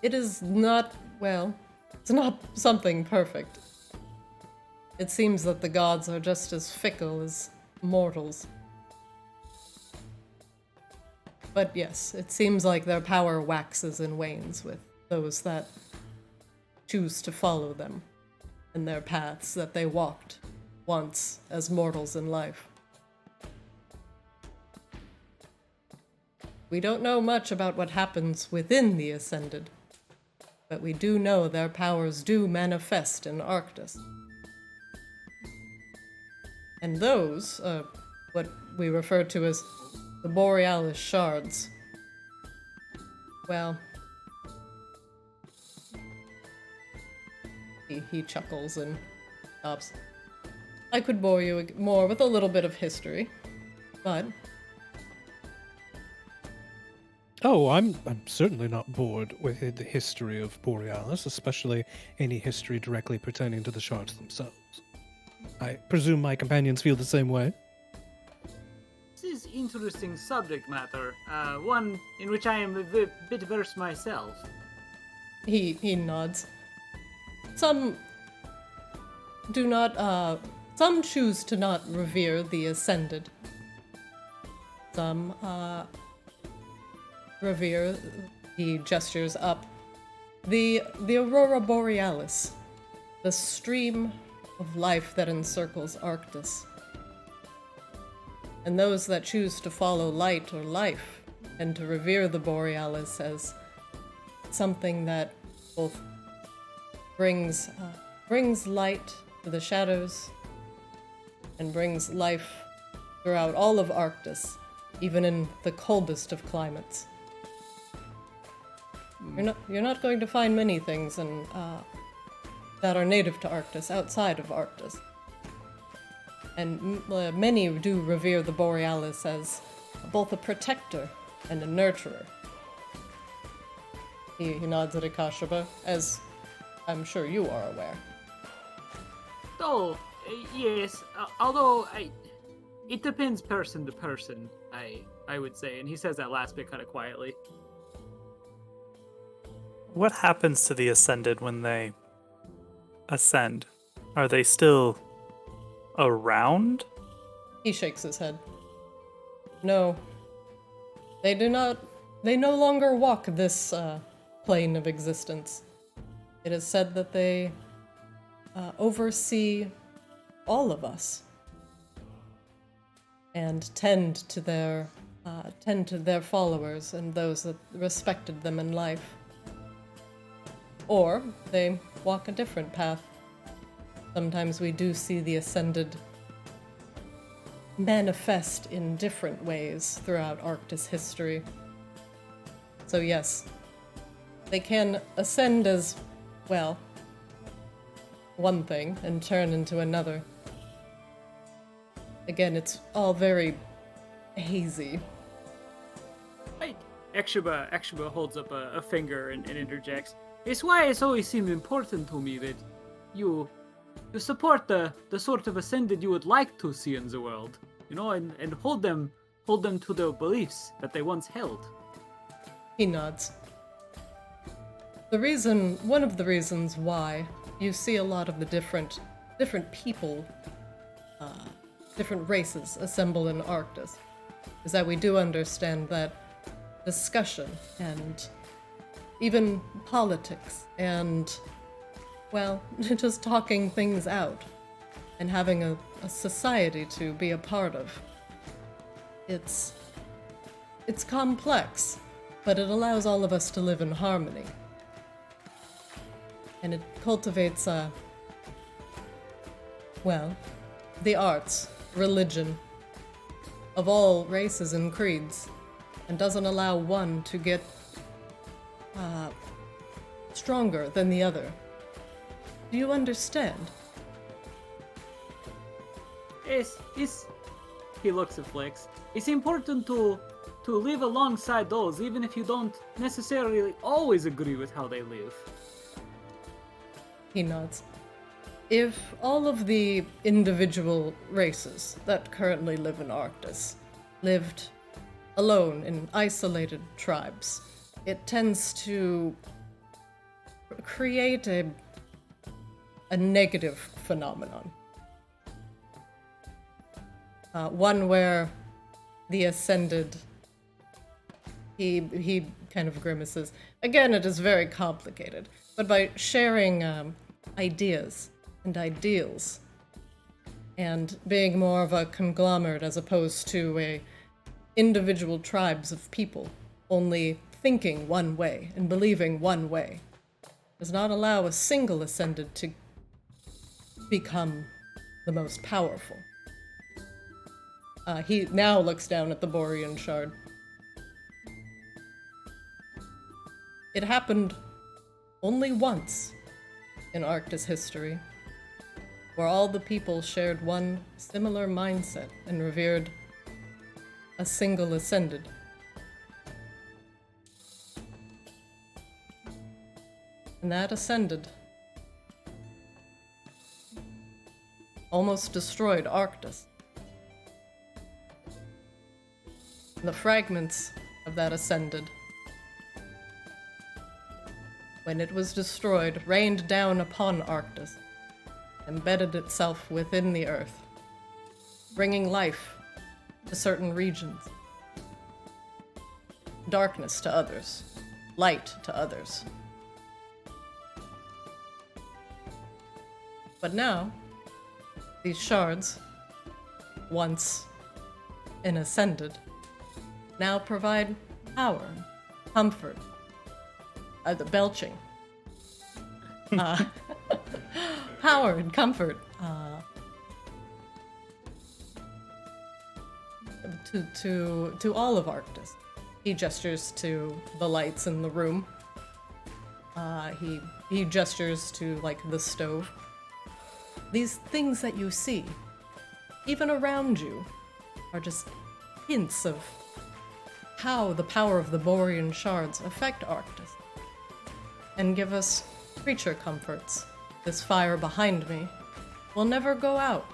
It is not, well, it's not something perfect. It seems that the gods are just as fickle as mortals. But yes, it seems like their power waxes and wanes with those that choose to follow them in their paths that they walked once as mortals in life. We don't know much about what happens within the Ascended, but we do know their powers do manifest in Arctis. And those, what we refer to as the borealis shards, well, he chuckles and stops. I could bore you more with a little bit of history, but... Oh, I'm certainly not bored with the history of Borealis, especially any history directly pertaining to the shards themselves. I presume my companions feel the same way. This is interesting subject matter, one in which I am a bit versed myself. He nods. Some do not, some choose to not revere the Ascended. Some, revere, he gestures up, the aurora borealis, the stream of life that encircles Arctis. And those that choose to follow light or life and to revere the borealis as something that both brings light to the shadows and brings life throughout all of Arctis, even in the coldest of climates. You're not going to find many things that are native to Arctis outside of Arctis. And many do revere the borealis as both a protector and a nurturer. He nods at Akashaba, as I'm sure you are aware. Oh, yes, although it depends person to person, I would say, and he says that last bit kind of quietly. What happens to the Ascended when they ascend? Are they still around? He shakes his head. No. They do not. They no longer walk this plane of existence. It is said that they oversee all of us and tend to their followers and those that respected them in life. Or they walk a different path. Sometimes we do see the Ascended manifest in different ways throughout Arctis history. So yes, they can ascend as, well, one thing and turn into another. Again, it's all very hazy. Akshaba holds up a finger and interjects. It's why it's always seemed important to me that you support the sort of Ascended you would like to see in the world, you know, and hold them to the beliefs that they once held. He nods. One of the reasons why you see a lot of the different people, different races assemble in Arctis, is that we do understand that discussion and even politics and, well, just talking things out and having a society to be a part of. It's complex, but it allows all of us to live in harmony. And it cultivates, the arts, religion, of all races and creeds, and doesn't allow one to get stronger than the other. Do you understand? Yes, he looks at Flex. It's important to live alongside those, even if you don't necessarily always agree with how they live. He nods. If all of the individual races that currently live in Arctis lived alone in isolated tribes, it tends to create a negative phenomenon. One where the Ascended, he kind of grimaces. Again, it is very complicated, but by sharing ideas and ideals, and being more of a conglomerate as opposed to a individual tribes of people only thinking one way and believing one way does not allow a single ascended to become the most powerful. He now looks down at the Borean shard. It happened only once in Arctis history, where all the people shared one similar mindset and revered a single ascended. And that ascended almost destroyed Arctis. The fragments of that ascended, when it was destroyed, rained down upon Arctis, embedded itself within the earth, bringing life to certain regions, darkness to others, light to others. But now, these shards, once an ascended, now provide power, comfort, the belching, power and comfort to all of Arctis. He gestures to the lights in the room. He gestures to like the stove. These things that you see, even around you, are just hints of how the power of the Borean shards affect Arctis, and give us creature comforts. This fire behind me will never go out,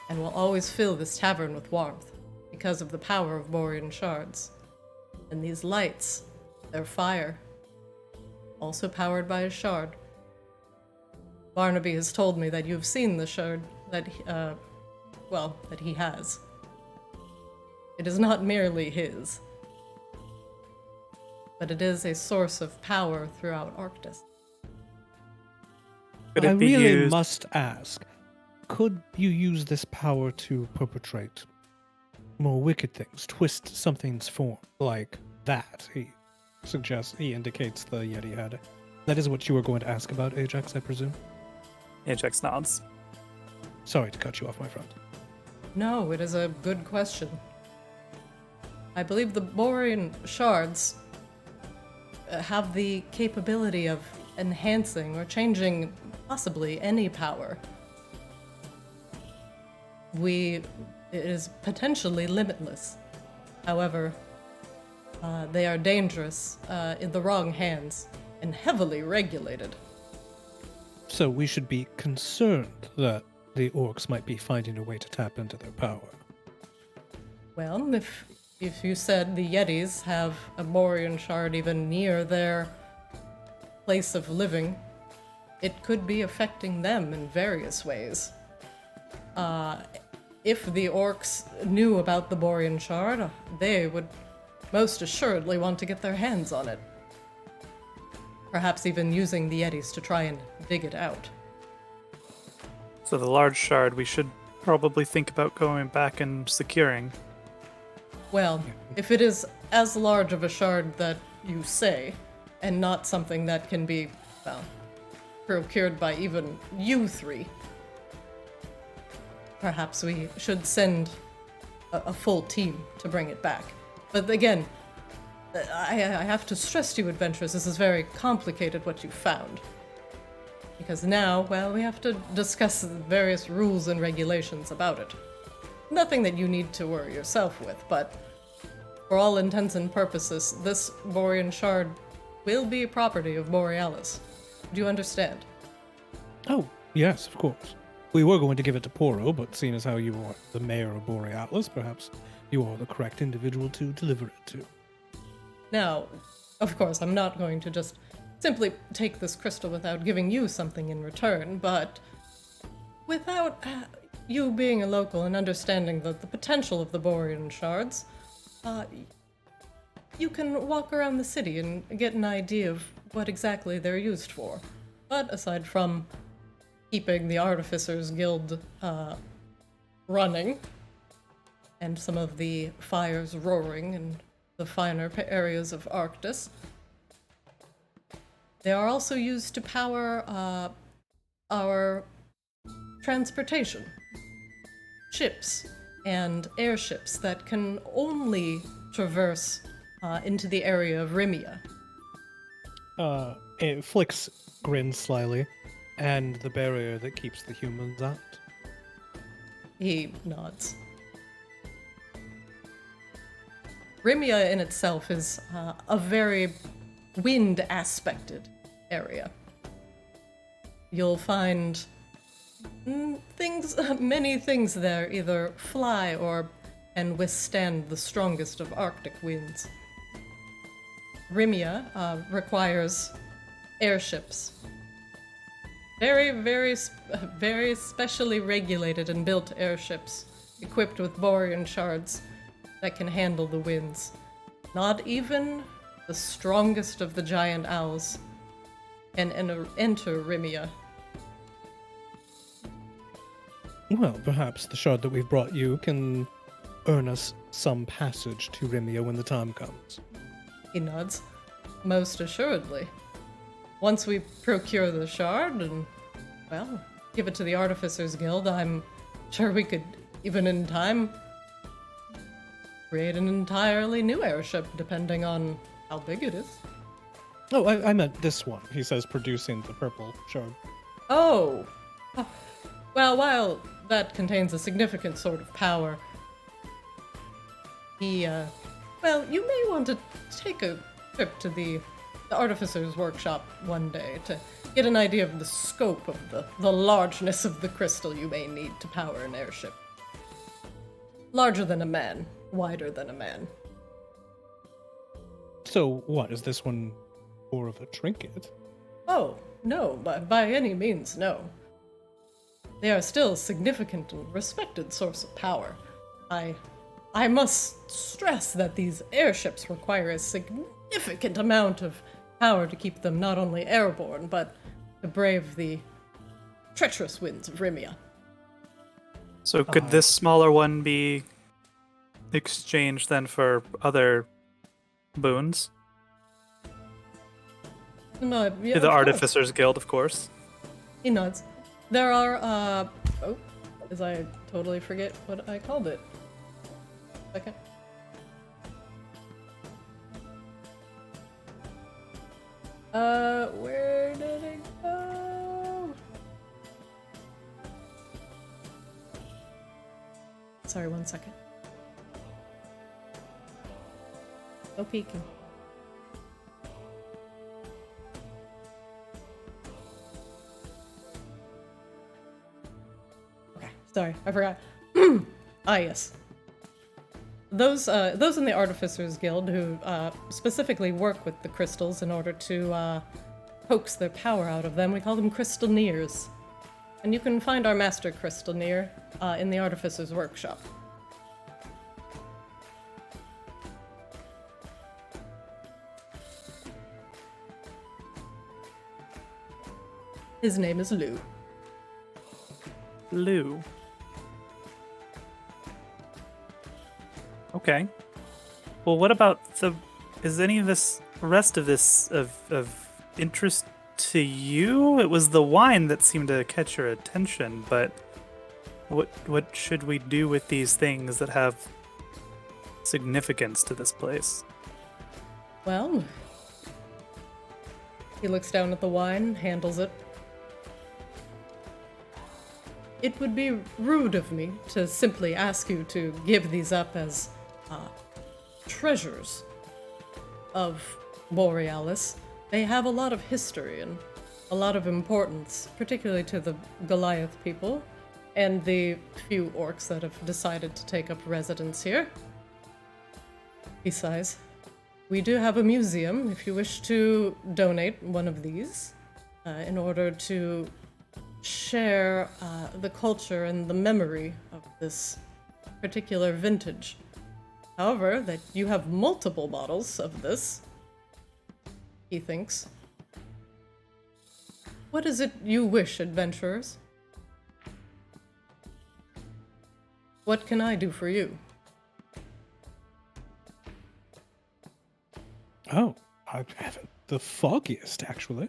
and will always fill this tavern with warmth, because of the power of Borean shards. And these lights, their fire, also powered by a shard. Barnaby has told me that you've seen the shard that he has. It is not merely his, but it is a source of power throughout Arctis. Could I it be really used? must ask, could you use this power to perpetrate more wicked things, twist something's form, like that? He indicates the Yeti head. That is what you were going to ask about, Ajax, I presume? Ajax nods. Sorry to cut you off, my friend. No, it is a good question. I believe the Borean shards have the capability of enhancing or changing possibly any power. It is potentially limitless. However, they are dangerous in the wrong hands and heavily regulated. So we should be concerned that the orcs might be finding a way to tap into their power. Well, if you said the Yetis have a Borean shard even near their place of living, it could be affecting them in various ways. If the orcs knew about the Borean shard, they would most assuredly want to get their hands on it. Perhaps even using the Yetis to try and dig it out. So the large shard we should probably think about going back and securing. Well, if it is as large of a shard that you say, and not something that can be, well, procured by even you three, perhaps we should send a full team to bring it back. But again, I have to stress to you, adventurers, this is very complicated what you found. Because now, well, we have to discuss the various rules and regulations about it. Nothing that you need to worry yourself with, but for all intents and purposes, this Borean shard will be property of Borealis. Do you understand? Oh, yes, of course. We were going to give it to Poro, but seeing as how you are the mayor of Borealis, perhaps you are the correct individual to deliver it to. Now, of course, I'm not going to just simply take this crystal without giving you something in return, but without you being a local and understanding the potential of the Borean shards, you can walk around the city and get an idea of what exactly they're used for. But aside from keeping the Artificers Guild running, and some of the fires roaring in the finer areas of Arctis. They are also used to power our transportation. Ships and airships that can only traverse into the area of Rimia. Flix grins slyly, and the barrier that keeps the humans out. He nods. Rimia in itself is a very wind-aspected area. You'll find many things there either fly or can withstand the strongest of Arctic winds. Rimia requires airships. Very specially regulated and built airships, equipped with borean shards that can handle the winds. Not even the strongest of the giant owls can enter Rimia. Well, perhaps the shard that we've brought you can earn us some passage to Rimia when the time comes. He nods. Most assuredly. Once we procure the shard and, well, give it to the Artificers Guild, I'm sure we could, even in time, create an entirely new airship, depending on how big it is. Oh, I meant this one, he says, producing the purple shard. Oh! Well, while that contains a significant sort of power, well, you may want to take a trip to the Artificer's Workshop one day to get an idea of the scope of the largeness of the crystal you may need to power an airship. Larger than a man, wider than a man. So, what, is this one more of a trinket? Oh, no, by any means, no. They are still a significant and respected source of power. I must stress that these airships require a significant amount of power to keep them not only airborne, but to brave the treacherous winds of Rimia. So could this smaller one be exchanged then for other boons? No, yeah, To the of course. Artificers Guild, of course. He nods. There are, as I totally forget what I called it. Second. Where did it go? Sorry, 1 second. No peeking. Okay, sorry, I forgot. Yes. Those in the Artificers Guild who specifically work with the crystals in order to coax their power out of them, we call them crystalneers. And you can find our master crystalneer in the Artificer's Workshop. His name is Lou. Lou. Okay. Well, what about is any of this rest of this of interest to you? It was the wine that seemed to catch your attention, but what should we do with these things that have significance to this place? Well, he looks down at the wine, handles it. It would be rude of me to simply ask you to give these up as treasures of Borealis. They have a lot of history and a lot of importance, particularly to the Goliath people and the few orcs that have decided to take up residence here. Besides, we do have a museum if you wish to donate one of these in order to share the culture and the memory of this particular vintage. However, that you have multiple bottles of this, he thinks. What is it you wish, adventurers? What can I do for you? Oh, I haven't the foggiest, actually.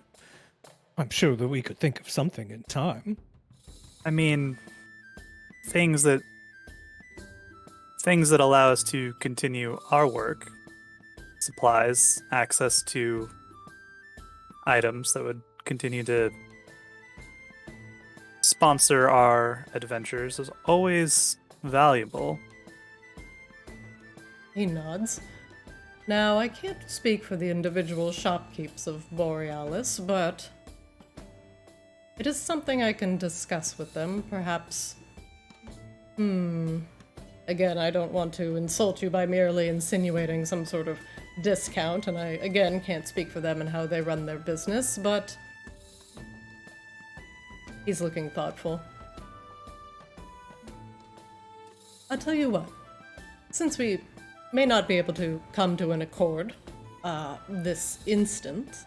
I'm sure that we could think of something in time. I mean, things that allow us to continue our work, supplies, access to items that would continue to sponsor our adventures is always valuable. He nods. Now, I can't speak for the individual shopkeepers of Borealis, but it is something I can discuss with them, perhaps. Again, I don't want to insult you by merely insinuating some sort of discount, and I, again, can't speak for them and how they run their business, but he's looking thoughtful. I'll tell you what, since we may not be able to come to an accord this instant,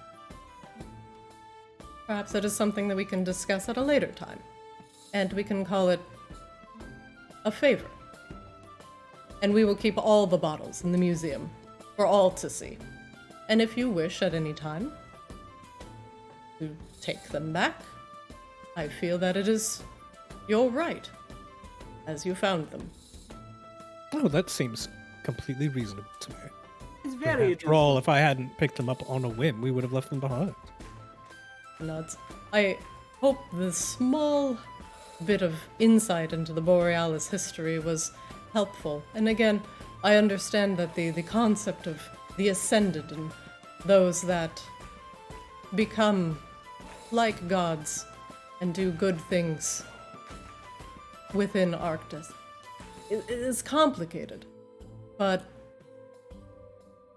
perhaps that is something that we can discuss at a later time, and we can call it a favor. And we will keep all the bottles in the museum for all to see. And if you wish at any time to take them back, I feel that it is your right, as you found them. Oh, that seems completely reasonable to me. It's very After all, if I hadn't picked them up on a whim, we would have left them behind. Nuts. I hope the small bit of insight into the Borealis history was helpful. And again, I understand that the concept of the Ascended and those that become like gods and do good things within Arctis is complicated. But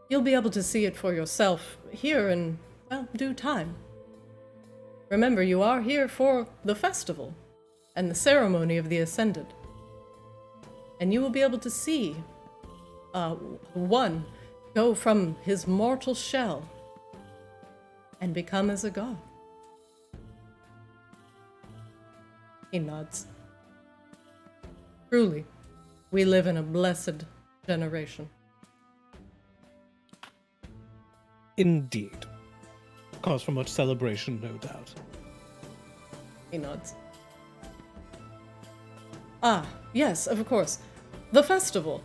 you'll be able to see it for yourself here in, well, due time. Remember, you are here for the festival and the ceremony of the Ascended. And you will be able to see one go from his mortal shell and become as a god. He nods. Truly, we live in a blessed generation. Indeed. Cause for much celebration, no doubt. He nods. Ah, yes, of course. The festival.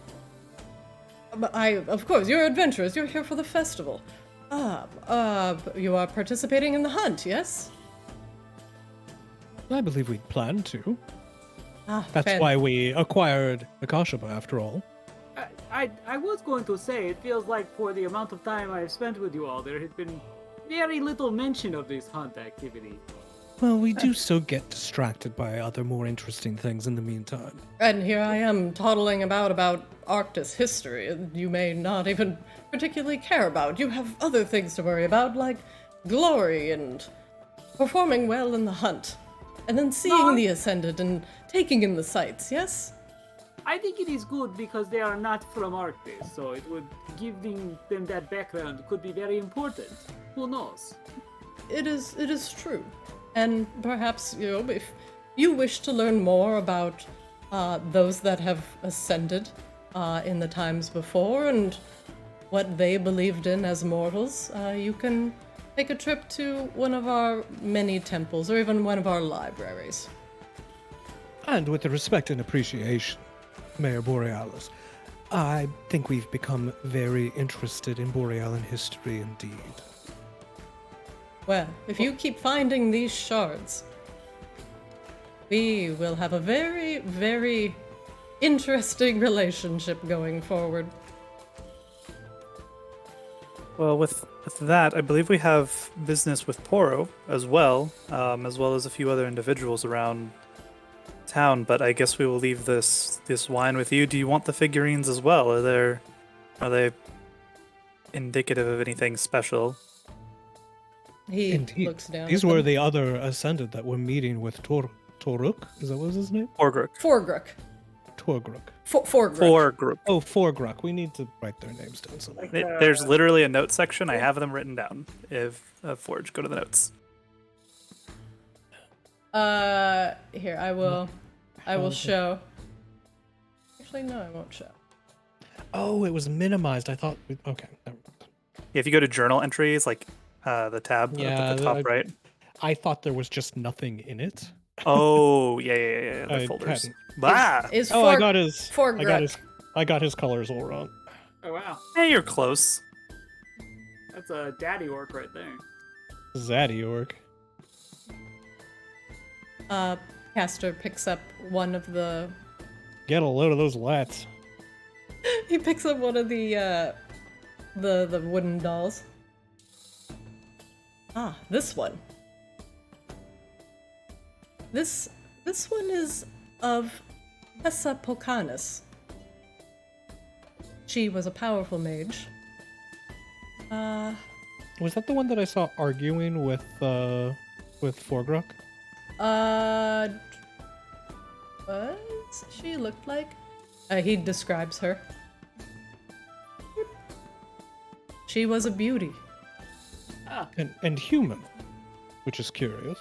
Of course, you're adventurers. You're here for the festival. You are participating in the hunt, yes? I believe we'd planned to. Ah, That's why we acquired Akashaba, after all. I was going to say, it feels like for the amount of time I've spent with you all, there has been very little mention of this hunt activity. Well, we do still get distracted by other more interesting things in the meantime. And here I am toddling about Arctis history you may not even particularly care about. You have other things to worry about, like glory and performing well in the hunt. And then seeing the Ascended and taking in the sights, yes? I think it is good because they are not from Arctis, so it would giving them that background could be very important. Who knows? It is true. And perhaps, if you wish to learn more about those that have ascended in the times before and what they believed in as mortals, you can take a trip to one of our many temples or even one of our libraries. And with the respect and appreciation, Mayor Borealis, I think we've become very interested in Borealan history indeed. Well, if you keep finding these shards, we will have a very, very interesting relationship going forward. Well, with that, I believe we have business with Poro as well as a few other individuals around town. But I guess we will leave this wine with you. Do you want the figurines as well? Are they indicative of anything special? He Indeed. looks down. These at were them. the other Ascended that were meeting with Toruk. Is that what was his name? Forgruk. Forgruk. Torgruk. Forgruk. Forgruk. Oh, Forgruk. We need to write their names down somewhere. There's literally a note section. I have them written down. If Forge, go to the notes. Here, I will show. actually, no, I won't show. Oh, it was minimized. I thought. Okay. Never mind. Yeah, if you go to journal entries, like the tab up Yeah, at the top right. I thought there was just nothing in it. Oh, yeah. The I folders. hadn't. Ah! Is Oh, for, I got his. for I got his colors all wrong. Oh wow, Hey, you're close. that's a daddy orc right there. Zaddy orc. Castor picks up one of the. Get a load of those lats. He picks up one of the wooden dolls. Ah, this one. This one is of Tessa Pocanus. She was a powerful mage. Was that the one that I saw arguing with Forgrok? What she looked like? He describes her. She was a beauty. And human, which is curious.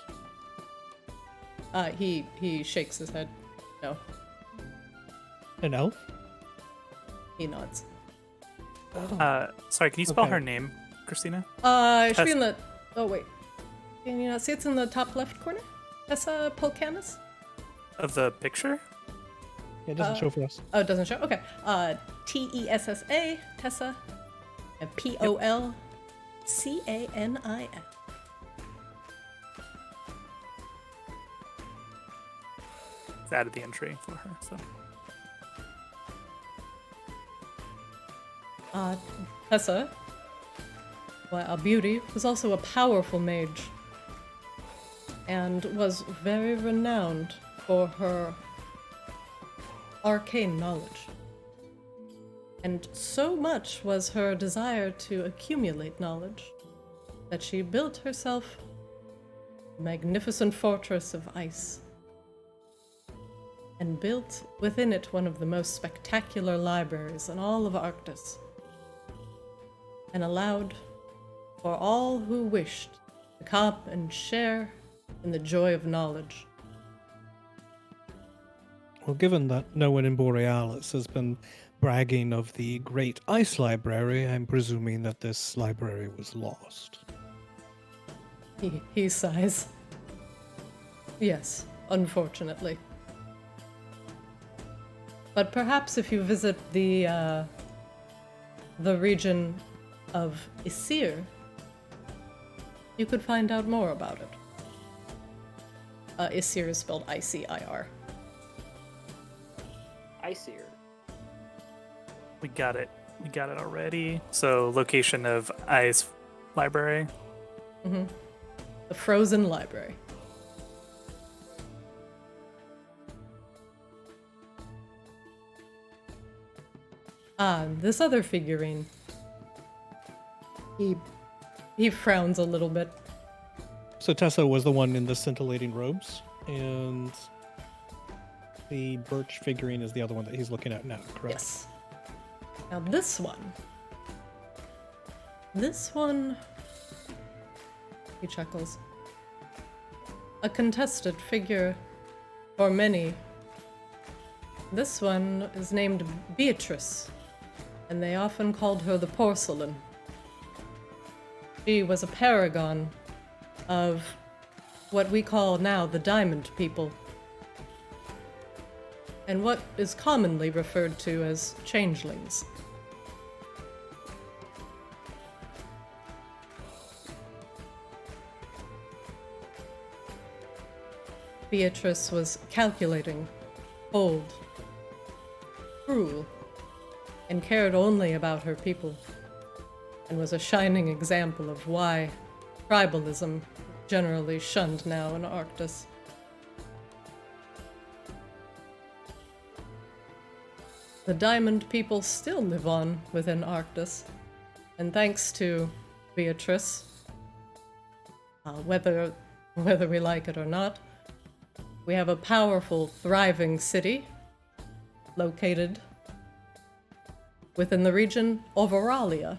He shakes his head. No, An elf? he nods. Sorry, can you spell Okay. her name, Christina? It should be Tess- in the. Oh wait, can you not see? It's in the top left corner. Tessa Polcanus. Of the picture? Yeah, it doesn't show for us. Oh, it doesn't show. Okay. Tessa, Tessa, and Polcanis. It's added the entry for her, so. Tessa, while a beauty, was also a powerful mage, and was very renowned for her arcane knowledge. And so much was her desire to accumulate knowledge that she built herself a magnificent fortress of ice, and built within it one of the most spectacular libraries in all of Arctis, and allowed for all who wished to come and share in the joy of knowledge. Well, given that no one in Borealis has been bragging of the Great Ice Library, I'm presuming that this library was lost. He sighs. Yes, unfortunately. But perhaps if you visit the region of Isir, you could find out more about it. Isir is spelled I-C-I-R. Icier. We got it. We got it already. So, location of Ice Library. The Frozen Library. This other figurine. He frowns a little bit. So Tessa was the one in the scintillating robes, and the birch figurine is the other one that he's looking at now, correct? Yes. Now this one, he chuckles. A contested figure for many. This one is named Beatrice, and they often called her the Porcelain. She was a paragon of what we call now the Diamond People, and what is commonly referred to as changelings. Beatrice was calculating, bold, cruel, and cared only about her people, and was a shining example of why tribalism generally shunned now in Arctis. The Diamond People still live on within Arctis, and thanks to Beatrice, whether we like it or not, we have a powerful, thriving city located within the region of Auralia.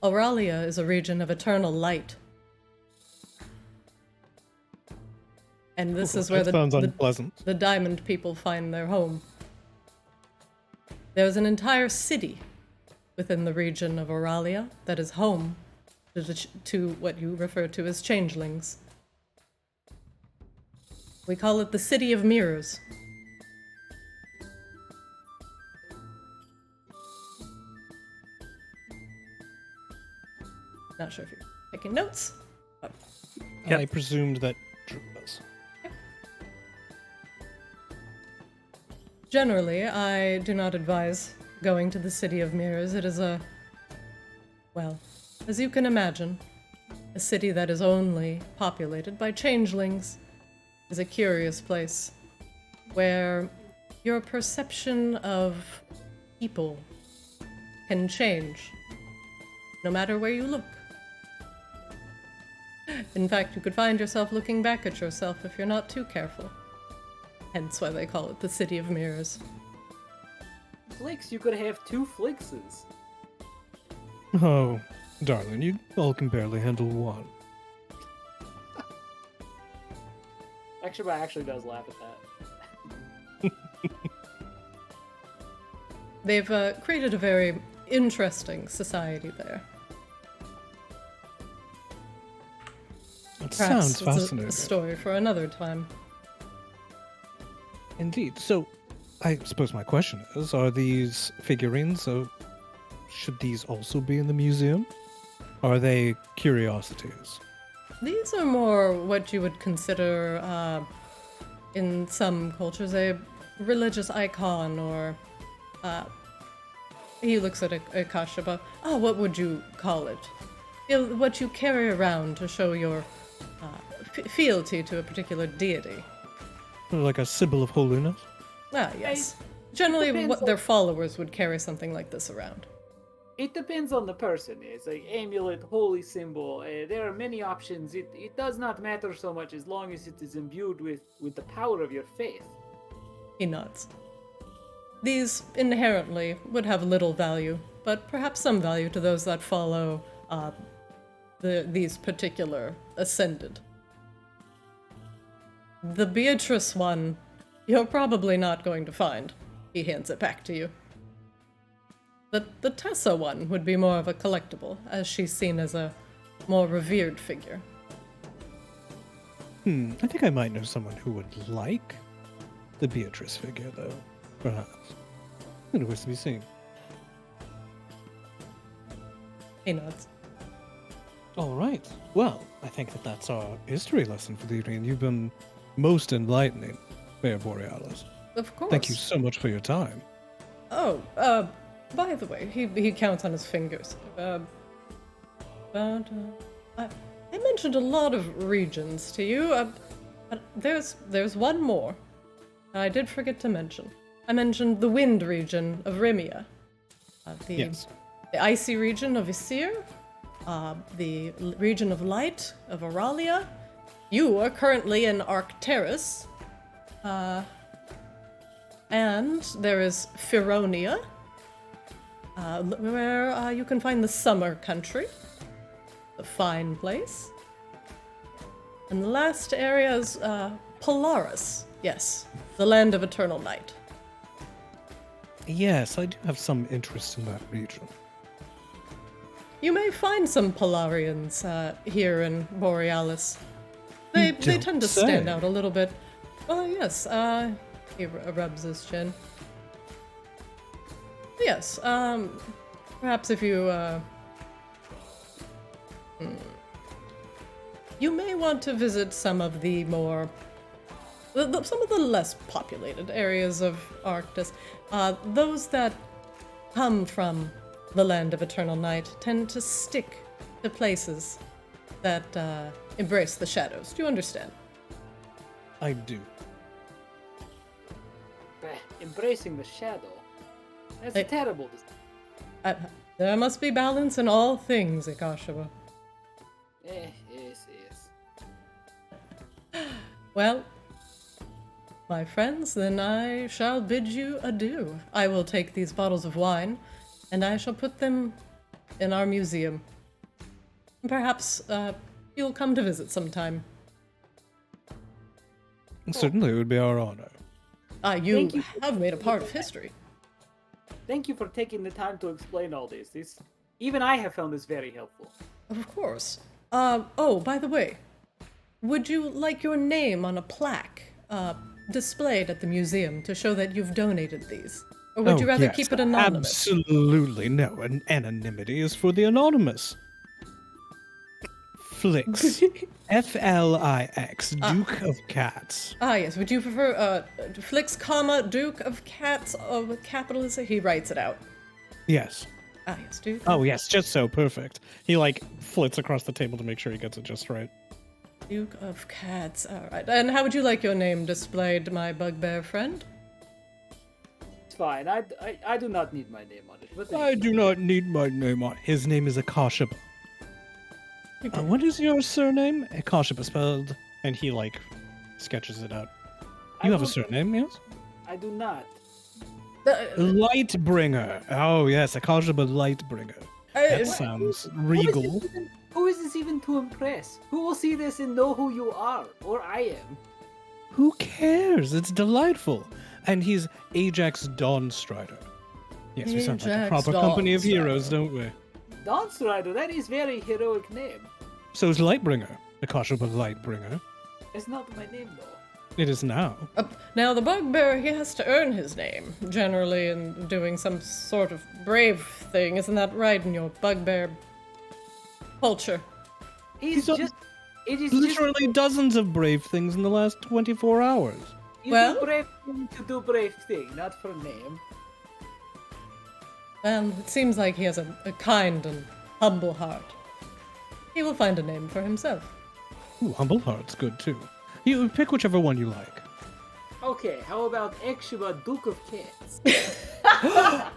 Auralia is a region of eternal light. And this Ooh, is where that sounds unpleasant. the diamond people find their home. There's an entire city within the region of Auralia that is home to what you refer to as changelings. We call it the City of Mirrors. Not sure if you're taking notes. But Yep. I presumed that Drew was. generally, I do not advise going to the City of Mirrors. It is well, as you can imagine, a city that is only populated by changelings is a curious place where your perception of people can change no matter where you look. In fact, you could find yourself looking back at yourself if you're not too careful. Hence why they call it the City of Mirrors. Flicks, you could have 2 Flickses. Oh, darling, you all can barely handle one. Actually, I actually does laugh at that. They've created a very interesting society there. That Perhaps sounds it's fascinating. a story for another time. Indeed. So, I suppose my question is, are these figurines, so should these also be in the museum? Are they curiosities? These are more what you would consider, in some cultures, a religious icon, or he looks at Akashaba. Oh, what would you call it? What you carry around to show your fealty to a particular deity. Like a symbol of holiness? Ah, yes. Generally, depends their followers would carry something like this around. It depends on the person. It's like amulet, holy symbol. There are many options. It does not matter so much as long as it is imbued with the power of your faith. He nods. These inherently would have little value, but perhaps some value to those that follow these particular ascended. The Beatrice one, you're probably not going to find. He hands it back to you. The Tessa one would be more of a collectible, as she's seen as a more revered figure. I think I might know someone who would like the Beatrice figure, though. Perhaps. It was to be seen. He nods. All right. Well, I think that's our history lesson for the evening. You've been most enlightening, Fair Borealis. Of course. Thank you so much for your time. Oh, by the way, he counts on his fingers. I mentioned a lot of regions to you. There's one more I did forget to mention. I mentioned the wind region of Rimia. Yes. The icy region of Isir. The region of light of Auralia. You are currently in Arctis. And there is Fironia, where you can find the summer country, the fine place. And the last area is Polaris, yes, the land of eternal night. Yes, I do have some interest in that region. You may find some Polarians here in Borealis. They don't tend to stand say. out a little bit. Well, yes, he rubs his chin. Yes, perhaps if you, you may want to visit some of the more, some of the less populated areas of Arctis. Those that come from the land of eternal night tend to stick to places that embrace the shadows. Do you understand? I do. Embracing the shadow. That's Hey. terrible. There must be balance in all things, Ikashima. Yes. Well, my friends, then I shall bid you adieu. I will take these bottles of wine, and I shall put them in our museum. Perhaps you'll come to visit sometime. Certainly, it would be our honor. You Thank you. have made a part of history. Thank you for taking the time to explain all this. Even I have found this very helpful. Of course. Oh, by the way, would you like your name on a plaque displayed at the museum to show that you've donated these? Or would you rather yes, keep it anonymous? Absolutely no. Anonymity is for the anonymous. Flix. Flix. Duke of Cats. Yes. Would you prefer Flix, comma, Duke of Cats with capitals? He writes it out. Yes. Yes, Duke. Oh, yes, just so. Perfect. He like flits across the table to make sure he gets it just right. Duke of Cats. All right. And how would you like your name displayed, my bugbear friend? It's fine. I do not need my name on it. But I do not need my name on. His name is Akashaba. What is your surname? Akashaba spelled. And he like sketches it out. You have a don't- surname, yes? I do not. Lightbringer. Oh, yes, Akashaba Lightbringer. That sounds regal. Who is this even to impress? Who will see this and know who you are? Or I am? Who cares? It's delightful. And he's Ajax Dawnstrider. Yes, we sound like a Ajax proper company of Dawnstrider. heroes, don't we? Dawnstrider, that is very heroic name. So is Lightbringer. Akashaba Lightbringer. It's not my name though. It is now. Now, the bugbear, he has to earn his name, generally in doing some sort of brave thing. Isn't that right in your bugbear culture? He's He's just. It is Literally dozens of brave things in the last 24 hours. You Well- do brave thing to do brave thing, not for name. Well, it seems like he has a kind and humble heart. He will find a name for himself. Ooh, Humble Heart's good too. You pick whichever one you like. Okay, how about Exuma, Duke of Cats?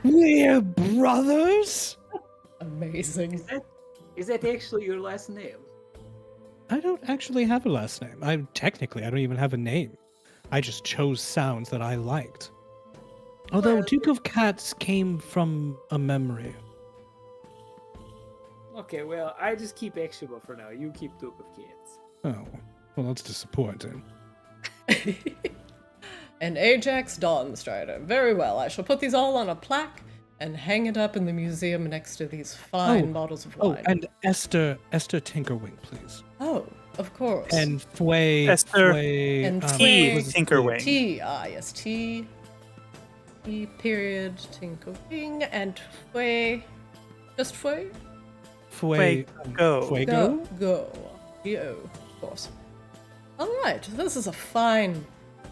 We're brothers? Amazing. Is that actually your last name? I don't actually have a last name. I don't even have a name. I just chose sounds that I liked. Although Well- Duke of Cats came from a memory. Okay, well, I just keep Exuma for now. You keep Duke of Cats. Oh, well, that's disappointing. And Ajax Dawnstrider. Very well. I shall put these all on a plaque and hang it up in the museum next to these fine bottles of Oh, wine. and Esther Tinkerwing, please. Oh, of course. And Fway. Esther Fway, And T. was it Tinkerwing. T. Yes, T. T. Period. Tinkerwing and Fway. Just Fway. Fway. Go. Fuego? Go. Yo, of course. All right. This is a fine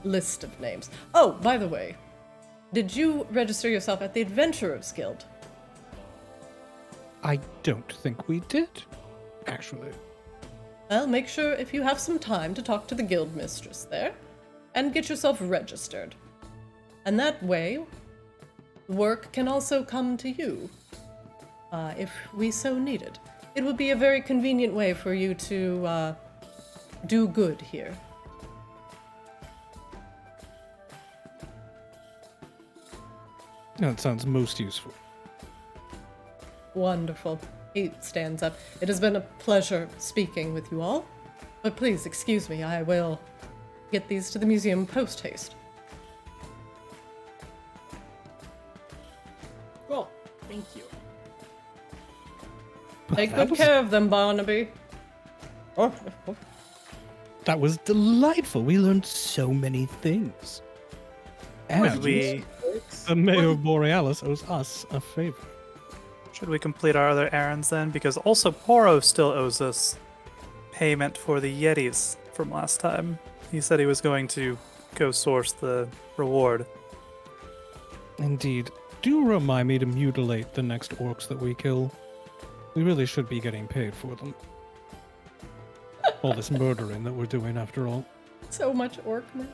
list of names. Oh, by the way, did you register yourself at the Adventurers Guild? I don't think we did, actually. Well, make sure if you have some time to talk to the guild mistress there and get yourself registered. And that way, work can also come to you if we so need it. It would be a very convenient way for you to do good here. That sounds most useful. Wonderful. He stands up. It has been a pleasure speaking with you all. But please excuse me, I will get these to the museum post haste. Cool. Thank you. Take That good was- care of them, Barnaby. Oh, That was delightful. We learned so many things. And the mayor of Borealis owes us a favor. Should we complete our other errands then? Because also Poro still owes us payment for the Yetis from last time. He said he was going to go source the reward. Indeed. Do remind me to mutilate the next orcs that we kill. We really should be getting paid for them. All this murdering that we're doing after all. so much orc-man.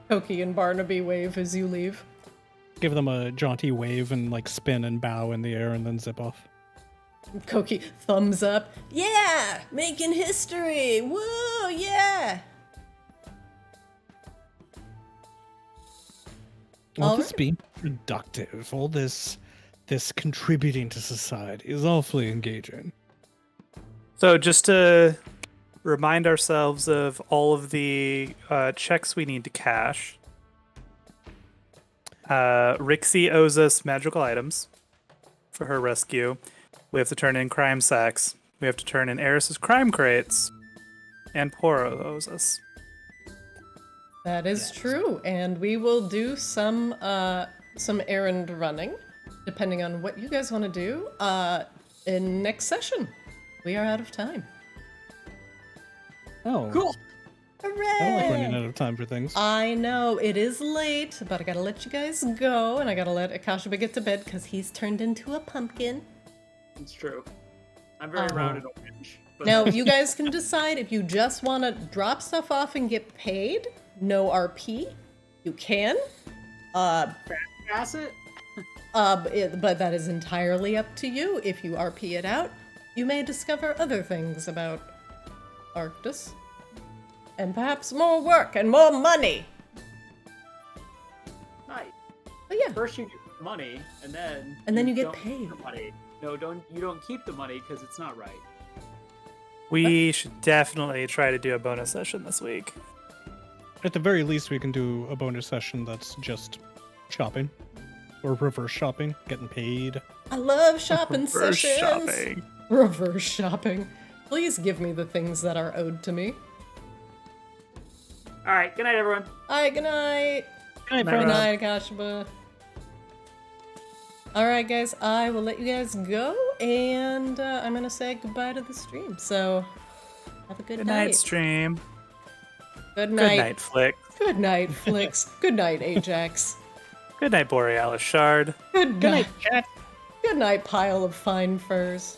Koki and Barnaby wave as you leave. Give them a jaunty wave and like spin and bow in the air and then zip off. Koki, thumbs up. Yeah! Making history! Woo! Yeah! All All this right. being productive, all this contributing to society is awfully engaging. So just to remind ourselves of all of the checks we need to cash. Rixie owes us magical items for her rescue. We have to turn in crime sacks. We have to turn in Eris's crime crates. And Poro owes us. That is true, and we will do some errand running, depending on what you guys want to do, in next session. We are out of time. Oh, Cool. I don't like Hooray! running out of time for things. I know, it is late, but I gotta let you guys go, and I gotta let Akashiba get to bed, because he's turned into a pumpkin. It's true. I'm very round and orange. But Now, you guys can decide if you just want to drop stuff off and get paid, no RP. You can. pass it. But that is entirely up to you. If you RP it out, you may discover other things about Arctis. And perhaps more work and more money. Nice. But yeah, First you get money, and then you get don't keep paid. the money. No, you don't keep the money because it's not right. We should definitely try to do a bonus session this week. At the very least, we can do a bonus session that's just shopping. Or reverse shopping, getting paid. I love shopping Reverse sessions. shopping. Reverse shopping. Please give me the things that are owed to me. All right. Good night, everyone. Alright, good night. Good Good night, Akashiba. Alright, guys, I will let you guys go, and I'm gonna say goodbye to the stream. So, have a good Good night. night, stream. Good Good night. night, Flick. Good night, Flix. Good night, Ajax. Good night, Borealis Shard. Good night. chat. Good night, pile of fine furs.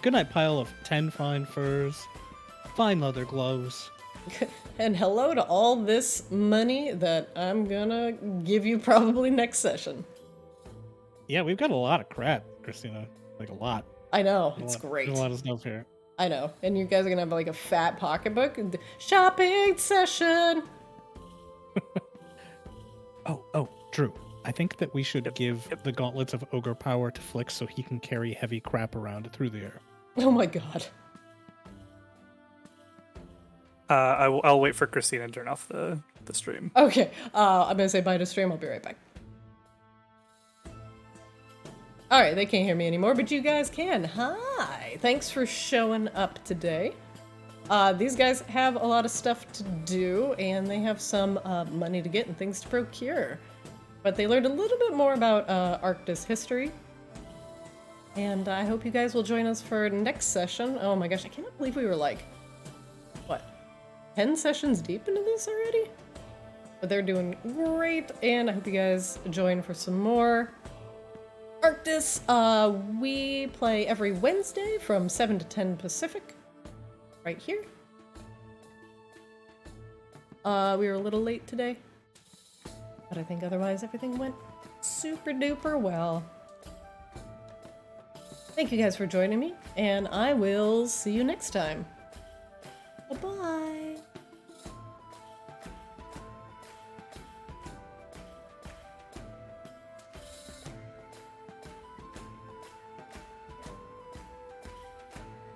Good night, pile of 10 fine furs, fine leather gloves. And hello to all this money that I'm gonna give you probably next session. Yeah, we've got a lot of crap, Christina. Like a lot. I know, A it's lot- great. A lot of stuff here. I know. And you guys are gonna have like a fat pocketbook. Shopping session! Oh, Drew. I think that we should give the gauntlets of ogre power to Flick so he can carry heavy crap around through the air. Oh my god. I'll wait for Christina to turn off the stream. Okay, I'm gonna say bye to stream. I'll be right back. Alright, they can't hear me anymore, but you guys can. Hi! Thanks for showing up today. These guys have a lot of stuff to do, and they have some money to get and things to procure. But they learned a little bit more about Arctis history. And I hope you guys will join us for next session. Oh my gosh, I cannot believe we were like, what, 10 sessions deep into this already? But they're doing great, and I hope you guys join for some more. Arctis, we play every Wednesday from 7 to 10 Pacific, right here. We were a little late today, but I think otherwise everything went super duper well. Thank you guys for joining me, and I will see you next time.